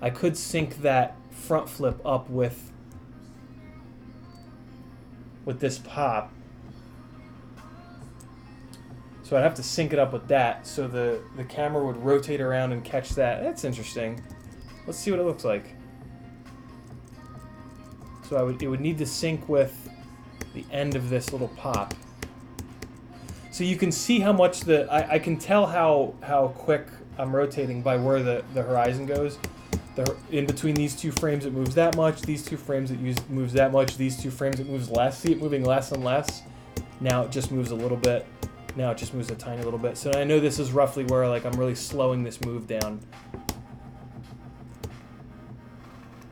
I could sync that front flip up with this pop. So I'd have to sync it up with that so the camera would rotate around and catch that. That's interesting. Let's see what it looks like. So it would need to sync with the end of this little pop. So you can see how much I can tell how quick I'm rotating by where the horizon goes. In between these two frames it moves that much, these two frames it moves that much, these two frames it moves less. See it moving less and less. Now it just moves a little bit. Now it just moves a tiny little bit. So I know this is roughly where like I'm really slowing this move down.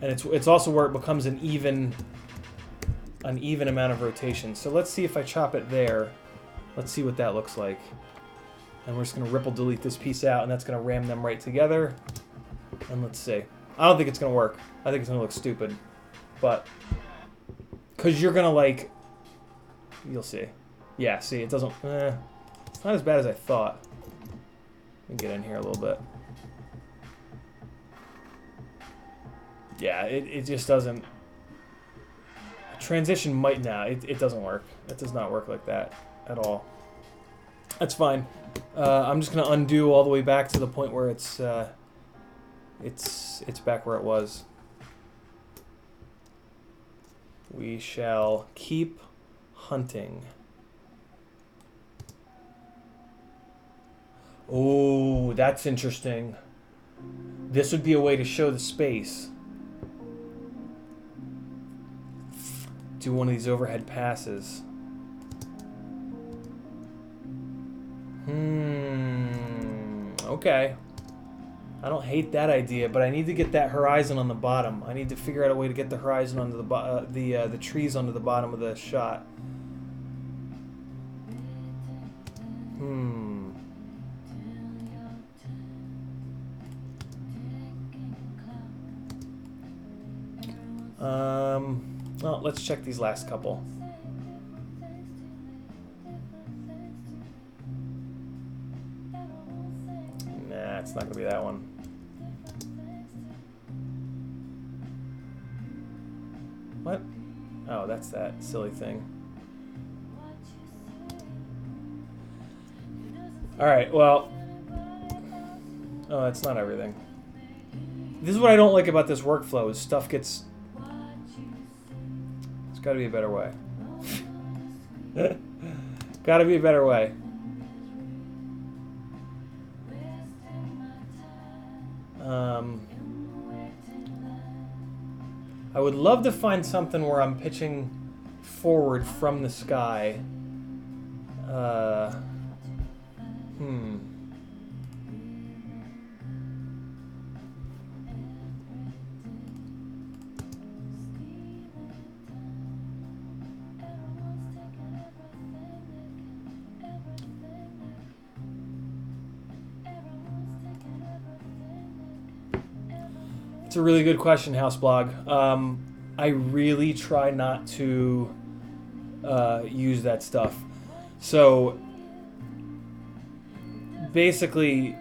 And it's also where it becomes an even amount of rotation. So let's see if I chop it there. Let's see what that looks like. And we're just going to ripple delete this piece out, and that's going to ram them right together. And let's see. I don't think it's going to work. I think it's going to look stupid. But, because you're going to like, you'll see. Yeah, see, it doesn't, it's not as bad as I thought. Let me get in here a little bit. Yeah, it just doesn't. Transition might now. It doesn't work. It does not work like that at all. That's fine. I'm just gonna undo all the way back to the point where it's back where it was. We shall keep hunting. Oh, that's interesting. This would be a way to show the space. Do one of these overhead passes. Okay. I don't hate that idea, but I need to get that horizon on the bottom. I need to figure out a way to get the horizon onto the trees onto the bottom of the shot. Well, let's check these last couple. Nah, it's not gonna be that one. What? Oh, that's that silly thing. Alright, well. Oh, that's not everything. This is what I don't like about this workflow, is stuff gets... There's gotta be a better way. Gotta be a better way. I would love to find something where I'm pitching forward from the sky. It's a really good question, Houseblog. I really try not to use that stuff. So basically,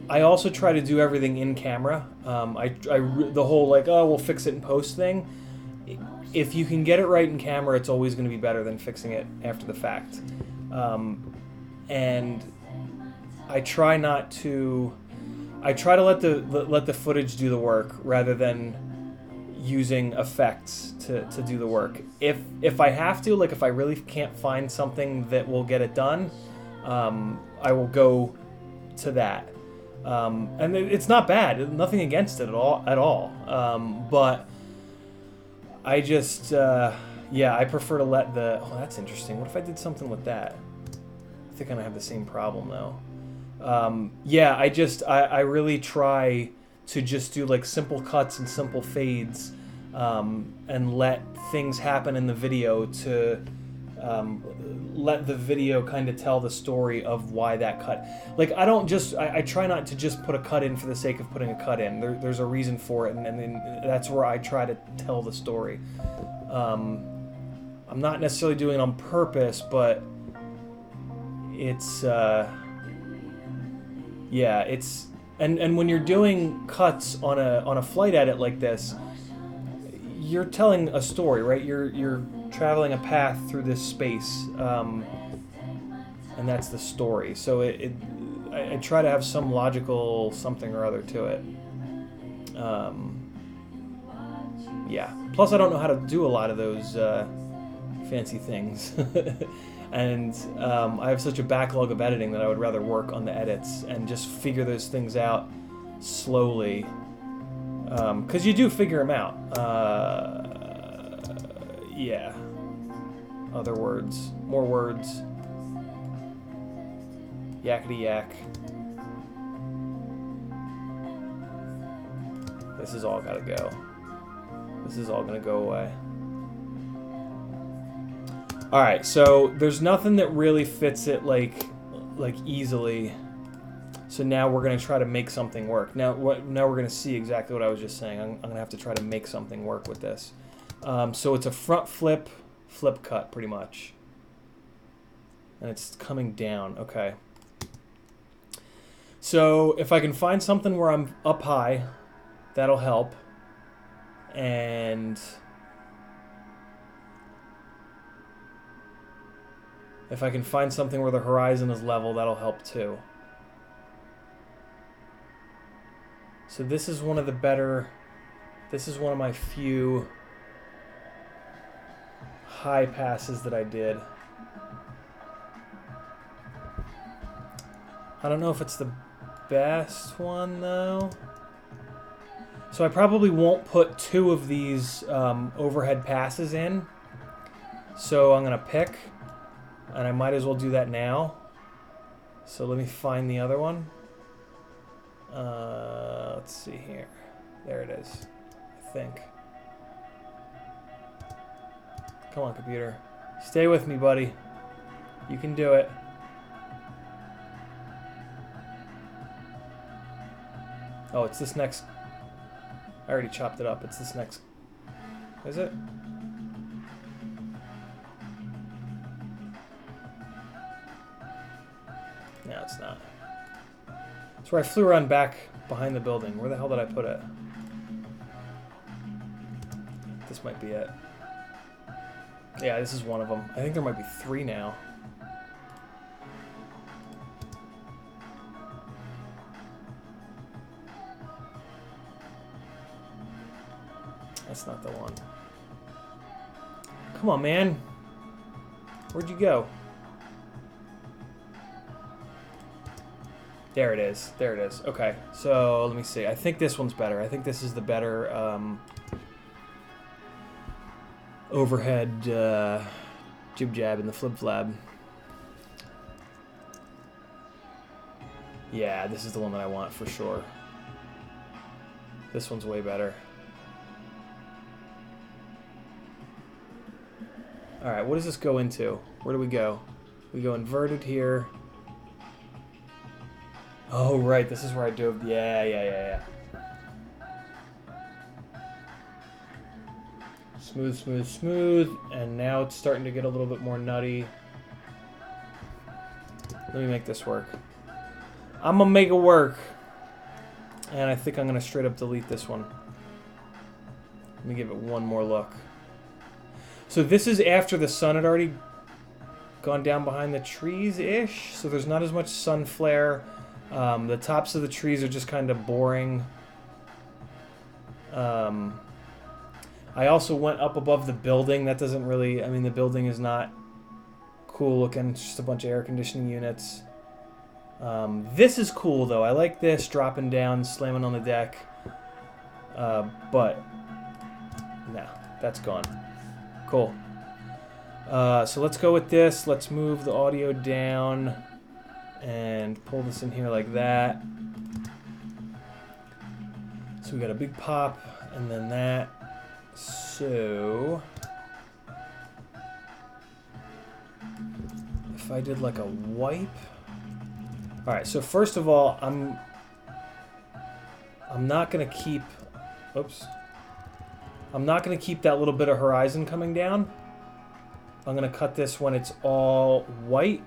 I also try to do everything in camera. The whole like, oh, we'll fix it in post thing. If you can get it right in camera, it's always going to be better than fixing it after the fact. And I try not to. I try to let the footage do the work rather than using effects to do the work. If I have to, like if I really can't find something that will get it done, I will go to that. And it's not bad. Nothing against it at all. But I just, yeah, I prefer to let the... Oh, that's interesting. What if I did something with that? I think I'm going to have the same problem, though. Yeah, I really try to just do, like, simple cuts and simple fades, and let things happen in the video to... let the video kind of tell the story of why that cut. Like, I try not to just put a cut in for the sake of putting a cut in. There's a reason for it, and then that's where I try to tell the story. I'm not necessarily doing it on purpose, but it's, yeah, it's, and when you're doing cuts on a flight edit like this, you're telling a story, right? You're traveling a path through this space, and that's the story. So I try to have some logical something or other to it. Yeah. Plus, I don't know how to do a lot of those fancy things, and I have such a backlog of editing that I would rather work on the edits and just figure those things out slowly. Because you do figure them out. Yeah. Other words. More words. Yakety yak. This is all gotta go. This is all gonna go away. Alright, so there's nothing that really fits it like easily. So now we're going to try to make something work. Now we're going to see exactly what I was just saying. I'm going to have to try to make something work with this. So it's a front flip cut, pretty much. And it's coming down. Okay. So if I can find something where I'm up high, that'll help. And if I can find something where the horizon is level, that'll help too. So this is one of the better, this is one of my few high passes that I did. I don't know if it's the best one though. So I probably won't put 2 of these overhead passes in. So I'm gonna pick, and I might as well do that now. So let me find the other one. Let's see here. There it is, I think. Come on, computer. Stay with me, buddy. You can do it. Oh, it's this next... I already chopped it up. It's this next... Is it? No, it's not. It's where I flew around back behind the building. Where the hell did I put it? This might be it. Yeah, this is one of them. I think there might be 3 now. That's not the one. Come on, man. Where'd you go? There it is. There it is. Okay, so let me see. I think this one's better. I think this is the better overhead jib jab and the flip flab. Yeah, this is the one that I want for sure. This one's way better. Alright, what does this go into? Where do we go? We go inverted here. Oh, right, this is where I dove. Yeah. Smooth, smooth, smooth. And now it's starting to get a little bit more nutty. Let me make this work. I'm gonna make it work. And I think I'm gonna straight up delete this one. Let me give it one more look. So this is after the sun had already gone down behind the trees-ish. So there's not as much sun flare. The tops of the trees are just kind of boring. I also went up above the building. That doesn't really... I mean, the building is not cool looking. It's just a bunch of air conditioning units. This is cool though. I like this, dropping down, slamming on the deck. But no, that's gone. Cool. So let's go with this. Let's move the audio down and pull this in here like that. So we got a big pop and then that. So if I did like a wipe. All right, so first of all, I'm not gonna keep, oops. I'm not gonna keep that little bit of horizon coming down. I'm gonna cut this when it's all white.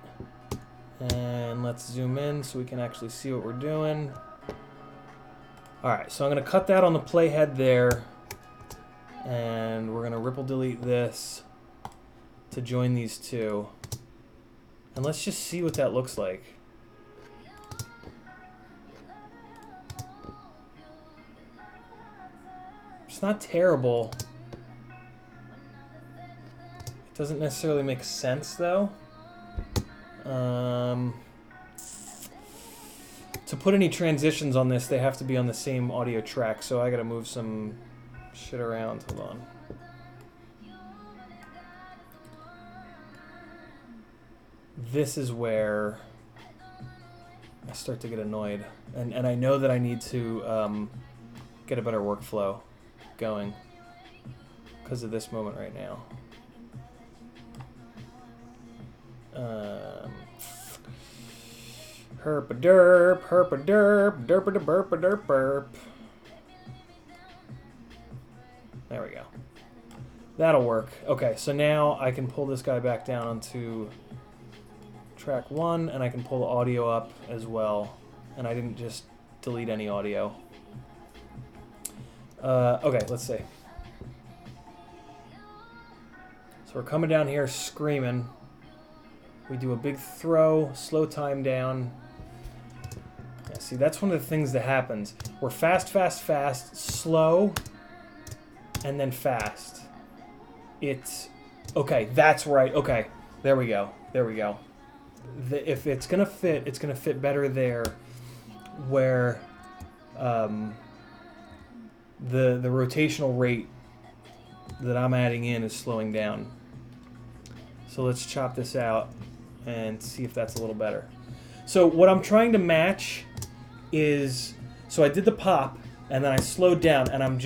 And let's zoom in so we can actually see what we're doing. All right, so I'm gonna cut that on the playhead there. And we're gonna ripple delete this to join these two. And let's just see what that looks like. It's not terrible. It doesn't necessarily make sense though. To put any transitions on this, they have to be on the same audio track, so I gotta move some shit around. Hold on. This is where I start to get annoyed. And I know that I need to get a better workflow going because of this moment right now. Herp-a-derp, herp-a-derp, derp-a-derp-a-derp-derp. There we go. That'll work. Okay, so now I can pull this guy back down onto track 1, and I can pull the audio up as well. And I didn't just delete any audio. Okay, let's see. So we're coming down here screaming. We do a big throw, slow time down. Yeah, see, that's one of the things that happens. We're fast, fast, fast, slow, and then fast. It's... Okay, that's right. Okay, there we go. There we go. If it's going to fit, it's going to fit better there where the rotational rate that I'm adding in is slowing down. So let's chop this out and see if that's a little better. So what I'm trying to match is, so I did the pop and then I slowed down and I'm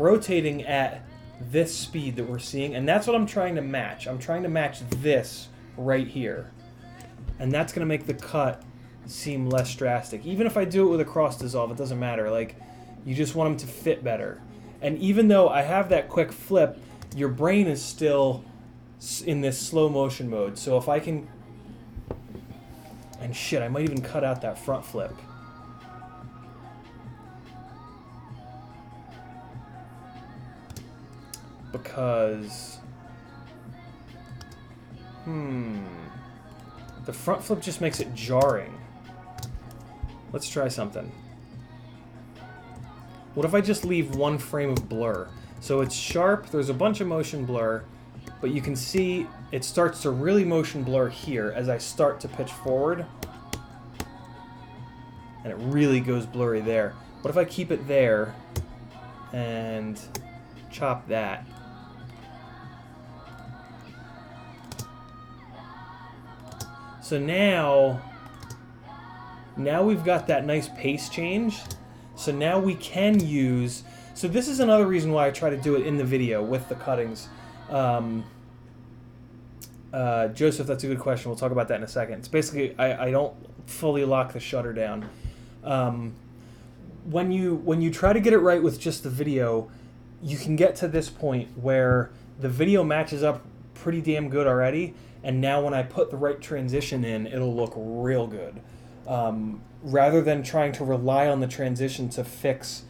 rotating at this speed that we're seeing, and that's what I'm trying to match. I'm trying to match this right here. And that's going to make the cut seem less drastic. Even if I do it with a cross dissolve, it doesn't matter. Like, you just want them to fit better. And even though I have that quick flip, your brain is still in this slow motion mode. So if I can... And shit, I might even cut out that front flip. Because... The front flip just makes it jarring. Let's try something. What if I just leave one frame of blur? So it's sharp, there's a bunch of motion blur, but you can see it starts to really motion blur here as I start to pitch forward. And it really goes blurry there. What if I keep it there and chop that? So now we've got that nice pace change. So now we can use... So this is another reason why I try to do it in the video with the cuttings. Joseph, that's a good question. We'll talk about that in a second. It's basically, I don't fully lock the shutter down. When you try to get it right with just the video, you can get to this point where the video matches up pretty damn good already, and now when I put the right transition in, it'll look real good. Rather than trying to rely on the transition to fix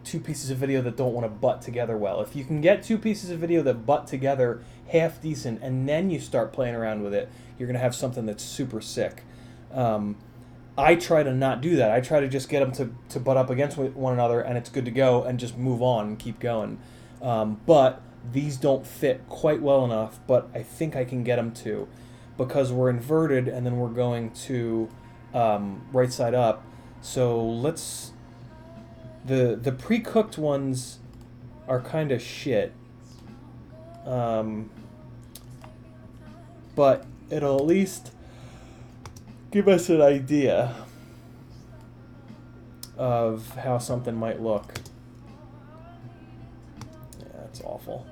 two pieces of video that don't want to butt together well. If you can get two pieces of video that butt together half decent and then you start playing around with it, you're going to have something that's super sick. I try to not do that. I try to just get them to butt up against one another and it's good to go and just move on and keep going. But these don't fit quite well enough, but I think I can get them to. because we're inverted and then we're going to right side up. So let's... The pre-cooked ones are kind of shit. But it'll at least give us an idea of how something might look. Yeah, that's awful.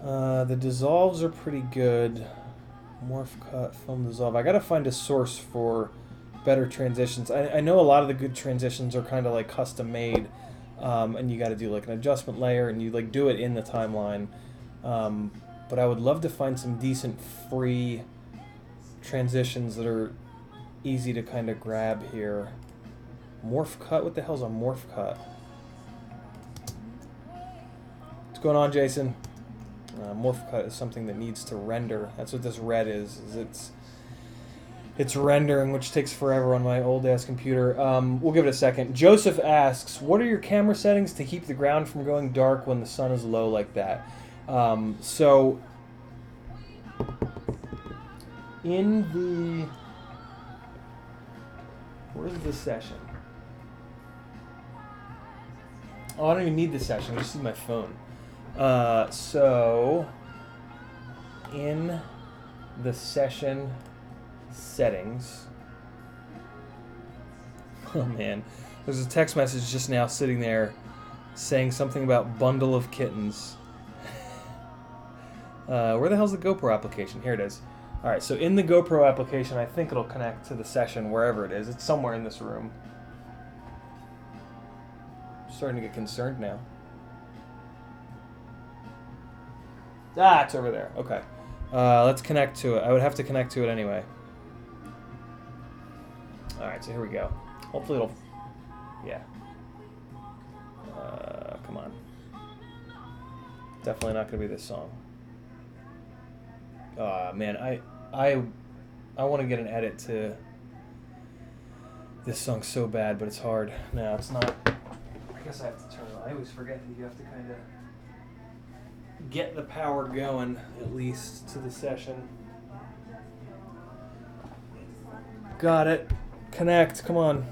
The dissolves are pretty good. Morph cut, film dissolve. I gotta find a source for better transitions. I know a lot of the good transitions are kind of like custom made, and you gotta do like an adjustment layer and you like do it in the timeline. But I would love to find some decent free transitions that are easy to kind of grab here. Morph cut? What the hell's a morph cut? What's going on, Jason? Morph cut is something that needs to render. That's what this red is it's rendering, which takes forever on my old ass computer. We'll give it a second. Joseph asks, what are your camera settings to keep the ground from going dark when the sun is low like that? So in the... Where's the session? Oh, I don't even need the session. I just need my phone. So in the session settings... Oh man. There's a text message just now sitting there saying something about bundle of kittens. Where the hell's the GoPro application? Here it is. Alright, so in the GoPro application, I think it'll connect to the session wherever it is. It's somewhere in this room. I'm starting to get concerned now. Ah, it's over there. Okay. Let's connect to it. I would have to connect to it anyway. Alright, so here we go. Hopefully it'll... Yeah. Come on. Definitely not going to be this song. Man, I want to get an edit to this song so bad, but it's hard. No, it's not. I guess I have to turn it on. I always forget that you have to kind of get the power going, at least, to the session. Got it. Connect. Come on.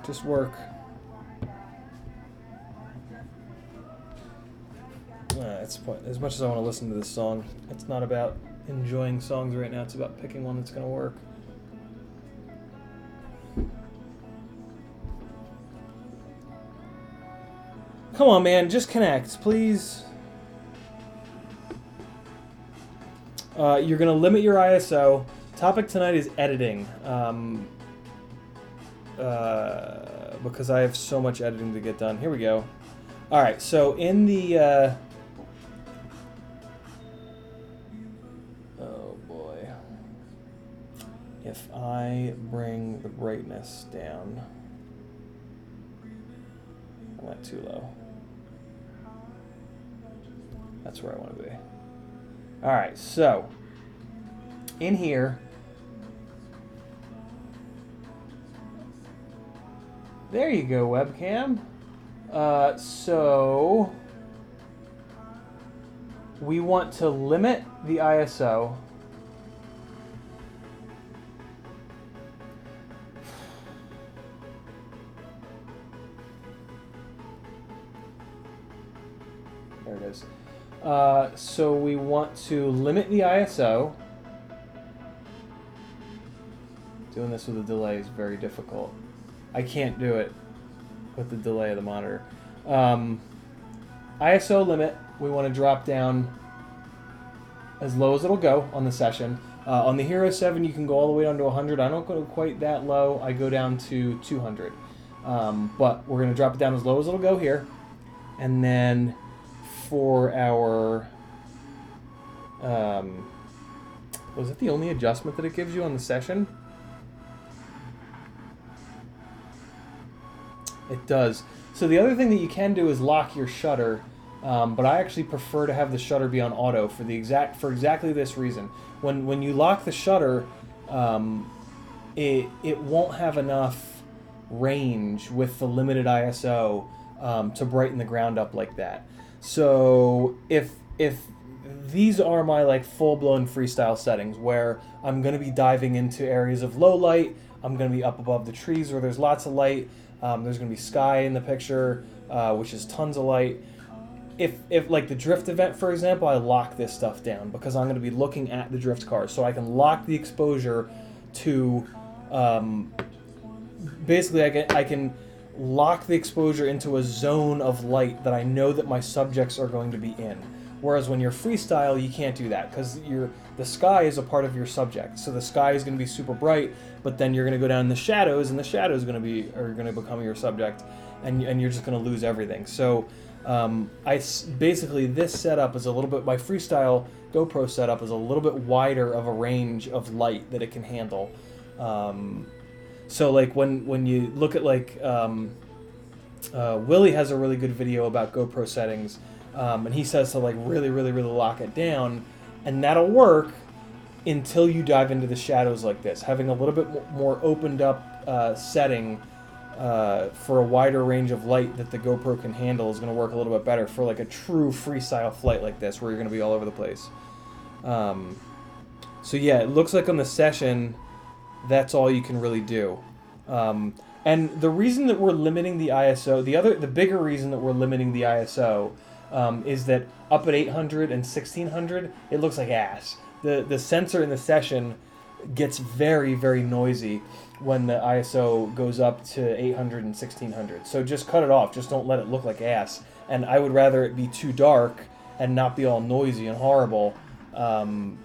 Just work. As much as I want to listen to this song, it's not about enjoying songs right now. It's about picking one that's going to work. Come on, man. Just connect, please. You're going to limit your ISO. Topic tonight is editing. Because I have so much editing to get done. Here we go. All right, so in the... oh, boy. If I bring the brightness down... I went too low. That's where I want to be. All right, so... in here... there you go, webcam. So we want to limit the ISO. There it is. So we want to limit the ISO. Doing this with a delay is very difficult. I can't do it with the delay of the monitor. ISO limit, we want to drop down as low as it'll go on the session. On the Hero 7, you can go all the way down to 100. I don't go quite that low. I go down to 200. But we're going to drop it down as low as it'll go here. And then for our... was that the only adjustment that it gives you on the session? It does. So the other thing that you can do is lock your shutter, but I actually prefer to have the shutter be on auto for exactly this reason. When you lock the shutter, it won't have enough range with the limited ISO to brighten the ground up like that. So if these are my like full-blown freestyle settings where I'm going to be diving into areas of low light. I'm going to be up above the trees where there's lots of light. There's going to be sky in the picture, which is tons of light. If like the drift event, for example, I lock this stuff down because I'm going to be looking at the drift cars, so I can lock the exposure to basically I can lock the exposure into a zone of light that I know that my subjects are going to be in. Whereas when you're freestyle, you can't do that because the sky is a part of your subject. So the sky is going to be super bright, but then you're going to go down in the shadows, and the shadows are going to become your subject, and you're just going to lose everything. So basically this setup is a little bit, my freestyle GoPro setup is a little bit wider of a range of light that it can handle. So like when you look at like Willie has a really good video about GoPro settings, and he says to like really lock it down, and that'll work until you dive into the shadows like this. Having a little bit more opened up setting for a wider range of light that the GoPro can handle is going to work a little bit better for like a true freestyle flight like this where you're going to be all over the place. So yeah, it looks like on the session that's all you can really do. And the reason that we're limiting the ISO, the bigger reason that we're limiting the ISO is that up at 800 and 1600, it looks like ass. The sensor in the session gets very noisy when the ISO goes up to 800 and 1600. So just cut it off. Just don't let it look like ass. And I would rather it be too dark and not be all noisy and horrible. And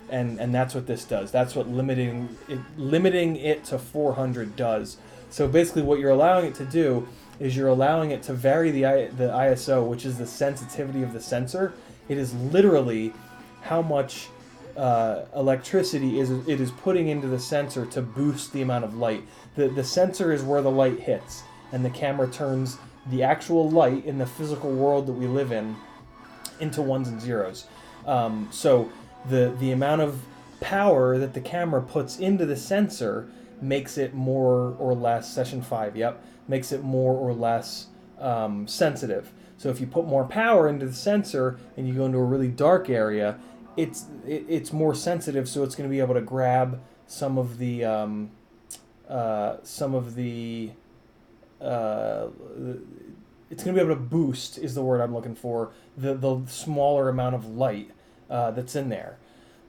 that's what this does. That's what limiting it to 400 does. So basically what you're allowing it to do is you're allowing it to vary the ISO, which is the sensitivity of the sensor. It is literally how much electricity it is putting into the sensor to boost the amount of light. The sensor is where the light hits, and the camera turns the actual light in the physical world that we live in into ones and zeros. So the amount of power that the camera puts into the sensor makes it more or less, session 5, makes it more or less sensitive. So if you put more power into the sensor and you go into a really dark area, it's more sensitive, so it's going to be able to grab some of the it's going to be able to boost, is the word I'm looking for, the smaller amount of light that's in there.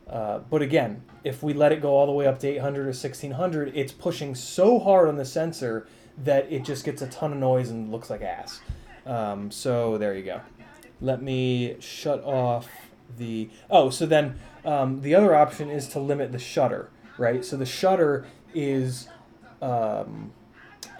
But again, if we let it go all the way up to 800 or 1600, it's pushing so hard on the sensor that it just gets a ton of noise and looks like ass. So there you go. Let me shut off the... Oh, so then the other option is to limit the shutter, right? So the shutter is how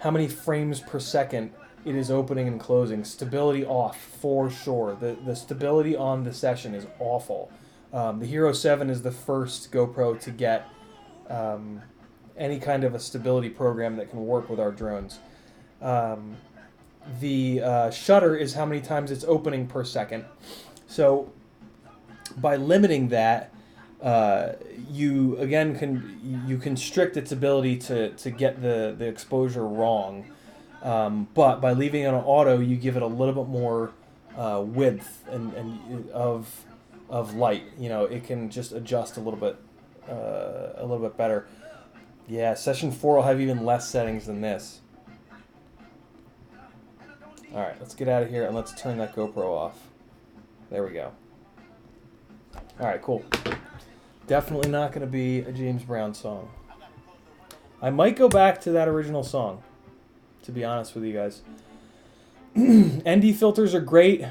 many frames per second it is opening and closing. Stability off, for sure. The stability on the session is awful. The Hero 7 is the first GoPro to get any kind of a stability program that can work with our drones. The shutter is how many times it's opening per second. So by limiting that, you again can constrict its ability to get the exposure wrong. But by leaving it on auto, you give it a little bit more width and of light. You know, it can just adjust a little bit better. Yeah, session 4 will have even less settings than this. All right, let's get out of here and let's turn that GoPro off. There we go. All right, cool. Definitely not going to be a James Brown song. I might go back to that original song, to be honest with you guys. ND filters are great.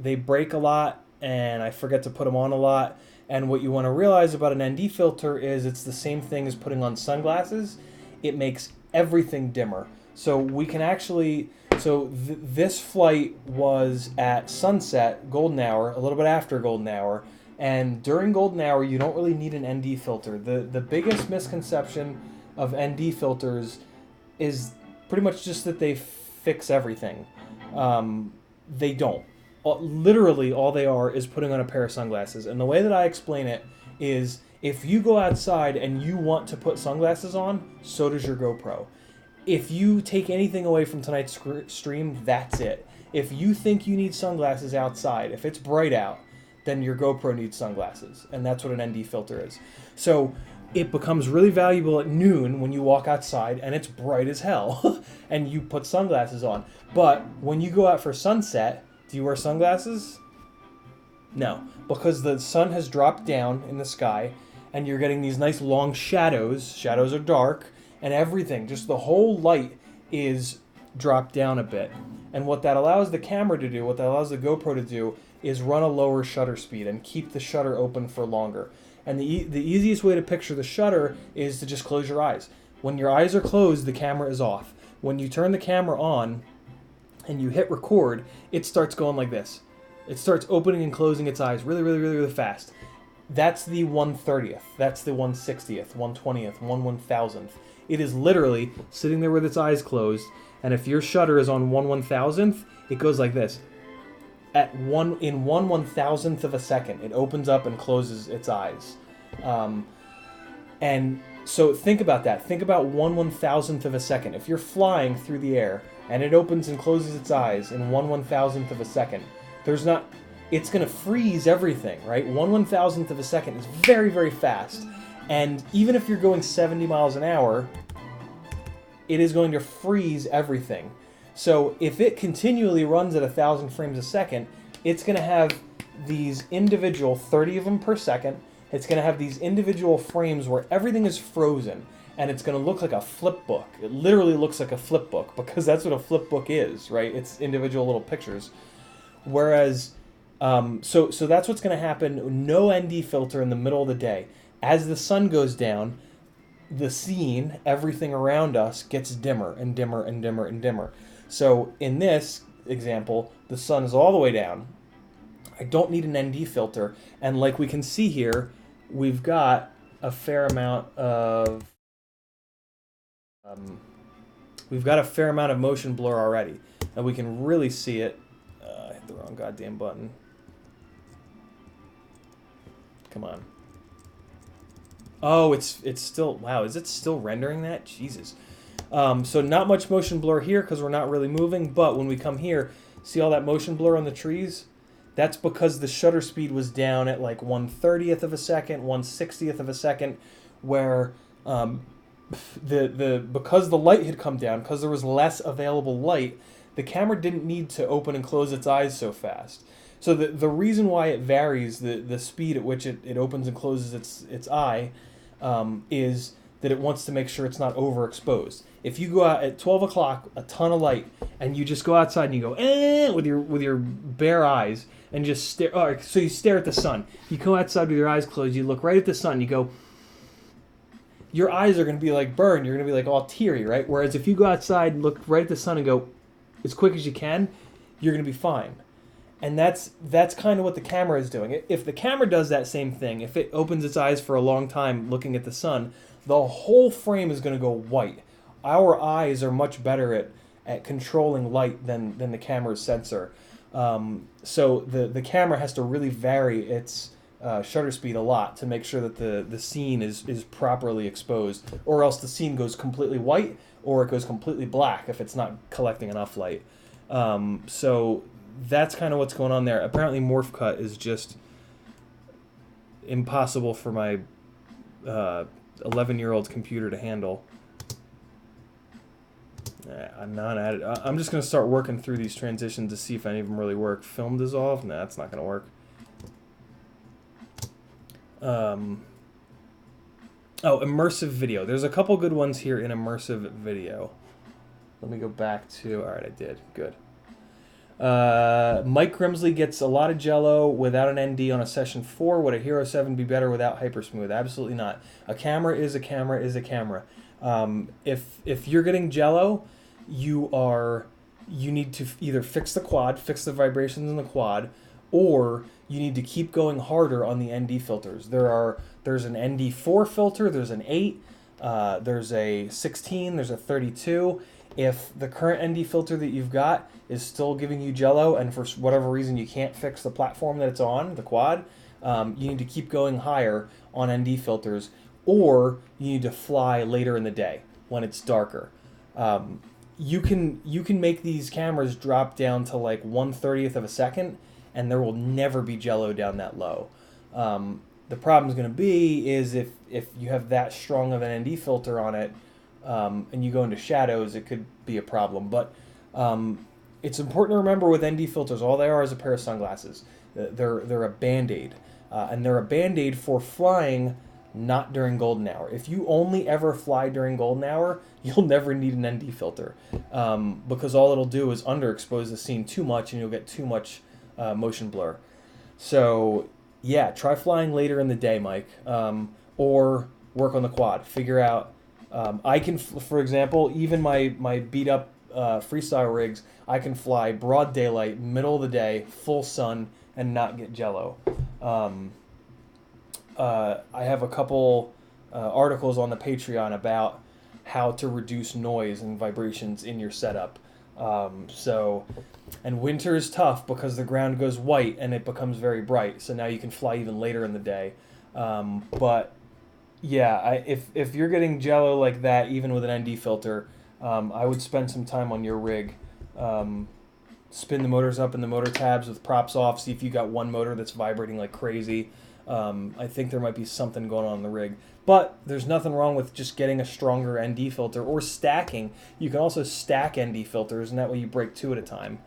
They break a lot, and I forget to put them on a lot. And what you want to realize about an ND filter is it's the same thing as putting on sunglasses. It makes everything dimmer. So we can actually... So this flight was at sunset, golden hour, a little bit after golden hour. And during golden hour, you don't really need an ND filter. The biggest misconception of ND filters is pretty much just that they fix everything. They don't. Literally, all they are is putting on a pair of sunglasses. And the way that I explain it is, if you go outside and you want to put sunglasses on, so does your GoPro. If you take anything away from tonight's stream, that's it. If you think you need sunglasses outside, if it's bright out, then your GoPro needs sunglasses, and that's what an ND filter is. So it becomes really valuable at noon when you walk outside and it's bright as hell and you put sunglasses on. But when you go out for sunset, do you wear sunglasses? No, because the sun has dropped down in the sky and you're getting these nice long shadows. Shadows are dark, and everything, just the whole light is dropped down a bit. And what that allows the camera to do, what that allows the GoPro to do, is run a lower shutter speed and keep the shutter open for longer. And the easiest way to picture the shutter is to just close your eyes. When your eyes are closed, the camera is off. When you turn the camera on and you hit record, it starts going like this. It starts opening and closing its eyes really, really, really, really fast. That's the 1/30th. That's the 1/60th, 1/20th, 1/1000th. It is literally sitting there with its eyes closed, and if your shutter is on 1/1000th, it goes like this. At 1/1000th of a second, it opens up and closes its eyes. And so think about that. Think about 1/1000th of a second. If you're flying through the air and it opens and closes its eyes in 1/1000th of a second, it's going to freeze everything, right? 1/1000th of a second is very, very fast. And even if you're going 70 miles an hour, it is going to freeze everything. So if it continually runs at 1,000 frames a second, it's going to have these individual, 30 of them per second, it's going to have these individual frames where everything is frozen, and it's going to look like a flip book. It literally looks like a flip book, because that's what a flip book is, right? It's individual little pictures. Whereas, so that's what's going to happen. No ND filter in the middle of the day. As the sun goes down, the scene, everything around us, gets dimmer and dimmer and dimmer and dimmer. So in this example, the sun is all the way down. I don't need an ND filter, and like we can see here, we've got a fair amount of motion blur already, and we can really see it. I hit the wrong goddamn button. Come on. Oh, it's still, wow, is it still rendering that? Jesus. So not much motion blur here because we're not really moving, but when we come here, see all that motion blur on the trees? That's because the shutter speed was down at like 1/30th of a second, 1/60th of a second, where because the light had come down, because there was less available light, the camera didn't need to open and close its eyes so fast. So the reason why it varies, the speed at which it opens and closes its eye, is that it wants to make sure it's not overexposed. If you go out at 12 o'clock, a ton of light, and you just go outside and you go, with your bare eyes, and just stare, so you stare at the sun. You go outside with your eyes closed, you look right at the sun, you go, your eyes are going to be like burned, you're going to be like all teary, right? Whereas if you go outside and look right at the sun and go as quick as you can, you're going to be fine. And that's kind of what the camera is doing. If the camera does that same thing, if it opens its eyes for a long time looking at the sun, the whole frame is going to go white. Our eyes are much better at controlling light than the camera's sensor. So the camera has to really vary its shutter speed a lot to make sure that the scene is properly exposed, or else the scene goes completely white or it goes completely black if it's not collecting enough light. So that's kind of what's going on there. Apparently Morph Cut is just impossible for my 11-year-old computer to handle. I'm not at it. I'm just going to start working through these transitions to see if any of them really work. Film dissolve? Nah, that's not going to work. Oh, immersive video. There's a couple good ones here in immersive video. Let me go back to... Alright, I did. Good. Mike Grimsley gets a lot of jello without an ND on a session 4. Would a Hero 7 be better without Hypersmooth? Absolutely not. A camera is a camera is a camera. If you're getting jello, you need to either fix the quad, fix the vibrations in the quad, or you need to keep going harder on the ND filters. There's an ND4 filter, there's an 8, there's a 16, there's a 32. If the current ND filter that you've got is still giving you jello, and for whatever reason you can't fix the platform that it's on, the quad, you need to keep going higher on ND filters, or you need to fly later in the day when it's darker. You can make these cameras drop down to like 1/30th of a second, and there will never be jello down that low. The problem is going to be is if you have that strong of an ND filter on it, and you go into shadows, it could be a problem. But it's important to remember with ND filters, all they are is a pair of sunglasses. They're a Band-Aid, and they're a Band-Aid for flying, not during golden hour. If you only ever fly during golden hour, you'll never need an ND filter, because all it'll do is underexpose the scene too much, and you'll get too much motion blur. So yeah, try flying later in the day, Mike, or work on the quad. Figure out. I can, for example, even my beat up freestyle rigs, I can fly broad daylight, middle of the day, full sun, and not get jello. I have a couple articles on the Patreon about how to reduce noise and vibrations in your setup. And winter is tough because the ground goes white and it becomes very bright. So now you can fly even later in the day. But yeah, if you're getting jello like that, even with an ND filter, I would spend some time on your rig. Spin the motors up in the motor tabs with props off. See if you got one motor that's vibrating like crazy. I think there might be something going on in the rig. But there's nothing wrong with just getting a stronger ND filter or stacking. You can also stack ND filters, and that way you break two at a time.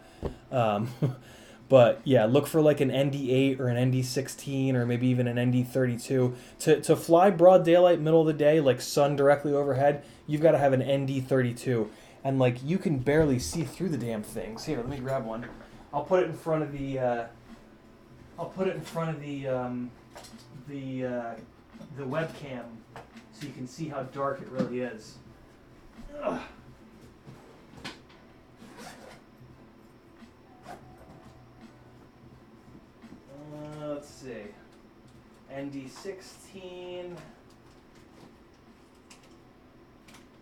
But yeah, look for like an ND8 or an ND16 or maybe even an ND32. To fly broad daylight, middle of the day, like sun directly overhead, you've got to have an ND32. And like you can barely see through the damn things. Here, let me grab one. I'll put it in front of the. The webcam, so you can see how dark it really is. Ugh. Let's see. ND16,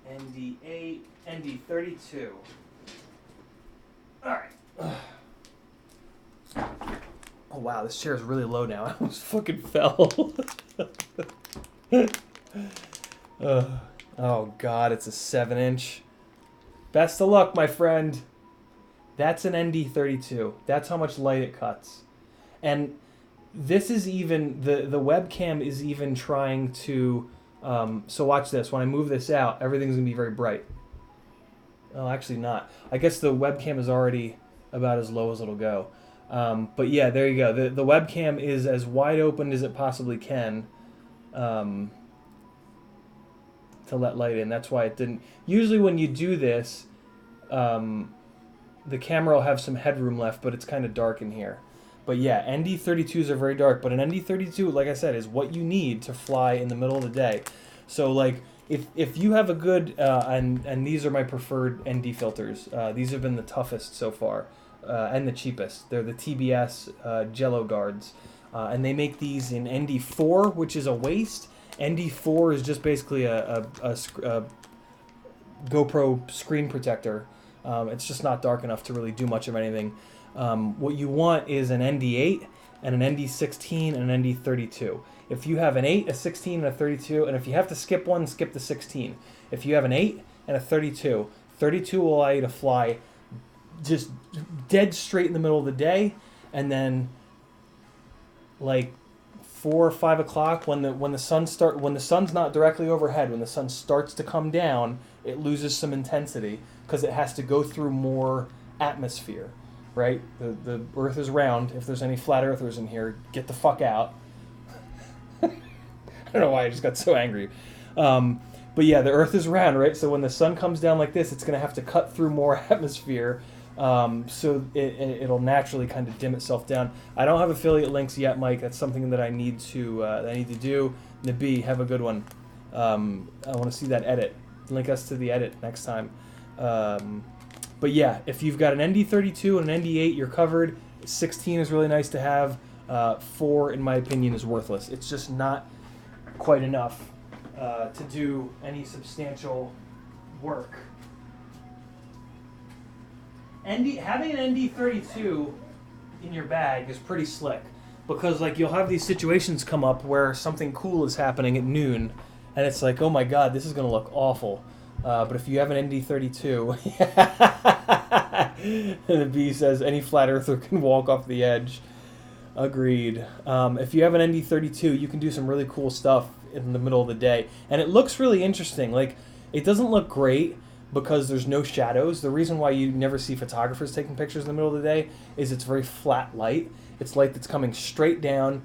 ND8, ND32. All right. Oh wow, this chair is really low now. I almost fucking fell. Oh god, it's a 7-inch. Best of luck, my friend. That's an ND32. That's how much light it cuts. And this is even, the webcam is even trying to, so watch this. When I move this out, everything's going to be very bright. Oh, actually not. I guess the webcam is already about as low as it'll go. But yeah, there you go. The webcam is as wide open as it possibly can to let light in. That's why it didn't. Usually when you do this, the camera will have some headroom left, but it's kind of dark in here. But yeah, ND32s are very dark, but an ND32, like I said, is what you need to fly in the middle of the day. So like, if you have a good, and these are my preferred ND filters. These have been the toughest so far. And the cheapest. They're the TBS Jello guards. And they make these in ND4, which is a waste. ND4 is just basically a GoPro screen protector. It's just not dark enough to really do much of anything. What you want is an ND8 and an ND16 and an ND32. If you have an 8, a 16, and a 32, and if you have to skip one, skip the 16. If you have an 8 and a 32, 32 will allow you to fly just dead straight in the middle of the day, and then like 4 or 5 o'clock when the sun's not directly overhead, when the sun starts to come down, it loses some intensity because it has to go through more atmosphere, right? The Earth is round. If there's any flat earthers in here, get the fuck out. I don't know why I just got so angry. But yeah, the Earth is round, right? So when the sun comes down like this, it's going to have to cut through more atmosphere. So it'll naturally kind of dim itself down. I don't have affiliate links yet, Mike. That's something that I need to do. Nabi, have a good one. I want to see that edit. Link us to the edit next time. But yeah, if you've got an ND32 and an ND8, you're covered. 16 is really nice to have. 4, in my opinion, is worthless. It's just not quite enough to do any substantial work. Having an ND32 in your bag is pretty slick because like you'll have these situations come up where something cool is happening at noon and it's like, oh my god, this is going to look awful. But if you have an ND32, and the B says any flat earther can walk off the edge. Agreed. If you have an ND32, you can do some really cool stuff in the middle of the day, and it looks really interesting. Like, it doesn't look great because there's no shadows. The reason why you never see photographers taking pictures in the middle of the day is it's very flat light. It's light that's coming straight down.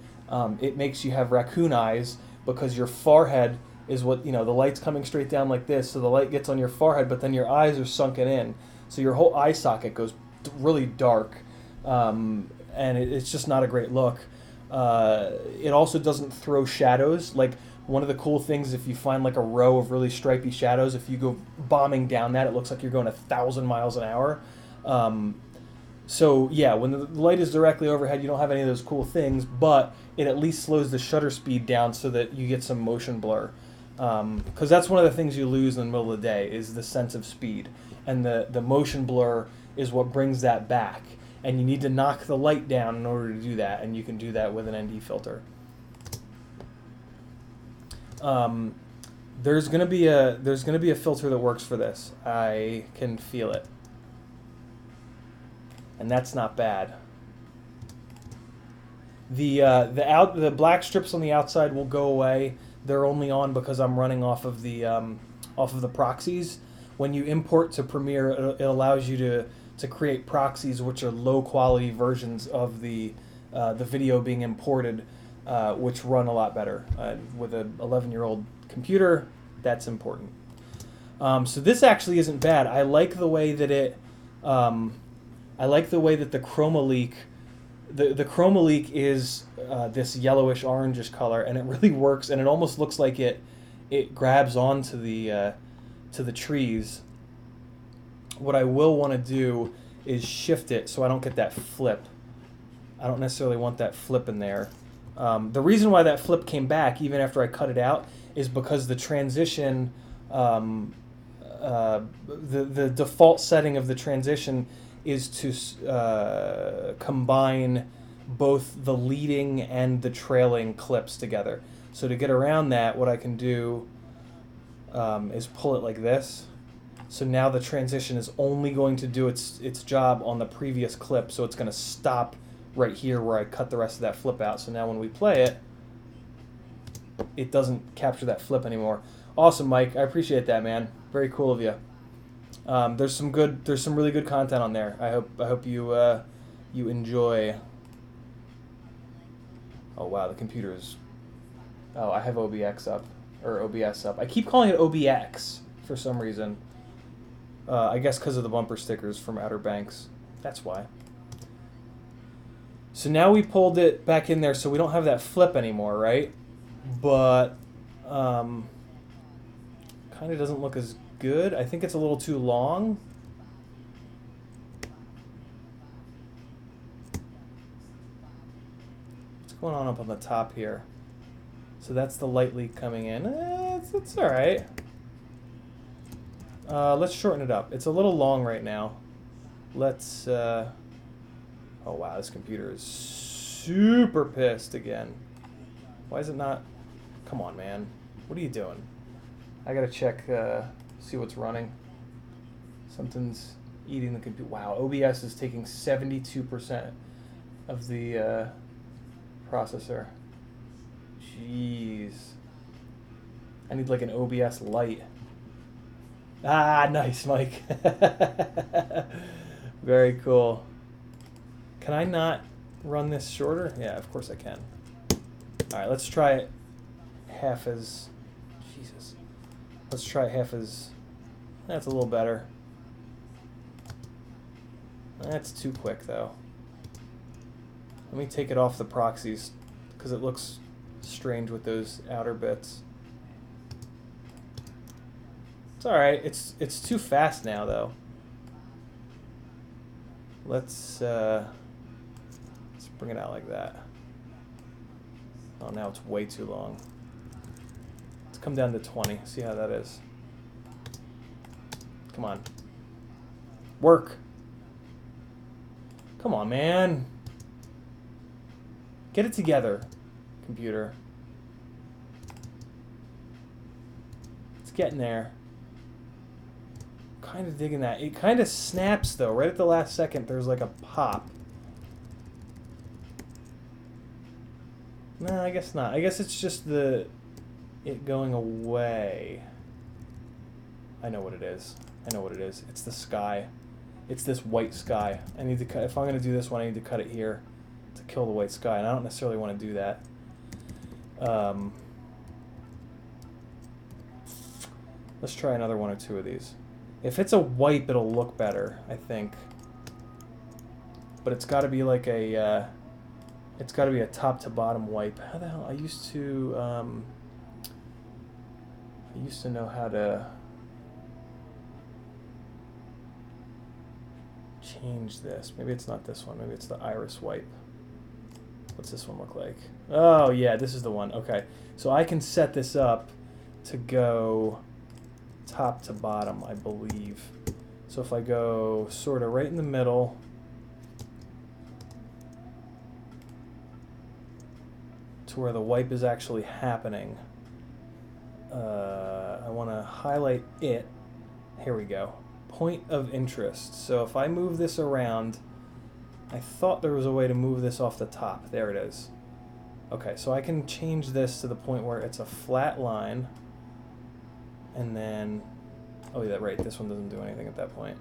It makes you have raccoon eyes because your forehead is what, the light's coming straight down like this, so the light gets on your forehead, but then your eyes are sunken in. So your whole eye socket goes really dark, and it's just not a great look. It also doesn't throw shadows. Like, one of the cool things, if you find like a row of really stripy shadows, if you go bombing down that, it looks like you're going 1,000 miles an hour. So yeah, when the light is directly overhead, you don't have any of those cool things, but it at least slows the shutter speed down so that you get some motion blur. Because that's one of the things you lose in the middle of the day is the sense of speed. And the motion blur is what brings that back. And you need to knock the light down in order to do that, and you can do that with an ND filter. There's gonna be a filter that works for this. I can feel it, and that's not bad. The black strips on the outside will go away. They're only on because I'm running off of the proxies. When you import to Premiere, it allows you to create proxies, which are low quality versions of the video being imported, which run a lot better. With an 11-year-old computer, that's important. So this actually isn't bad. I like the way that the chroma leak. The chroma leak is this yellowish orangish color, and it really works. And it almost looks like it grabs onto the trees. What I will want to do is shift it so I don't get that flip. I don't necessarily want that flip in there. The reason why that flip came back even after I cut it out is because the transition, the default setting of the transition is to combine both the leading and the trailing clips together. So to get around that, what I can do is pull it like this. So now the transition is only going to do its job on the previous clip, so it's going to stop right here where I cut the rest of that flip out. So now when we play it, it doesn't capture that flip anymore. Awesome, Mike. I appreciate that, man. Very cool of you. There's some really good content on there. I hope you enjoy. Oh wow, the computer is. Oh, I have OBX up or OBS up. I keep calling it OBX for some reason. I guess because of the bumper stickers from Outer Banks. That's why. So now we pulled it back in there so we don't have that flip anymore, right? But kind of doesn't look as good. I think it's a little too long. What's going on up on the top here? So that's the light leak coming in. It's all right. Let's shorten it up. It's a little long right now. Let's... oh wow, this computer is super pissed again. Why is it not... Come on, man. What are you doing? I gotta check, see what's running. Something's eating the computer. Wow, OBS is taking 72% of the processor. Jeez. I need like an OBS Lite. Ah, nice, Mike. Very cool. Can I not run this shorter? Yeah, of course I can. All right, let's try it half as... Jesus. Let's try half as... That's a little better. That's too quick, though. Let me take it off the proxies, because it looks strange with those outer bits. It's alright. It's too fast now, though. Let's bring it out like that. Oh, now it's way too long. Let's come down to 20. See how that is. Come on. Work. Come on, man. Get it together, computer. It's getting there. Kind of digging that. It kind of snaps, though. Right at the last second, there's like a pop. No, I guess not. I guess it's just it going away. I know what it is. I know what it is. It's the sky. It's this white sky. I need to cut. If I'm going to do this one, I need to cut it here to kill the white sky, and I don't necessarily want to do that. Let's try another one or two of these. If it's a wipe, it'll look better, I think. But it's got to be like a. It's got to be a top to bottom wipe. How the hell? I used to know how to change this. Maybe it's not this one. Maybe it's the iris wipe. What's this one look like? Oh yeah, this is the one. Okay, so I can set this up to go top to bottom, I believe. So if I go sort of right in the middle. To where the wipe is actually happening. I want to highlight it. Here we go. Point of interest. So if I move this around, I thought there was a way to move this off the top. There it is. Okay, so I can change this to the point where it's a flat line. And then, oh yeah, right, this one doesn't do anything at that point.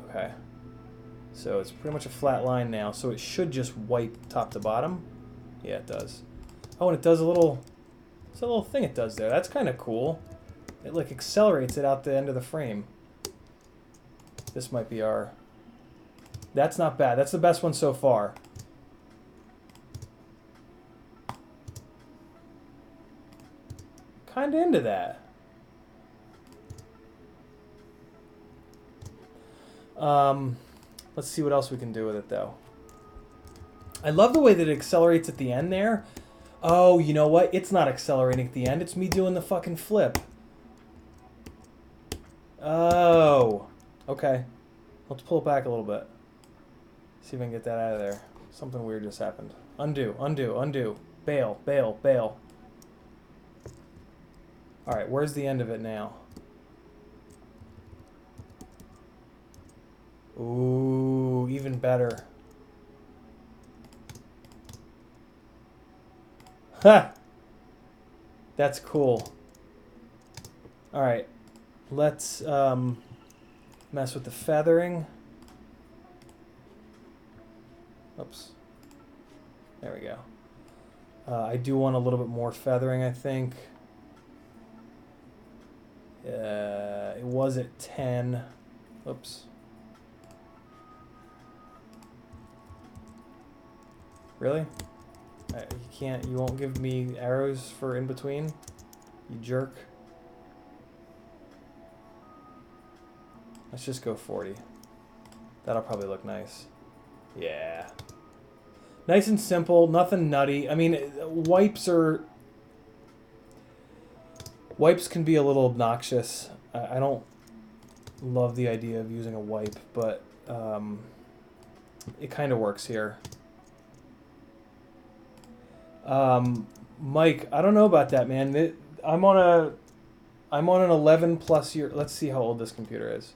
Okay. So it's pretty much a flat line now, so it should just wipe top to bottom. Yeah, it does. Oh, and it does a little thing it does there. That's kind of cool. It like accelerates it out the end of the frame. This might be our... That's not bad. That's the best one so far. Kind of into that. Let's see what else we can do with it, though. I love the way that it accelerates at the end there. Oh, you know what? It's not accelerating at the end. It's me doing the fucking flip. Oh. Okay. Let's pull it back a little bit. See if I can get that out of there. Something weird just happened. Undo, undo, undo. Bail, bail, bail. Alright, where's the end of it now? Ooh, even better. Ha! That's cool. Alright, let's mess with the feathering. Oops. There we go. I do want a little bit more feathering, I think. It was at 10. Oops. Really? You won't give me arrows for in between? You jerk. Let's just go 40. That'll probably look nice. Yeah. Nice and simple, nothing nutty. I mean, wipes can be a little obnoxious. I don't love the idea of using a wipe, but it kind of works here. Mike, I don't know about that, man. I'm on an 11 plus year. Let's see how old this computer is.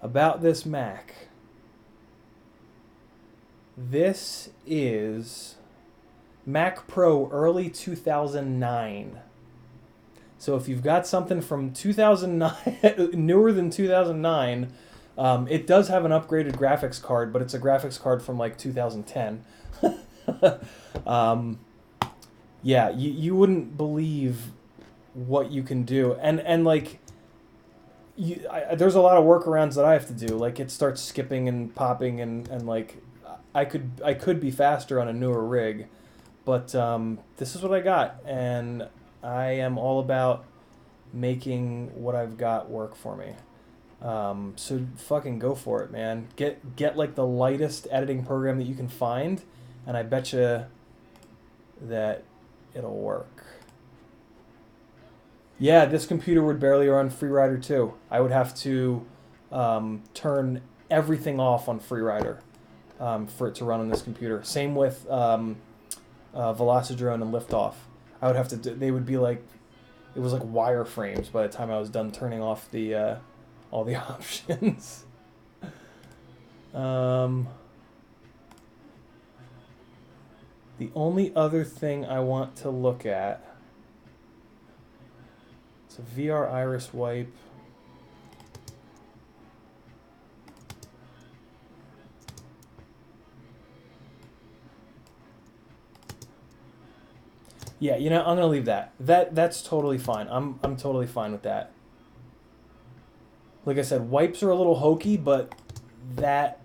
About this Mac. This is Mac Pro early 2009. So if you've got something from 2009, newer than 2009, it does have an upgraded graphics card, but it's a graphics card from like 2010. Yeah, you wouldn't believe what you can do, and like, there's a lot of workarounds that I have to do. Like it starts skipping and popping, and like, I could be faster on a newer rig, but this is what I got, and I am all about making what I've got work for me. So fucking go for it, man. Get like the lightest editing program that you can find, and I bet you that it'll work. Yeah, this computer would barely run FreeRider 2. I would have to turn everything off on FreeRider for it to run on this computer. Same with Velocidrone and Liftoff. I would have to. They would be like, it was like wireframes by the time I was done turning off the all the options. The only other thing I want to look at, it's a VR iris wipe. Yeah, you know, I'm gonna leave that. That's totally fine. I'm totally fine with that. Like I said, wipes are a little hokey, but that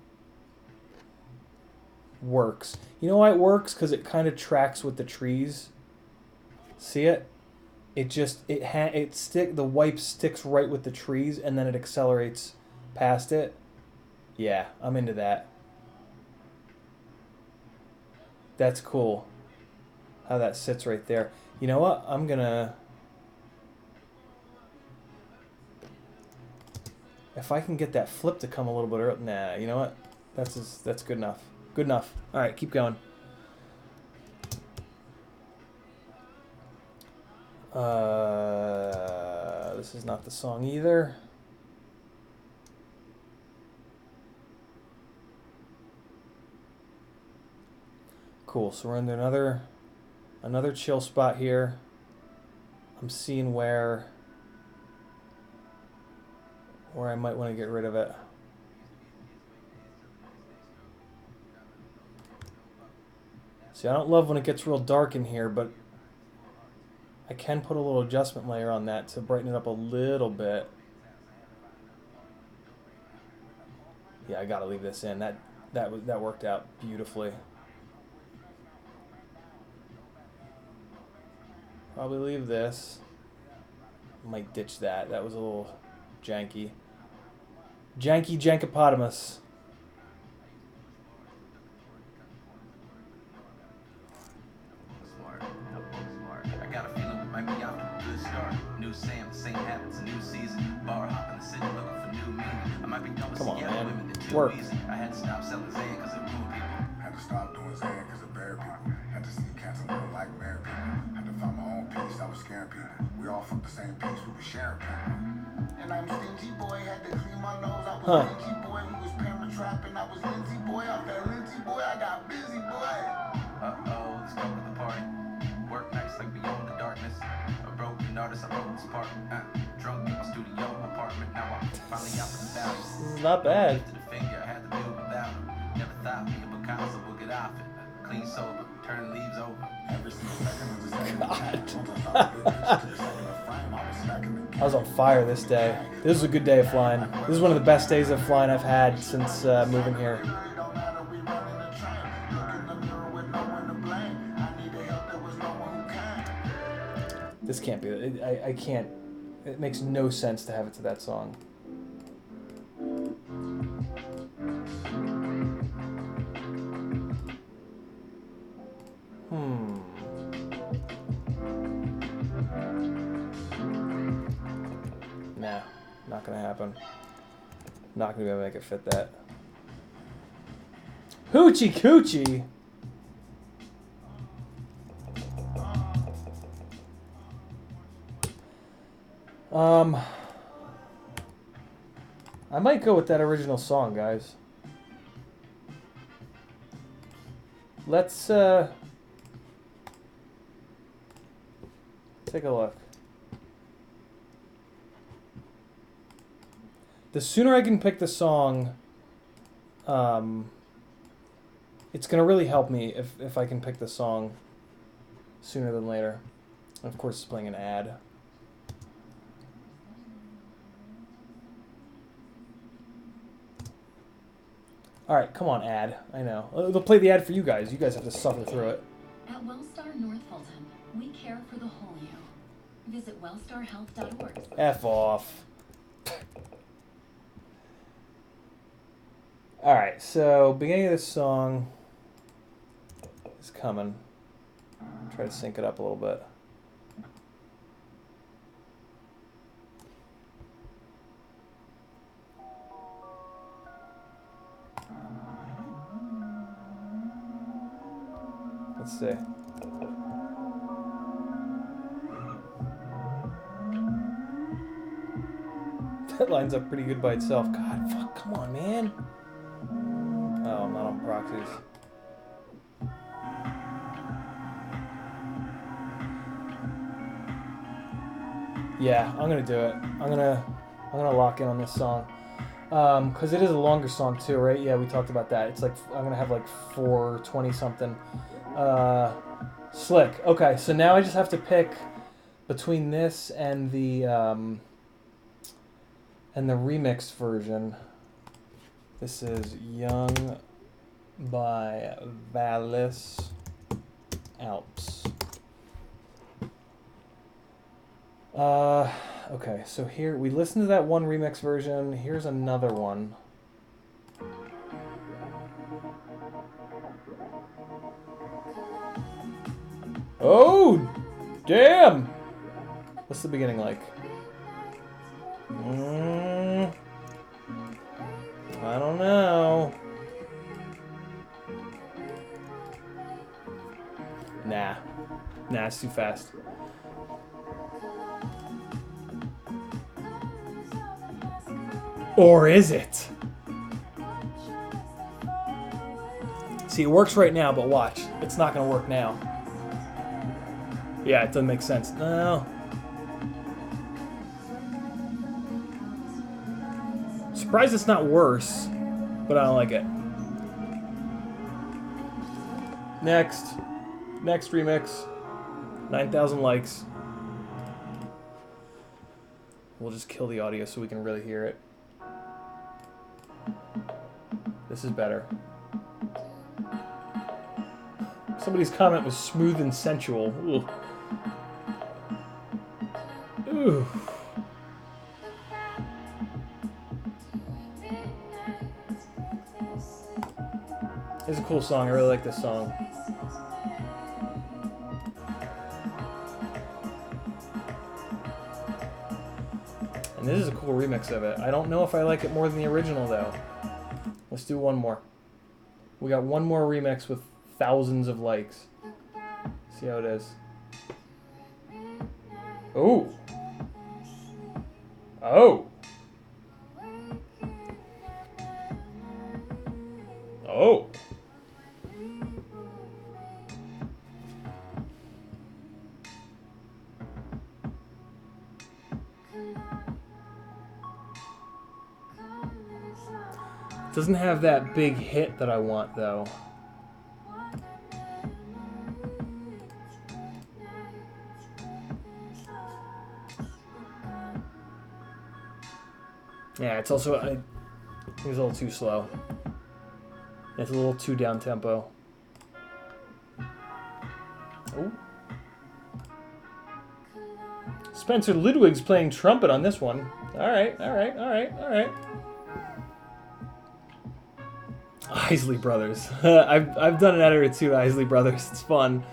works. You know why it works? Because it kind of tracks with the trees. See it? The wipe sticks right with the trees, and then it accelerates past it. Yeah, I'm into that. That's cool. How that sits right there. You know what? I'm gonna... If I can get that flip to come a little bit early... Nah, you know what? That's good enough. Good enough. Alright, keep going. This is not the song either. Cool, so we're into another chill spot here. I'm seeing where I might want to get rid of it. See, I don't love when it gets real dark in here, but I can put a little adjustment layer on that to brighten it up a little bit. Yeah, I gotta leave this in. That worked out beautifully. Probably leave this. Might ditch that. That was a little janky. Janky jankopotamus. Smart. I got a feeling we might be off to a good start. New Sam, the same habits, a new season. Bar hopping the city looking for new meaning. I might be done with Come on, Seattle man. women that too Work. easy. I had to stop selling Zan because it ruined people. Had to stop doing Zan because it buried people. Had to see cats and look like married people. Had to find my own peace, I was scaring people. We all fucked the same piece, we were sharing people. And I'm stingy boy, had to clean my nose. I was stingy boy, we was parent trapping. I was Lindsay boy, I felt Lindsay boy, I got busy boy. Uh-oh, let's go to the party. Work nights like beyond the darkness. A broken artist, I wrote this part. Drunk in my studio apartment. Now I'm finally out for the valley. This is not bad. To the finger, I had to do without him. Never thought me a Picasso would get off it. Clean sober, turn leaves over. Every single second of the second. I was on fire this day. This was a good day of flying. This is one of the best days of flying I've had since moving here. This can't be. I can't. It makes no sense to have it to that song. Nah, not gonna happen. Not gonna be able to make it fit that. Hoochie coochie! I might go with that original song, guys. Let's take a look. The sooner I can pick the song, it's gonna really help me if I can pick the song sooner than later. And of course, it's playing an ad. All right, come on, ad. I know. They'll play the ad for you guys. You guys have to suffer through it. At Wellstar North Fulton, we care for the whole you. Visit wellstarhealth.org. F off. All right, so beginning of this song is coming. Try to sync it up a little bit. Let's see. That lines up pretty good by itself. God, fuck, come on, man. Oh, I'm not on proxies. Yeah, I'm gonna do it. I'm gonna lock in on this song. Because it is a longer song too, right? Yeah, we talked about that. It's like, I'm gonna have like 420 something. Slick. Okay, so now I just have to pick between this and the remix version. This is Young by Vallis Alps. Okay, so here we listened to that one remix version. Here's another one. Oh, damn! What's the beginning like? I don't know. Nah, it's too fast. Or is it? See, it works right now, but watch. It's not going to work now. Yeah, it doesn't make sense. No. Surprised it's not worse, but I don't like it. Next remix. 9,000 likes. We'll just kill the audio so we can really hear it. This is better. Somebody's comment was smooth and sensual. Ooh. Ooh. It's a cool song. I really like this song. And this is a cool remix of it. I don't know if I like it more than the original, though. Let's do one more. We got one more remix with thousands of likes. See how it is. Oh. Oh. Oh. Doesn't have that big hit that I want, though. Yeah, it's also, I think it's a little too slow. It's a little too down tempo. Oh. Spencer Ludwig's playing trumpet on this one. All right. Isley Brothers. I've done an edit or two, Isley Brothers. It's fun.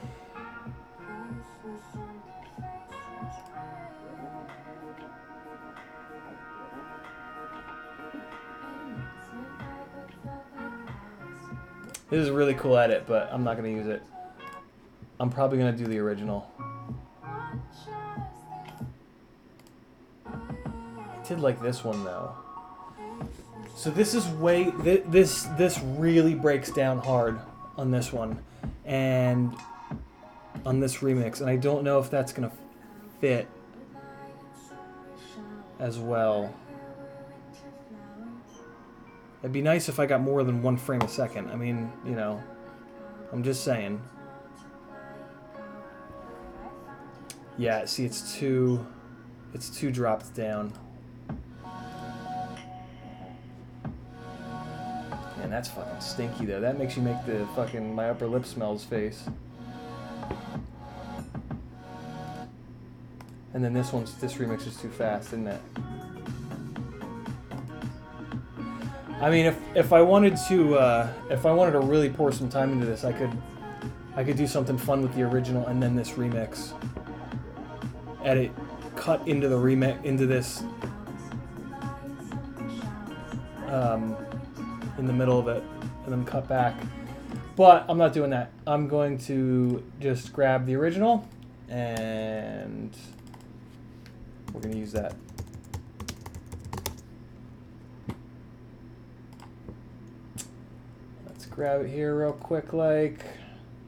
This is a really cool edit, but I'm not going to use it. I'm probably going to do the original. I did like this one, though. So this is way... This really breaks down hard on this one. And on this remix. And I don't know if that's going to fit as well. It'd be nice if I got more than 1 frame a second. I mean, you know, I'm just saying. Yeah, see, it's too dropped down. Man, that's fucking stinky, though. That makes you make the fucking my upper lip smells face. And then this remix is too fast, isn't it? I mean, if I wanted to really pour some time into this, I could do something fun with the original and then this remix. Edit, cut into the remix into this in the middle of it, and then cut back. But I'm not doing that. I'm going to just grab the original, and we're going to use that. Grab it here real quick,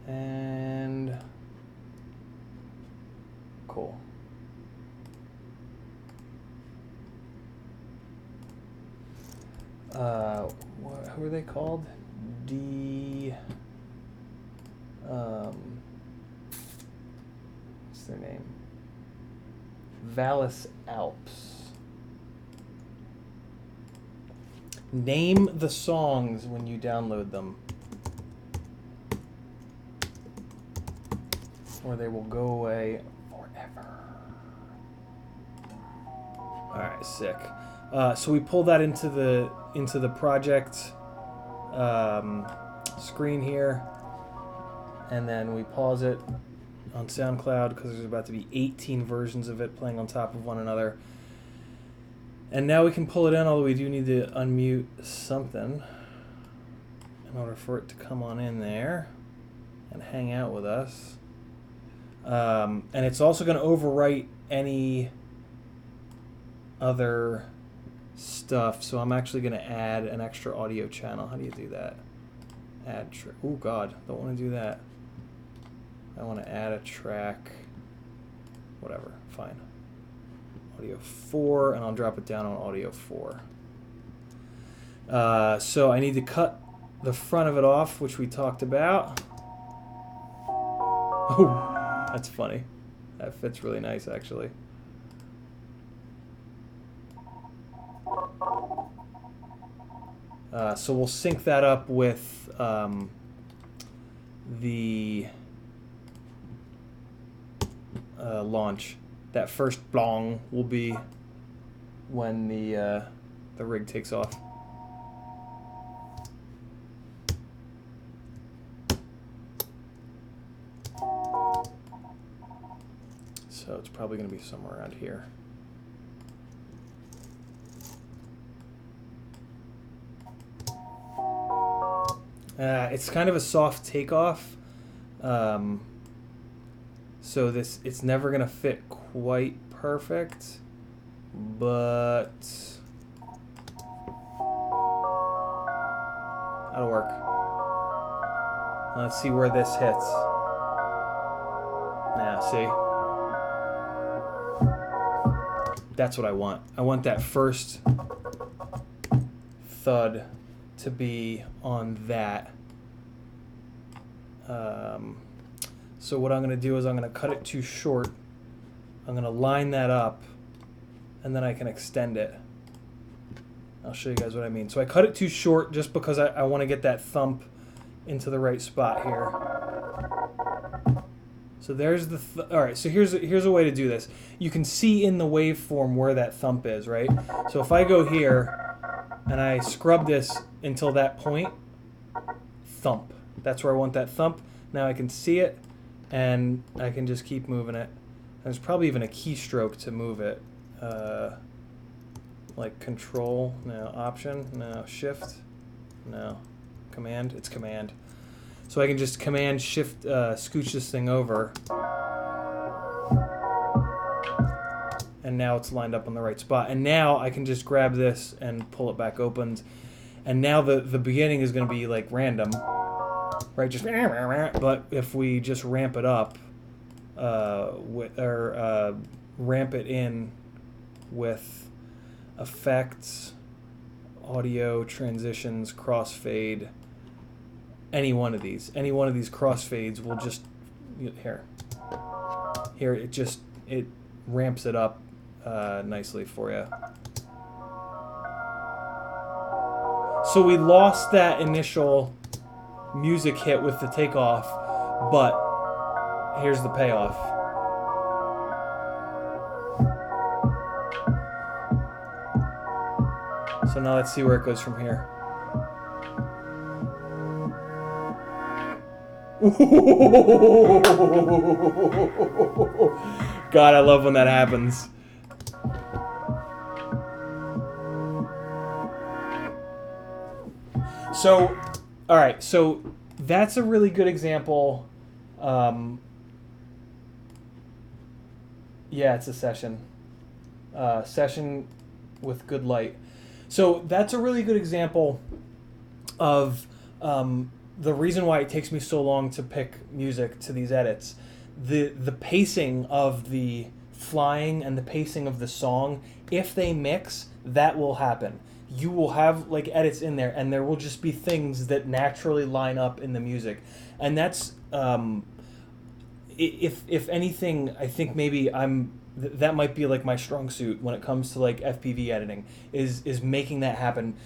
and cool. who are they called? What's their name? Vallis Alps. Name the songs when you download them, or they will go away forever. Alright, sick. So we pull that into the project screen here, and then we pause it on SoundCloud because there's about to be 18 versions of it playing on top of one another. And now we can pull it in, although we do need to unmute something in order for it to come on in there and hang out with us. And it's also going to overwrite any other stuff, so I'm actually going to add an extra audio channel. How do you do that? Add track. Oh God, don't want to do that. I want to add a track. Whatever, fine. Audio 4, and I'll drop it down on audio 4. So I need to cut the front of it off, which we talked about. Oh, that's funny. That fits really nice, actually. So we'll sync that up with the launch. That first blong will be when the rig takes off. So it's probably going to be somewhere around here. It's kind of a soft takeoff, so it's never gonna fit quite perfect, but that'll work. Let's see where this hits. Now, see, that's what I want. I want that first thud to be on that. So what I'm going to do is I'm going to cut it too short. I'm going to line that up, and then I can extend it. I'll show you guys what I mean. So I cut it too short just because I want to get that thump into the right spot here. So there's the all right, so here's a way to do this. You can see in the waveform where that thump is, right? So if I go here and I scrub this until that point, thump. That's where I want that thump. Now I can see it, and I can just keep moving it. There's probably even a keystroke to move it. Like Control, no, Option, no, Shift, no, Command, it's Command. So I can just Command Shift, scooch this thing over. And now it's lined up on the right spot. And now I can just grab this and pull it back open. And now the beginning is going to be like random, right? Just but if we just ramp it up, ramp it in with effects, audio, transitions, crossfade, any one of these crossfades will just here it ramps it up nicely for you. So we lost that initial music hit with the takeoff, but here's the payoff. So now let's see where it goes from here. God, I love when that happens. So, all right, so that's a really good example. Yeah, it's a session. Session with good light. So that's a really good example of the reason why it takes me so long to pick music to these edits. The pacing of the flying and the pacing of the song, if they mix, that will happen. you will have like edits in there, and there will just be things that naturally line up in the music, and that's if anything, I think maybe that might be like my strong suit when it comes to like FPV editing is making that happen,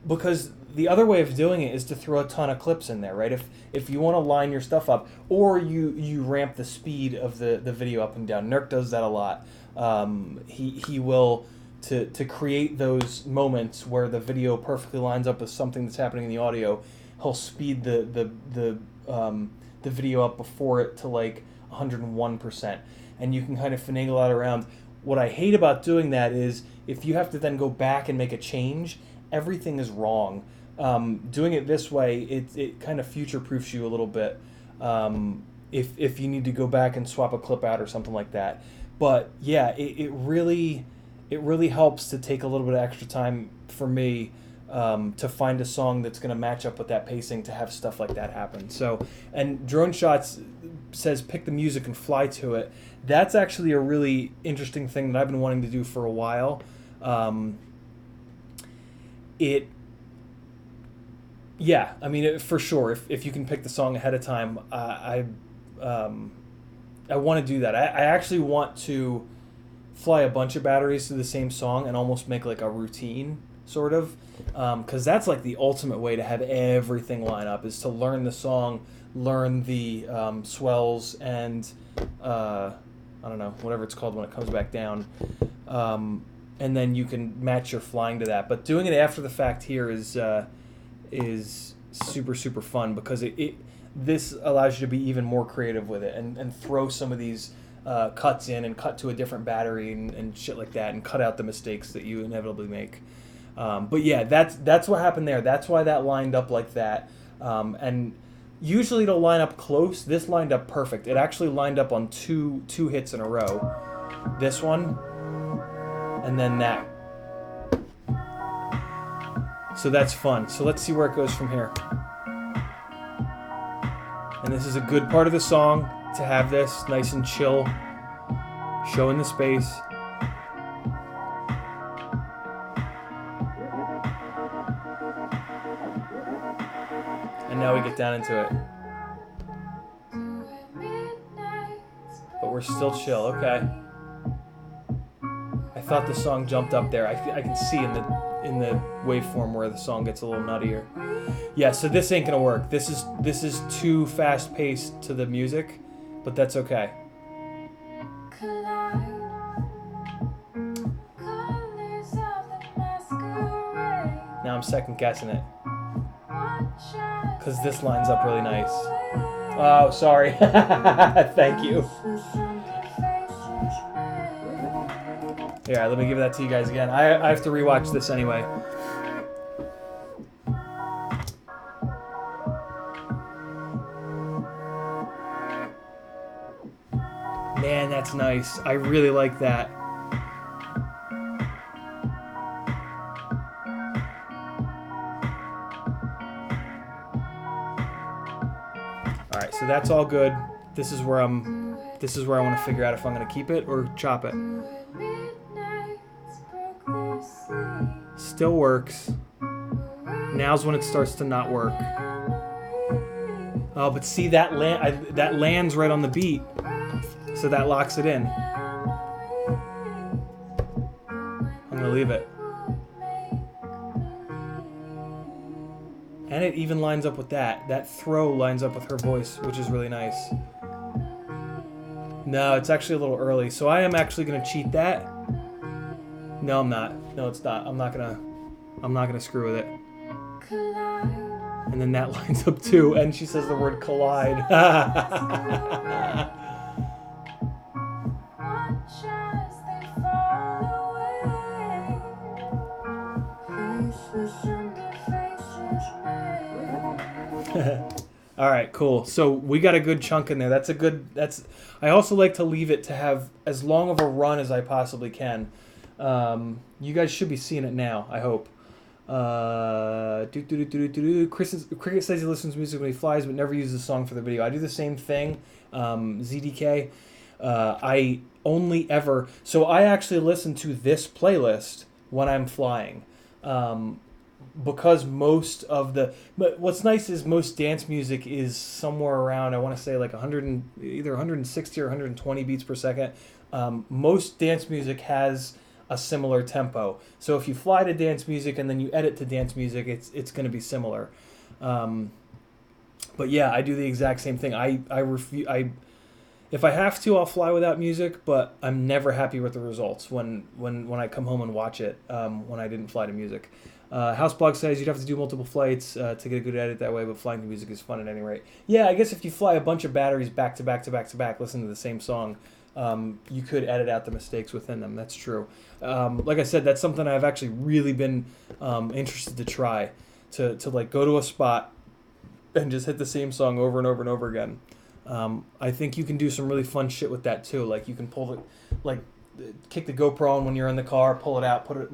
because the other way of doing it is to throw a ton of clips in there, right? If you want to line your stuff up, or you ramp the speed of the video up and down. Nurk does that a lot. He will to create those moments where the video perfectly lines up with something that's happening in the audio. He'll speed the video up before it to like 101%, and you can kind of finagle that around. What I hate about doing that is if you have to then go back and make a change, everything is wrong. Doing it this way, it kind of future-proofs you a little bit if you need to go back and swap a clip out or something like that. But yeah, it really helps to take a little bit of extra time for me to find a song that's going to match up with that pacing, to have stuff like that happen. So, and Drone Shots says pick the music and fly to it. That's actually a really interesting thing that I've been wanting to do for a while. Yeah, I mean, for sure, if you can pick the song ahead of time, I want to do that. I actually want to fly a bunch of batteries to the same song and almost make like a routine, sort of, because that's like the ultimate way to have everything line up, is to learn the song, learn the swells, and I don't know, whatever it's called when it comes back down, and then you can match your flying to that. But doing it after the fact here is super, super fun, because this allows you to be even more creative with it, and throw some of these cuts in, and cut to a different battery and shit like that, and cut out the mistakes that you inevitably make. But yeah, that's what happened there. That's why that lined up like that. And usually it'll line up close. This lined up perfect. It actually lined up on two hits in a row. This one, and then that. So that's fun. So let's see where it goes from here. And this is a good part of the song, to have this nice and chill, showing the space. And now we get down into it. But we're still chill, okay. I thought the song jumped up there. I can see in the waveform where the song gets a little nuttier. Yeah, so this ain't gonna work. This is too fast paced to the music, but that's okay. Now I'm second guessing it, because this lines up really nice. Oh, sorry. Thank you. Yeah, let me give that to you guys again. I have to rewatch this anyway. Man, that's nice. I really like that. Alright, so that's all good. This is where I want to figure out if I'm going to keep it or chop it. Still works. Now's when it starts to not work. Oh, but see, that lands right on the beat, so that locks it in. I'm gonna leave it. And it even lines up with that. That throw lines up with her voice, which is really nice. No, it's actually a little early, so I am actually gonna cheat that. No, I'm not. No, it's not. I'm not gonna screw with it. And then that lines up too, and she says the word collide. All right, cool. So we got a good chunk in there. I also like to leave it to have as long of a run as I possibly can. You guys should be seeing it now, I hope. Cricket says he listens to music when he flies, but never uses a song for the video. I do the same thing. ZDK. I only ever... So I actually listen to this playlist when I'm flying. because most of the, but what's nice is most dance music is somewhere around, I want to say like 100 either 160 or 120 beats per second. Most dance music has a similar tempo. So if you fly to dance music and then you edit to dance music, it's going to be similar. But yeah, I do the exact same thing. If I have to, I'll fly without music, but I'm never happy with the results when I come home and watch it when I didn't fly to music. Houseblog says you'd have to do multiple flights to get a good edit that way, but flying to music is fun at any rate. Yeah, I guess if you fly a bunch of batteries back to back to back to back, listen to the same song, you could edit out the mistakes within them. That's true. Like I said, that's something I've actually really been interested to try, to like go to a spot and just hit the same song over and over and over again. I think you can do some really fun shit with that too. Like you can kick the GoPro on when you're in the car, pull it out, put it,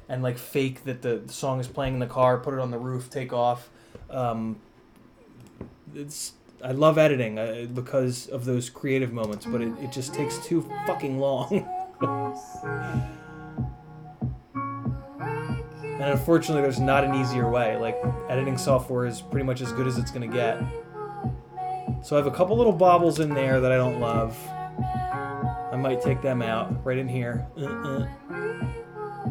and like fake that the song is playing in the car, put it on the roof, take off. I love editing because of those creative moments, but it just takes too fucking long. And unfortunately, there's not an easier way. Like, editing software is pretty much as good as it's going to get. So I have a couple little bobbles in there that I don't love. I might take them out right in here.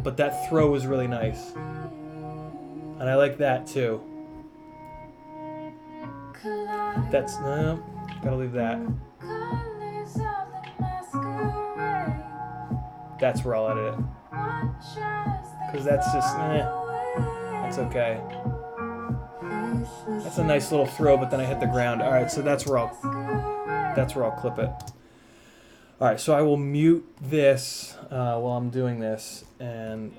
But that throw was really nice. And I like that too. That's, no, gotta leave that. That's where I'll edit it. Because that's just, that's okay. That's a nice little throw, but then I hit the ground. All right, so that's where I'll clip it. All right, so I will mute this while I'm doing this, and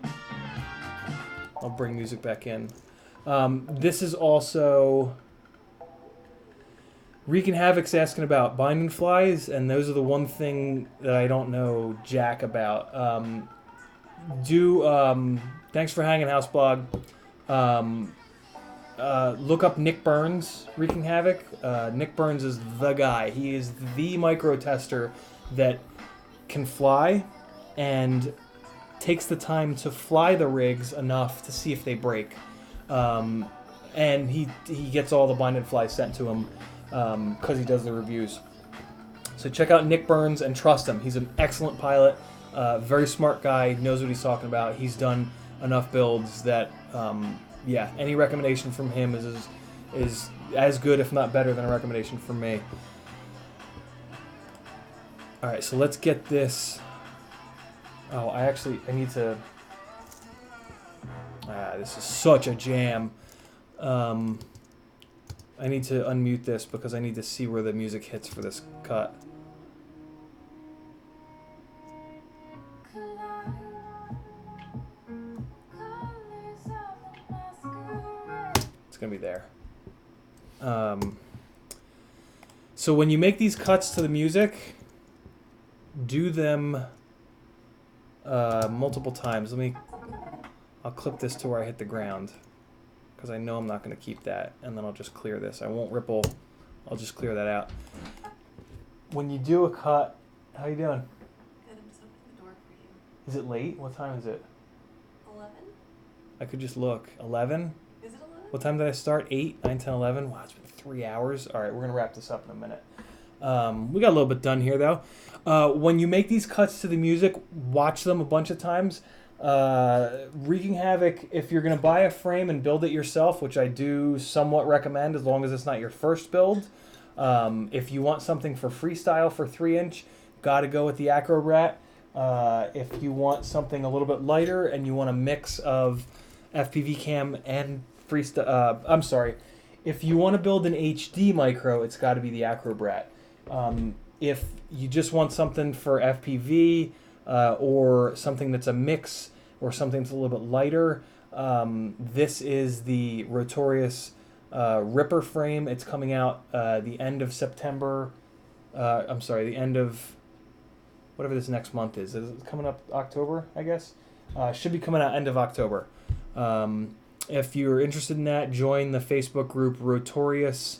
I'll bring music back in. This is also Wreaking Havoc's asking about binding flies, and those are the one thing that I don't know jack about. Thanks for hanging, Houseblog. Look up Nick Burns, Wreaking Havoc. Nick Burns is the guy. He is the micro tester that can fly and takes the time to fly the rigs enough to see if they break. And he gets all the binded flies sent to him because he does the reviews. So check out Nick Burns and trust him. He's an excellent pilot, very smart guy, knows what he's talking about. He's done enough builds that, any recommendation from him is as good, if not better, than a recommendation from me. All right, so let's get this. Oh, I need to. This is such a jam. I need to unmute this because I need to see where the music hits for this cut. It's gonna be there. So when you make these cuts to the music, do them multiple times. I'll clip this to where I hit the ground because I know I'm not going to keep that, and then I'll just clear this. I won't ripple. I'll just clear that out. When you do a cut, how you doing? Good, I'm just opening the door for you. Is it late? What time is it? 11? I could just look. 11? Is it 11? What time did I start? 8, 9, 10, 11? Wow, it's been 3 hours. All right, we're going to wrap this up in a minute. We got a little bit done here, though. When you make these cuts to the music, watch them a bunch of times. Wreaking Havoc, if you're going to buy a frame and build it yourself, which I do somewhat recommend as long as it's not your first build. If you want something for freestyle for 3-inch, got to go with the Acrobat. If you want something a little bit lighter and you want a mix of FPV cam and freestyle, if you want to build an HD micro, it's got to be the Acrobat. If you just want something for FPV or something that's a mix or something that's a little bit lighter, this is the Rotorius Ripper frame. It's coming out the end of September. The end of whatever this next month is. Is it coming up October, I guess? Should be coming out end of October. If you're interested in that, join the Facebook group Rotorius.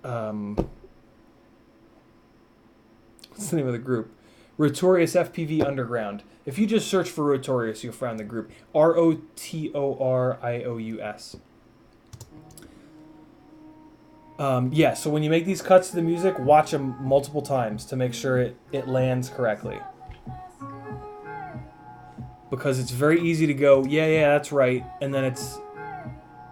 What's the name of the group? Rotorius FPV Underground. If you just search for Rotorius, you'll find the group. Rotorious. Yeah, so when you make these cuts to the music, watch them multiple times to make sure it lands correctly. Because it's very easy to go, yeah, that's right, and then it's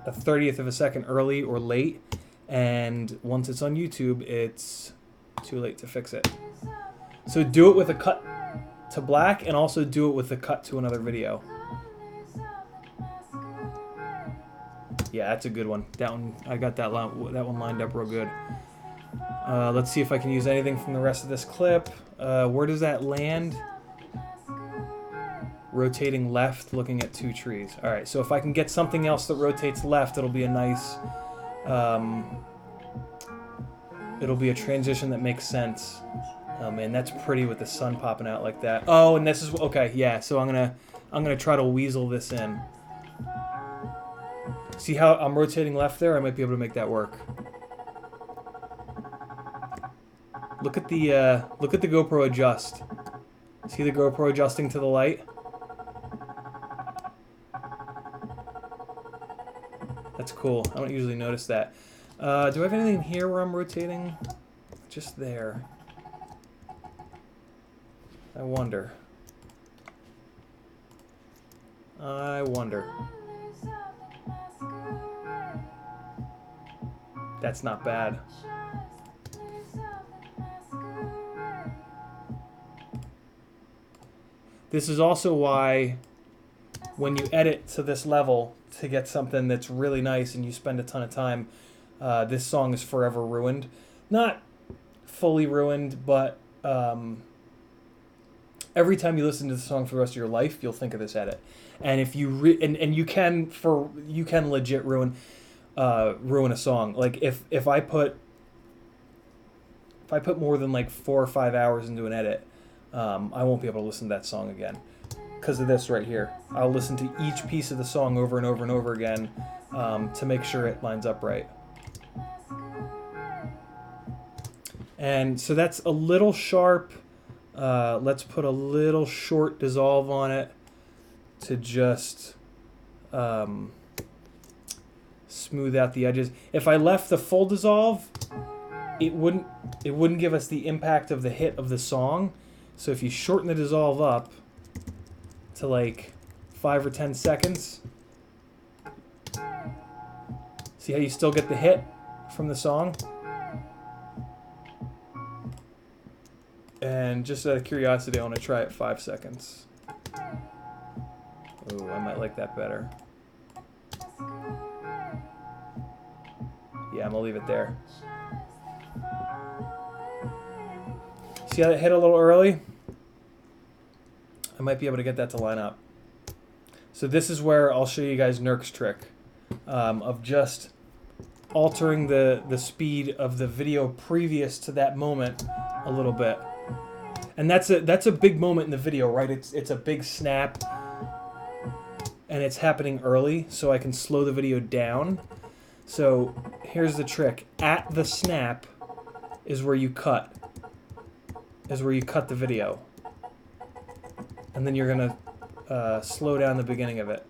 a 30th of a second early or late, and once it's on YouTube, it's too late to fix it. So do it with a cut to black, and also do it with a cut to another video. Yeah, that's a good one. That one, I got that one lined up real good. Let's see if I can use anything from the rest of this clip. Where does that land? Rotating left, looking at 2 trees. All right, so if I can get something else that rotates left, it'll be a nice, it'll be a transition that makes sense. Oh man, that's pretty with the sun popping out like that. Oh, and this is, okay, yeah, so I'm gonna try to weasel this in. See how I'm rotating left there? I might be able to make that work. Look at the GoPro adjust. See the GoPro adjusting to the light? That's cool. I don't usually notice that. Do I have anything here where I'm rotating? Just there. I wonder. That's not bad. This is also why when you edit to this level to get something that's really nice and you spend a ton of time, this song is forever ruined. Not fully ruined, but every time you listen to the song for the rest of your life, you'll think of this edit. And if you and you can legit ruin a song. Like if I put more than like 4 or 5 hours into an edit, I won't be able to listen to that song again because of this right here. I'll listen to each piece of the song over and over and over again to make sure it lines up right. And so that's a little sharp. Let's put a little short dissolve on it to just smooth out the edges. If I left the full dissolve, it wouldn't give us the impact of the hit of the song. So if you shorten the dissolve up to like 5 or 10 seconds, see how you still get the hit from the song? And just out of curiosity, I want to try it 5 seconds. Ooh, I might like that better. Yeah, I'm gonna leave it there. See how it hit a little early? I might be able to get that to line up. So this is where I'll show you guys Nurk's trick of just altering the speed of the video previous to that moment a little bit. And that's a big moment in the video, right? It's a big snap, and it's happening early, so I can slow the video down. So here's the trick. At the snap is where you cut. Is where you cut the video. And then you're gonna slow down the beginning of it.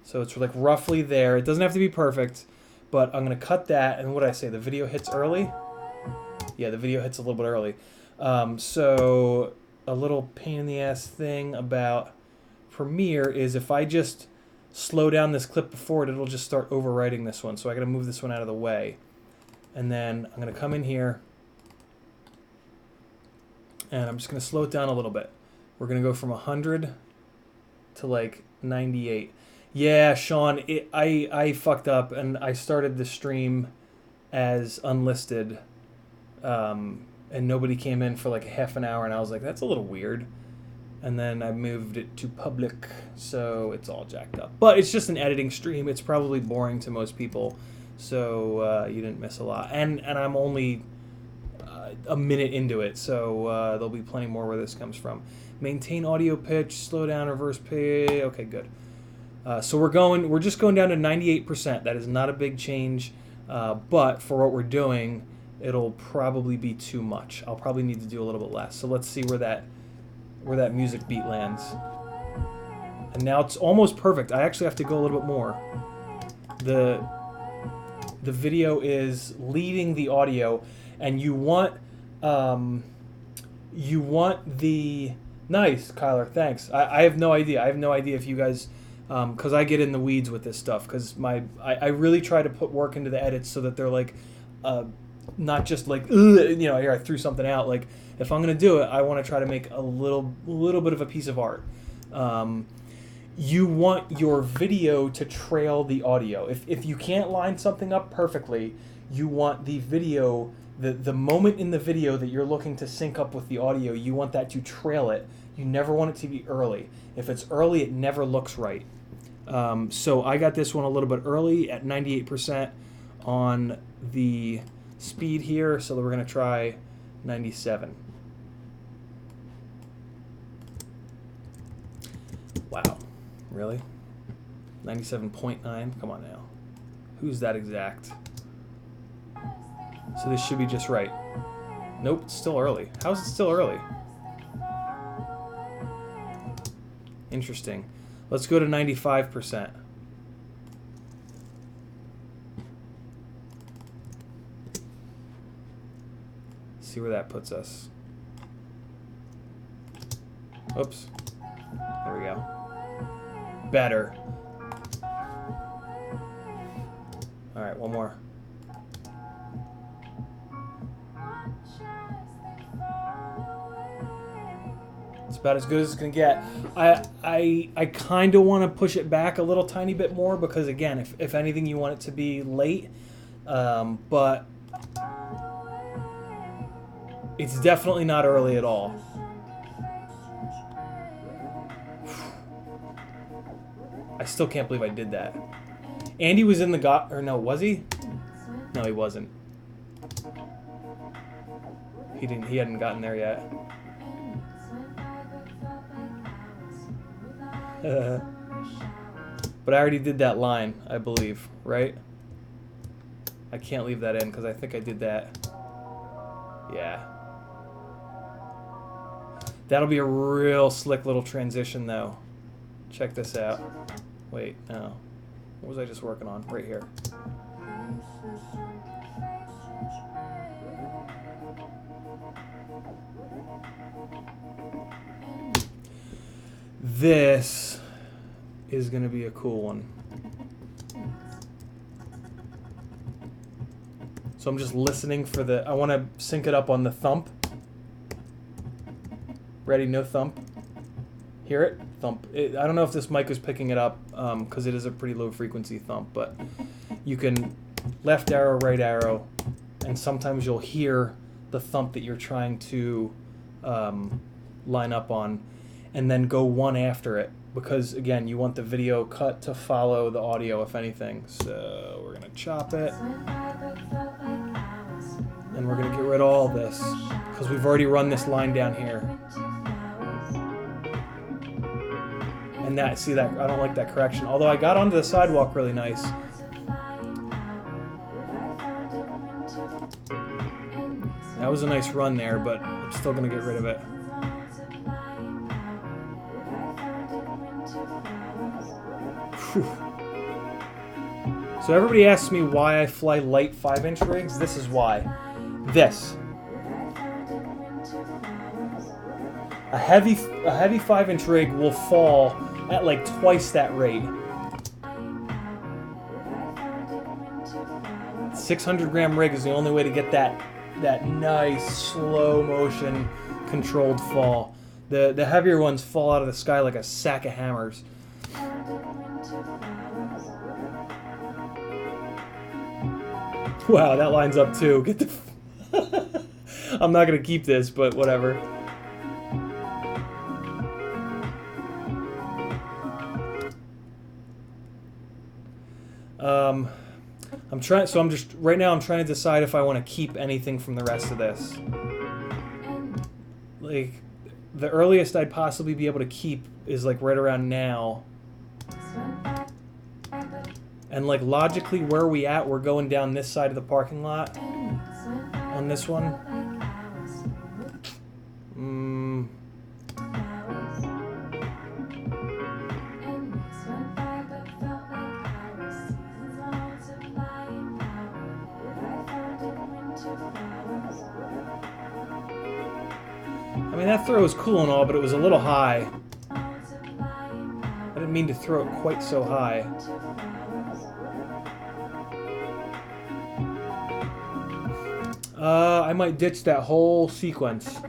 So it's like roughly there. It doesn't have to be perfect, but I'm gonna cut that. And what did I say? The video hits early? Yeah, the video hits a little bit early. So a little pain in the ass thing about Premiere is if I just slow down this clip before it, it'll just start overwriting this one. So I gotta move this one out of the way. And then I'm gonna come in here and I'm just gonna slow it down a little bit. We're gonna go from 100 to like 98. Yeah, Sean, I fucked up and I started the stream as unlisted, and nobody came in for like a half an hour, and I was like, that's a little weird. And then I moved it to public, so it's all jacked up. But it's just an editing stream. It's probably boring to most people, so you didn't miss a lot. And I'm only a minute into it, so there'll be plenty more where this comes from. Maintain audio pitch, slow down, reverse pitch. Okay, good. So we're just going down to 98%. That is not a big change, but for what we're doing, it'll probably be too much. I'll probably need to do a little bit less. So let's see where that music beat lands. And now it's almost perfect. I actually have to go a little bit more. The video is leading the audio, and you want the nice, Kyler. Thanks. I have no idea. I have no idea if you guys, because I get in the weeds with this stuff. Because I really try to put work into the edits so that they're like, not just like, you know, here I threw something out. Like if I'm gonna do it, I want to try to make a little bit of a piece of art. You want your video to trail the audio. If you can't line something up perfectly, you want the video, the moment in the video that you're looking to sync up with the audio, you want that to trail it. You never want it to be early. If it's early, it never looks right. So I got this one a little bit early at 98% on the speed here, so we're going to try 97. Wow. Really? 97.9? Come on now. Who's that exact? So this should be just right. Nope, it's still early. How is it still early? Interesting. Let's go to 95%. See where that puts us. Oops. There we go. Better. All right, one more. It's about as good as it's gonna get. I kind of want to push it back a little tiny bit more because again, if anything, you want it to be late, but it's definitely not early at all. I still can't believe I did that. Andy was in the or no, was he? No, he wasn't. He hadn't gotten there yet. But I already did that line, I believe, right? I can't leave that in because I think I did that. Yeah. That'll be a real slick little transition though. Check this out. Wait, no. What was I just working on? Right here. This is going to be a cool one. So I'm just listening for the... I want to sync it up on the thump. Ready? No thump. Hear it? Thump. I don't know if this mic is picking it up because it is a pretty low frequency thump, but you can left arrow, right arrow, and sometimes you'll hear the thump that you're trying to line up on, and then go one after it because, again, you want the video cut to follow the audio, if anything. So we're going to chop it, and we're going to get rid of all this because we've already run this line down here. And that, see that, I don't like that correction. Although I got onto the sidewalk really nice. That was a nice run there, but I'm still going to get rid of it. Whew. So everybody asks me why I fly light 5-inch rigs. This is why. This. A heavy 5-inch rig will fall at like twice that rate. 600-gram rig is the only way to get that nice slow motion controlled fall. The heavier ones fall out of the sky like a sack of hammers. Wow, that lines up too. Get the. I'm not gonna keep this, but whatever. I'm trying. So I'm just right now. I'm trying to decide if I want to keep anything from the rest of this. Like, the earliest I'd possibly be able to keep is like right around now. And like logically, where are we at? We're going down this side of the parking lot. on this one. I mean, that throw was cool and all, but it was a little high. I didn't mean to throw it quite so high. I might ditch that whole sequence.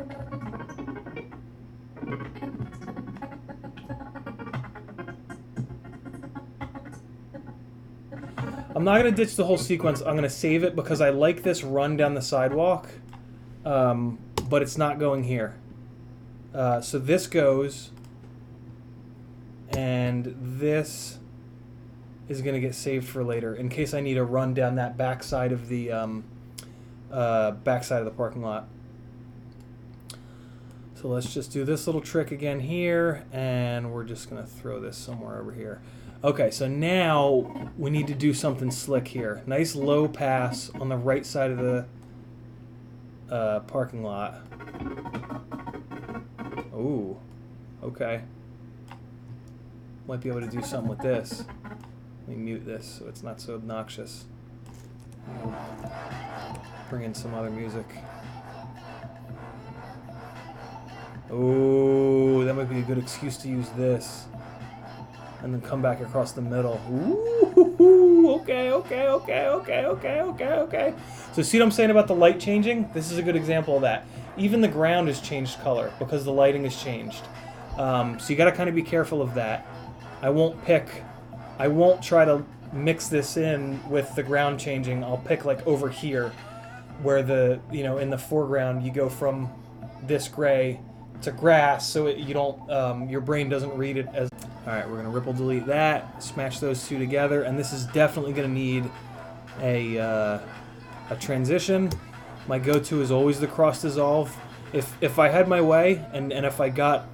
I'm not going to ditch the whole sequence. I'm going to save it because I like this run down the sidewalk, but it's not going here. So this goes, and this is going to get saved for later in case I need a run down that backside of the parking lot. So let's just do this little trick again here, and we're just going to throw this somewhere over here. Okay, so now we need to do something slick here. Nice low pass on the right side of the parking lot. Ooh, okay. Might be able to do something with this. Let me mute this so it's not so obnoxious. Bring in some other music. Ooh, that might be a good excuse to use this. And then come back across the middle. Ooh, okay. So see what I'm saying about the light changing? This is a good example of that. Even the ground has changed color because the lighting has changed. So you got to kind of be careful of that. I won't try to mix this in with the ground changing. I'll pick like over here where the, in the foreground you go from this gray to grass so you don't, your brain doesn't read it as... Alright, we're going to ripple delete that, smash those two together, and this is definitely going to need a transition. My go-to is always the cross dissolve. If I had my way, and if I got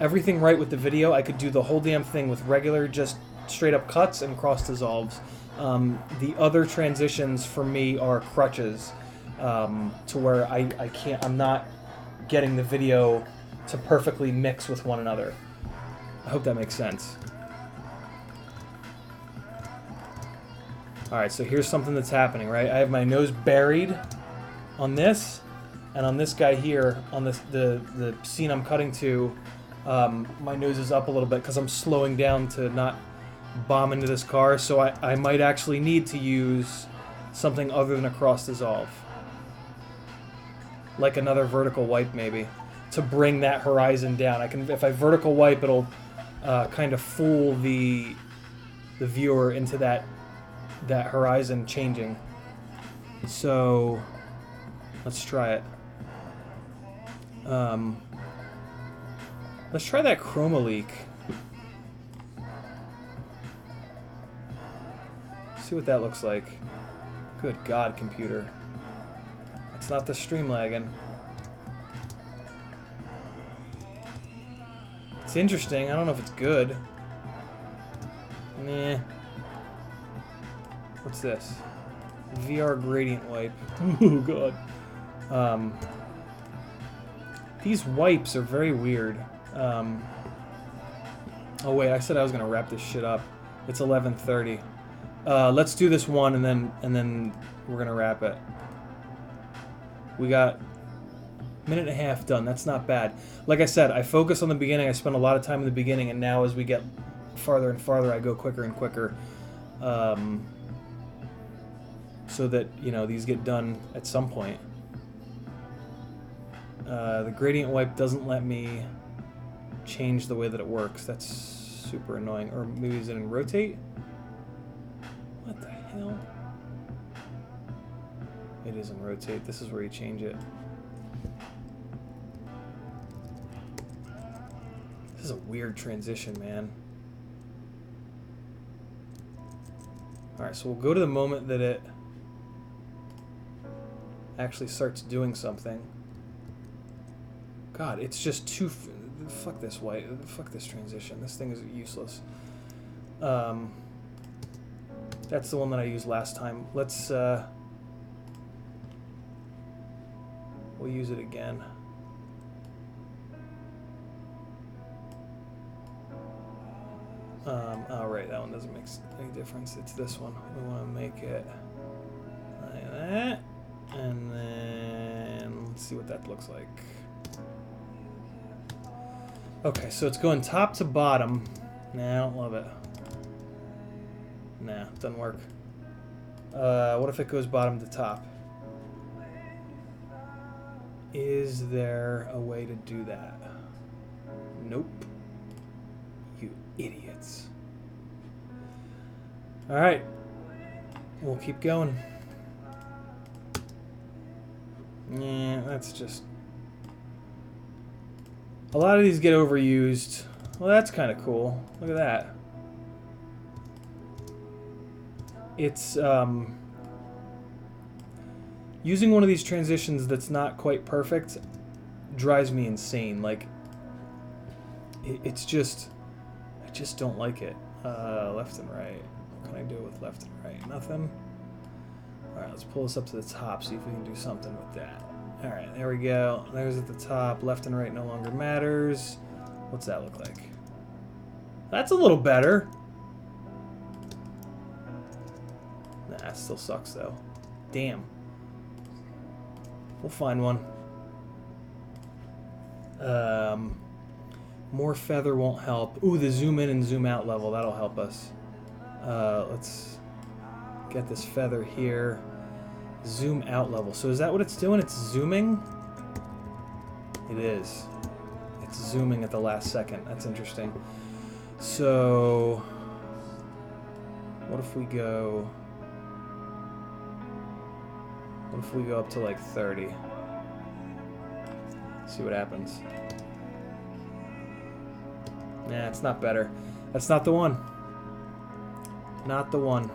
everything right with the video, I could do the whole damn thing with regular, just straight up cuts and cross dissolves. The other transitions for me are crutches, to where I'm not getting the video to perfectly mix with one another. I hope that makes sense. Alright, so here's something that's happening, right? I have my nose buried on this, and on this guy here, on this the scene I'm cutting to, my nose is up a little bit because I'm slowing down to not bomb into this car, so I might actually need to use something other than a cross dissolve. Like another vertical wipe, maybe, to bring that horizon down. If I vertical wipe, it'll kind of fool the viewer into that horizon changing. So let's try it. Let's try that chroma leak. See what that looks like. Good God, computer. It's not the stream lagging. It's interesting. I don't know if it's good. Nah. What's this? VR gradient wipe. Oh God. These wipes are very weird. Oh wait, I said I was gonna wrap this shit up. It's 11:30. Let's do this one and then we're gonna wrap it. We got a minute and a half done. That's not bad. Like I said, I focus on the beginning. I spend a lot of time in the beginning, and now as we get farther and farther, I go quicker and quicker. So that, these get done at some point. The gradient wipe doesn't let me change the way that it works. That's super annoying. Or maybe is it in rotate? What the hell? It is in rotate. This is where you change it. This is a weird transition, man. Alright, so we'll go to the moment that it actually starts doing something. God, it's just too... Fuck this white. Fuck this transition. This thing is useless. That's the one that I used last time. Let's We'll use it again. Oh, right, that one doesn't make any difference. It's this one. We want to make it like that. And then let's see what that looks like. Okay, so it's going top to bottom. Nah, I don't love it. Nah, doesn't work. What if it goes bottom to top? Is there a way to do that? Nope. You idiots. Alright. We'll keep going. Yeah, that's just... A lot of these get overused. Well, that's kind of cool. Look at that. It's, using one of these transitions that's not quite perfect drives me insane. Like, it's just... I just don't like it. Left and right. What can I do with left and right? Nothing? Alright, let's pull this up to the top, see if we can do something with that. Alright, there we go. There's at the top. Left and right no longer matters. What's that look like? That's a little better. Nah, it still sucks though. Damn. We'll find one. More feather won't help. Ooh, the zoom in and zoom out level. That'll help us. Let's get this feather here. Zoom out level. So is that what it's doing? It's zooming? It is. It's zooming at the last second. That's interesting. So what if we go... What if we go up to like 30? See what happens. Nah, it's not better. That's not the one. Not the one.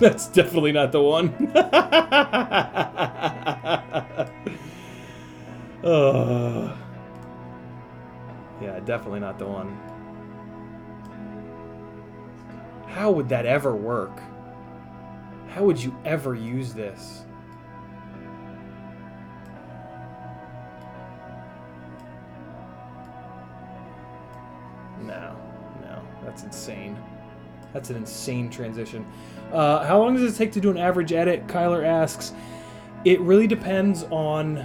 That's definitely not the one. Oh. Yeah, definitely not the one. How would that ever work? How would you ever use this? No, that's insane. That's an insane transition. How long does it take to do an average edit? Kyler asks. It really depends on.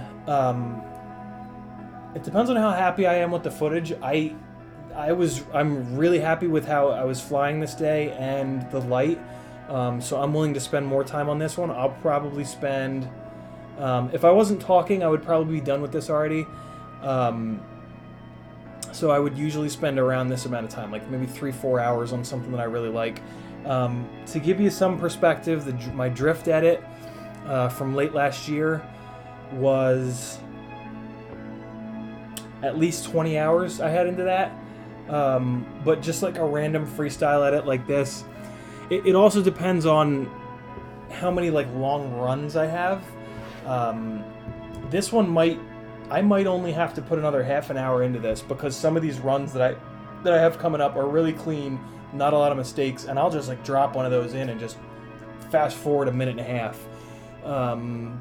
It depends on how happy I am with the footage. I'm really happy with how I was flying this day and the light. So I'm willing to spend more time on this one. I'll probably spend. If I wasn't talking, I would probably be done with this already. So I would usually spend around this amount of time, like maybe 3-4 hours on something that I really like. To give you some perspective, my drift edit from late last year was at least 20 hours I had into that. But just like a random freestyle edit like this, it also depends on how many like long runs I have. This one I might only have to put another half an hour into this because some of these runs that I have coming up are really clean, not a lot of mistakes, and I'll just like drop one of those in and just fast forward a minute and a half.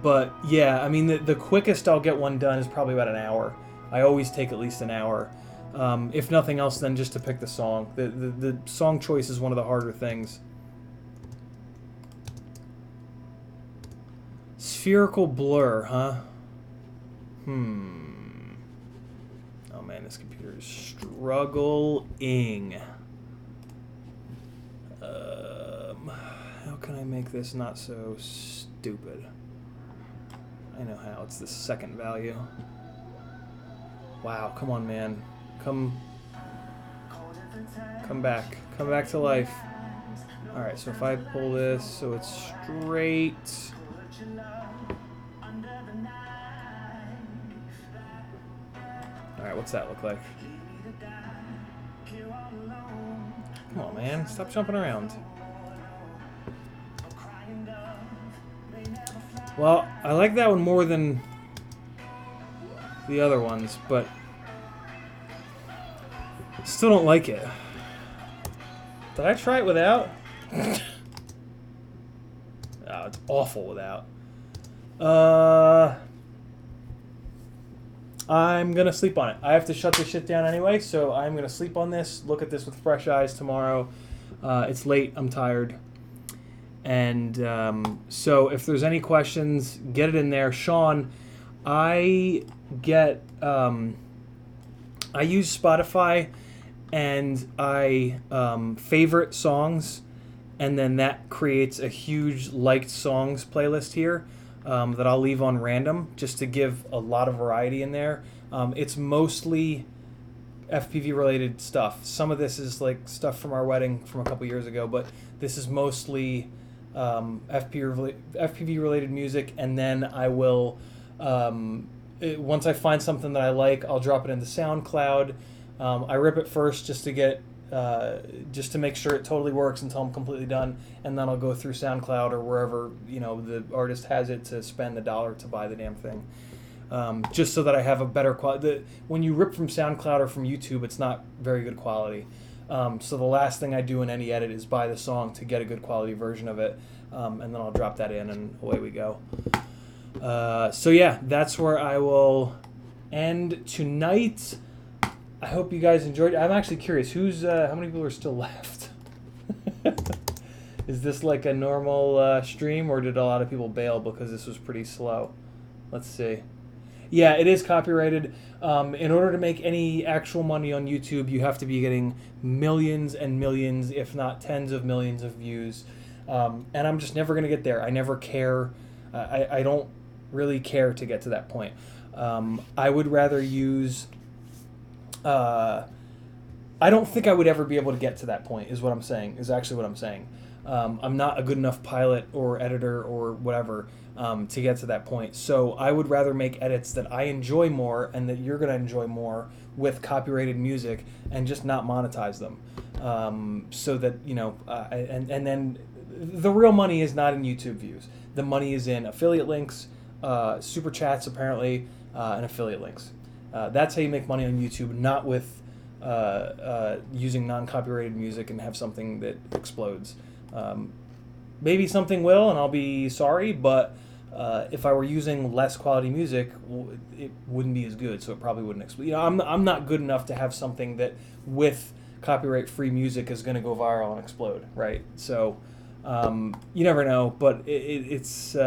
But yeah, I mean the quickest I'll get one done is probably about an hour. I always take at least an hour. If nothing else, then just to pick the song. The song choice is one of the harder things. Spherical blur, huh? Oh man, this computer is struggling. How can I make this not so stupid? I know how. It's the second value. Wow, come on, man. Come back. Come back to life. Alright, so if I pull this so it's straight... Alright, what's that look like? Come on, man. Stop jumping around. Well, I like that one more than the other ones, but still don't like it. Did I try it without? Oh, it's awful without. I'm gonna sleep on it. I have to shut this shit down anyway, so I'm gonna sleep on this. Look at this with fresh eyes tomorrow. It's late. I'm tired. And so if there's any questions, get it in there. Sean, I get I use Spotify and I favorite songs, and then that creates a huge liked songs playlist here that I'll leave on random just to give a lot of variety in there. It's mostly FPV related stuff. Some of this is like stuff from our wedding from a couple years ago, but this is mostly FPV related music, and then I will once I find something that I like, I'll drop it into SoundCloud. I rip it first just to get just to make sure it totally works until I'm completely done, and then I'll go through SoundCloud or wherever the artist has it to spend the dollar to buy the damn thing. Just so that I have a better quality. When you rip from SoundCloud or from YouTube, it's not very good quality. So the last thing I do in any edit is buy the song to get a good quality version of it, and then I'll drop that in, and away we go. So yeah, that's where I will end tonight. I hope you guys enjoyed. I'm actually curious, how many people are still left? Is this like a normal stream, or did a lot of people bail because this was pretty slow? Let's see. Yeah, it is copyrighted. In order to make any actual money on YouTube, you have to be getting millions and millions, if not tens of millions of views. And I'm just never going to get there. I never care. I don't really care to get to that point. I would rather use... I don't think I would ever be able to get to that point, is what I'm saying, is actually what I'm saying. I'm not a good enough pilot or editor or whatever to get to that point. So I would rather make edits that I enjoy more and that you're going to enjoy more with copyrighted music and just not monetize them. So that, and then the real money is not in YouTube views. The money is in affiliate links, super chats apparently, and affiliate links. That's how you make money on YouTube, not with using non-copyrighted music and have something that explodes. Maybe something will, and I'll be sorry, but if I were using less quality music, it wouldn't be as good, so it probably wouldn't explode. I'm not good enough to have something that with copyright-free music is going to go viral and explode, right? So you never know, but it's...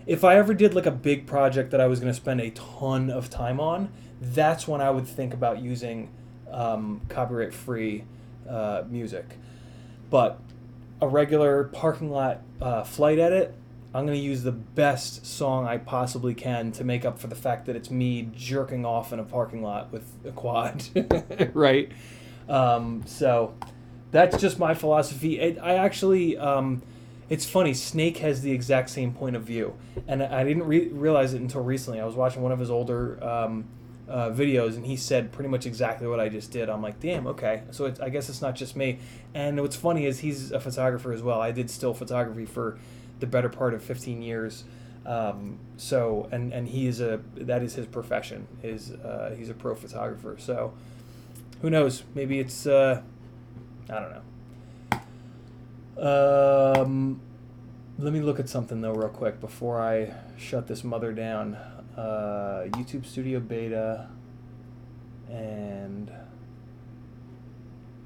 if I ever did like a big project that I was going to spend a ton of time on, that's when I would think about using copyright-free music. But a regular parking lot flight edit, I'm going to use the best song I possibly can to make up for the fact that it's me jerking off in a parking lot with a quad, right? So that's just my philosophy. I actually... it's funny, Snake has the exact same point of view, and I didn't realize it until recently. I was watching one of his older videos, and he said pretty much exactly what I just did. I'm like, damn, okay, so I guess it's not just me. And what's funny is he's a photographer as well. I did still photography for the better part of 15 years. So and that is his profession. He's a pro photographer. So who knows? Maybe it's I don't know. Let me look at something though real quick before I shut this mother down. YouTube Studio Beta, and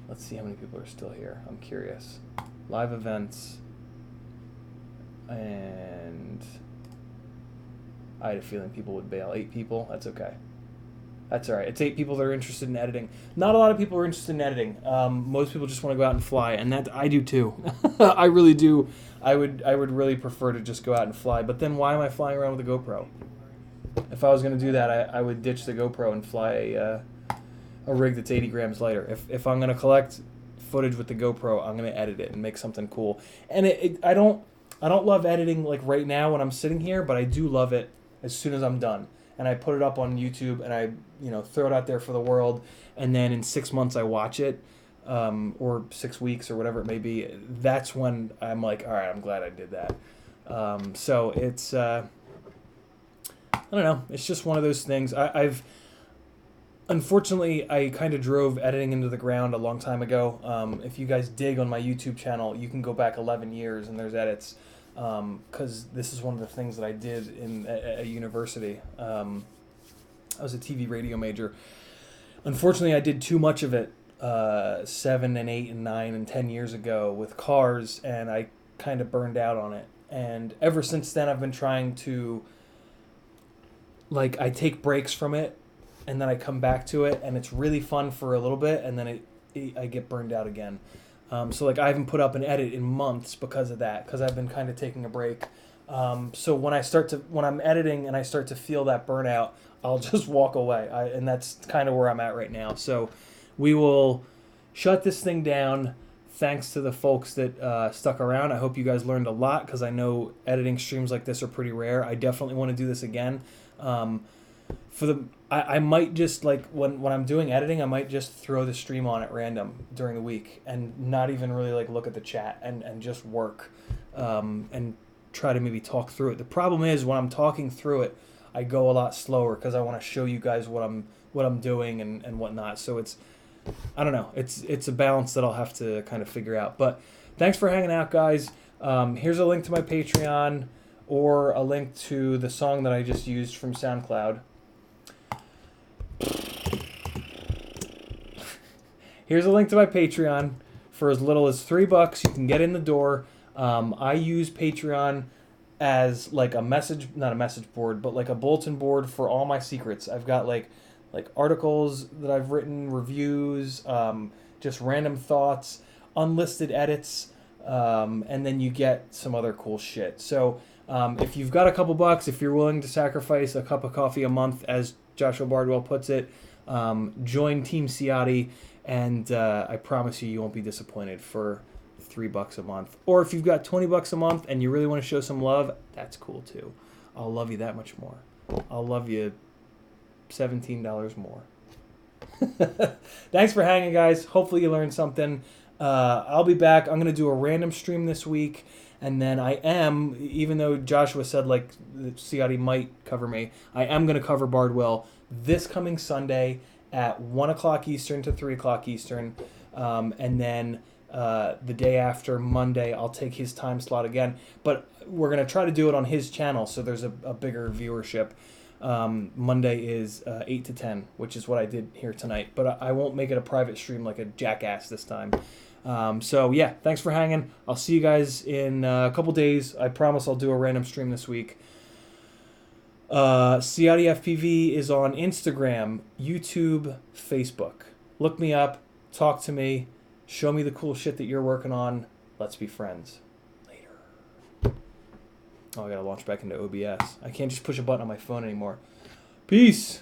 let's see how many people are still here. I'm curious. Live events, and I had a feeling people would bail. 8 people, that's okay. That's all right. It's 8 people that are interested in editing. Not a lot of people are interested in editing. Most people just want to go out and fly, and that I do too. I really do. I would really prefer to just go out and fly. But then why am I flying around with a GoPro? If I was going to do that, I would ditch the GoPro and fly a rig that's 80 grams lighter. If I'm going to collect footage with the GoPro, I'm going to edit it and make something cool. And I don't love editing like right now when I'm sitting here, but I do love it as soon as I'm done. And I put it up on YouTube, and I throw it out there for the world, and then in 6 months I watch it, or 6 weeks or whatever it may be. That's when I'm like, all right, I'm glad I did that. So it's I don't know. It's just one of those things. Unfortunately, I kind of drove editing into the ground a long time ago. If you guys dig on my YouTube channel, you can go back 11 years, and there's edits. because this is one of the things that I did at university. I was a TV radio major. Unfortunately, I did too much of it 7 and 8 and 9 and 10 years ago with cars, and I kind of burned out on it. And ever since then, I've been trying to, like, I take breaks from it, and then I come back to it, and it's really fun for a little bit, and then I get burned out again. So, like, I haven't put up an edit in months because of that, because I've been kind of taking a break. So when I'm editing and I start to feel that burnout, I'll just walk away. And that's kind of where I'm at right now. So we will shut this thing down. Thanks to the folks that stuck around. I hope you guys learned a lot, because I know editing streams like this are pretty rare. I definitely want to do this again. I might just, like, when I'm doing editing, I might just throw the stream on at random during the week and not even really, like, look at the chat and just work and try to maybe talk through it. The problem is, when I'm talking through it, I go a lot slower because I want to show you guys what I'm doing and whatnot. So it's, I don't know, it's a balance that I'll have to kind of figure out. But thanks for hanging out, guys. Here's a link to my Patreon, or a link to the song that I just used from SoundCloud. Here's a link to my Patreon. For as little as $3, you can get in the door. I use Patreon as like not a message board, but like a bulletin board for all my secrets. I've got like articles that I've written, reviews, just random thoughts, unlisted edits, and then you get some other cool shit. So if you've got a couple bucks, if you're willing to sacrifice a cup of coffee a month, as Joshua Bardwell puts it, join Team Ciotti, and I promise you won't be disappointed for $3 a month. Or if you've got $20 a month and you really want to show some love, that's cool too. I'll love you that much more. I'll love you $17 more. Thanks for hanging, guys. Hopefully you learned something. I'll be back. I'm going to do a random stream this week. And then I am, even though Joshua said, like, Ciotti might cover me, I am going to cover Bardwell this coming Sunday at 1 o'clock Eastern to 3 o'clock Eastern. And then the day after, Monday, I'll take his time slot again. But we're going to try to do it on his channel, so there's a bigger viewership. Monday is 8 to 10, which is what I did here tonight. But I won't make it a private stream like a jackass this time. So, yeah, thanks for hanging. I'll see you guys in a couple days. I promise I'll do a random stream this week. CiottiFPV is on Instagram, YouTube, Facebook. Look me up. Talk to me. Show me the cool shit that you're working on. Let's be friends. Later. Oh, I gotta launch back into OBS. I can't just push a button on my phone anymore. Peace.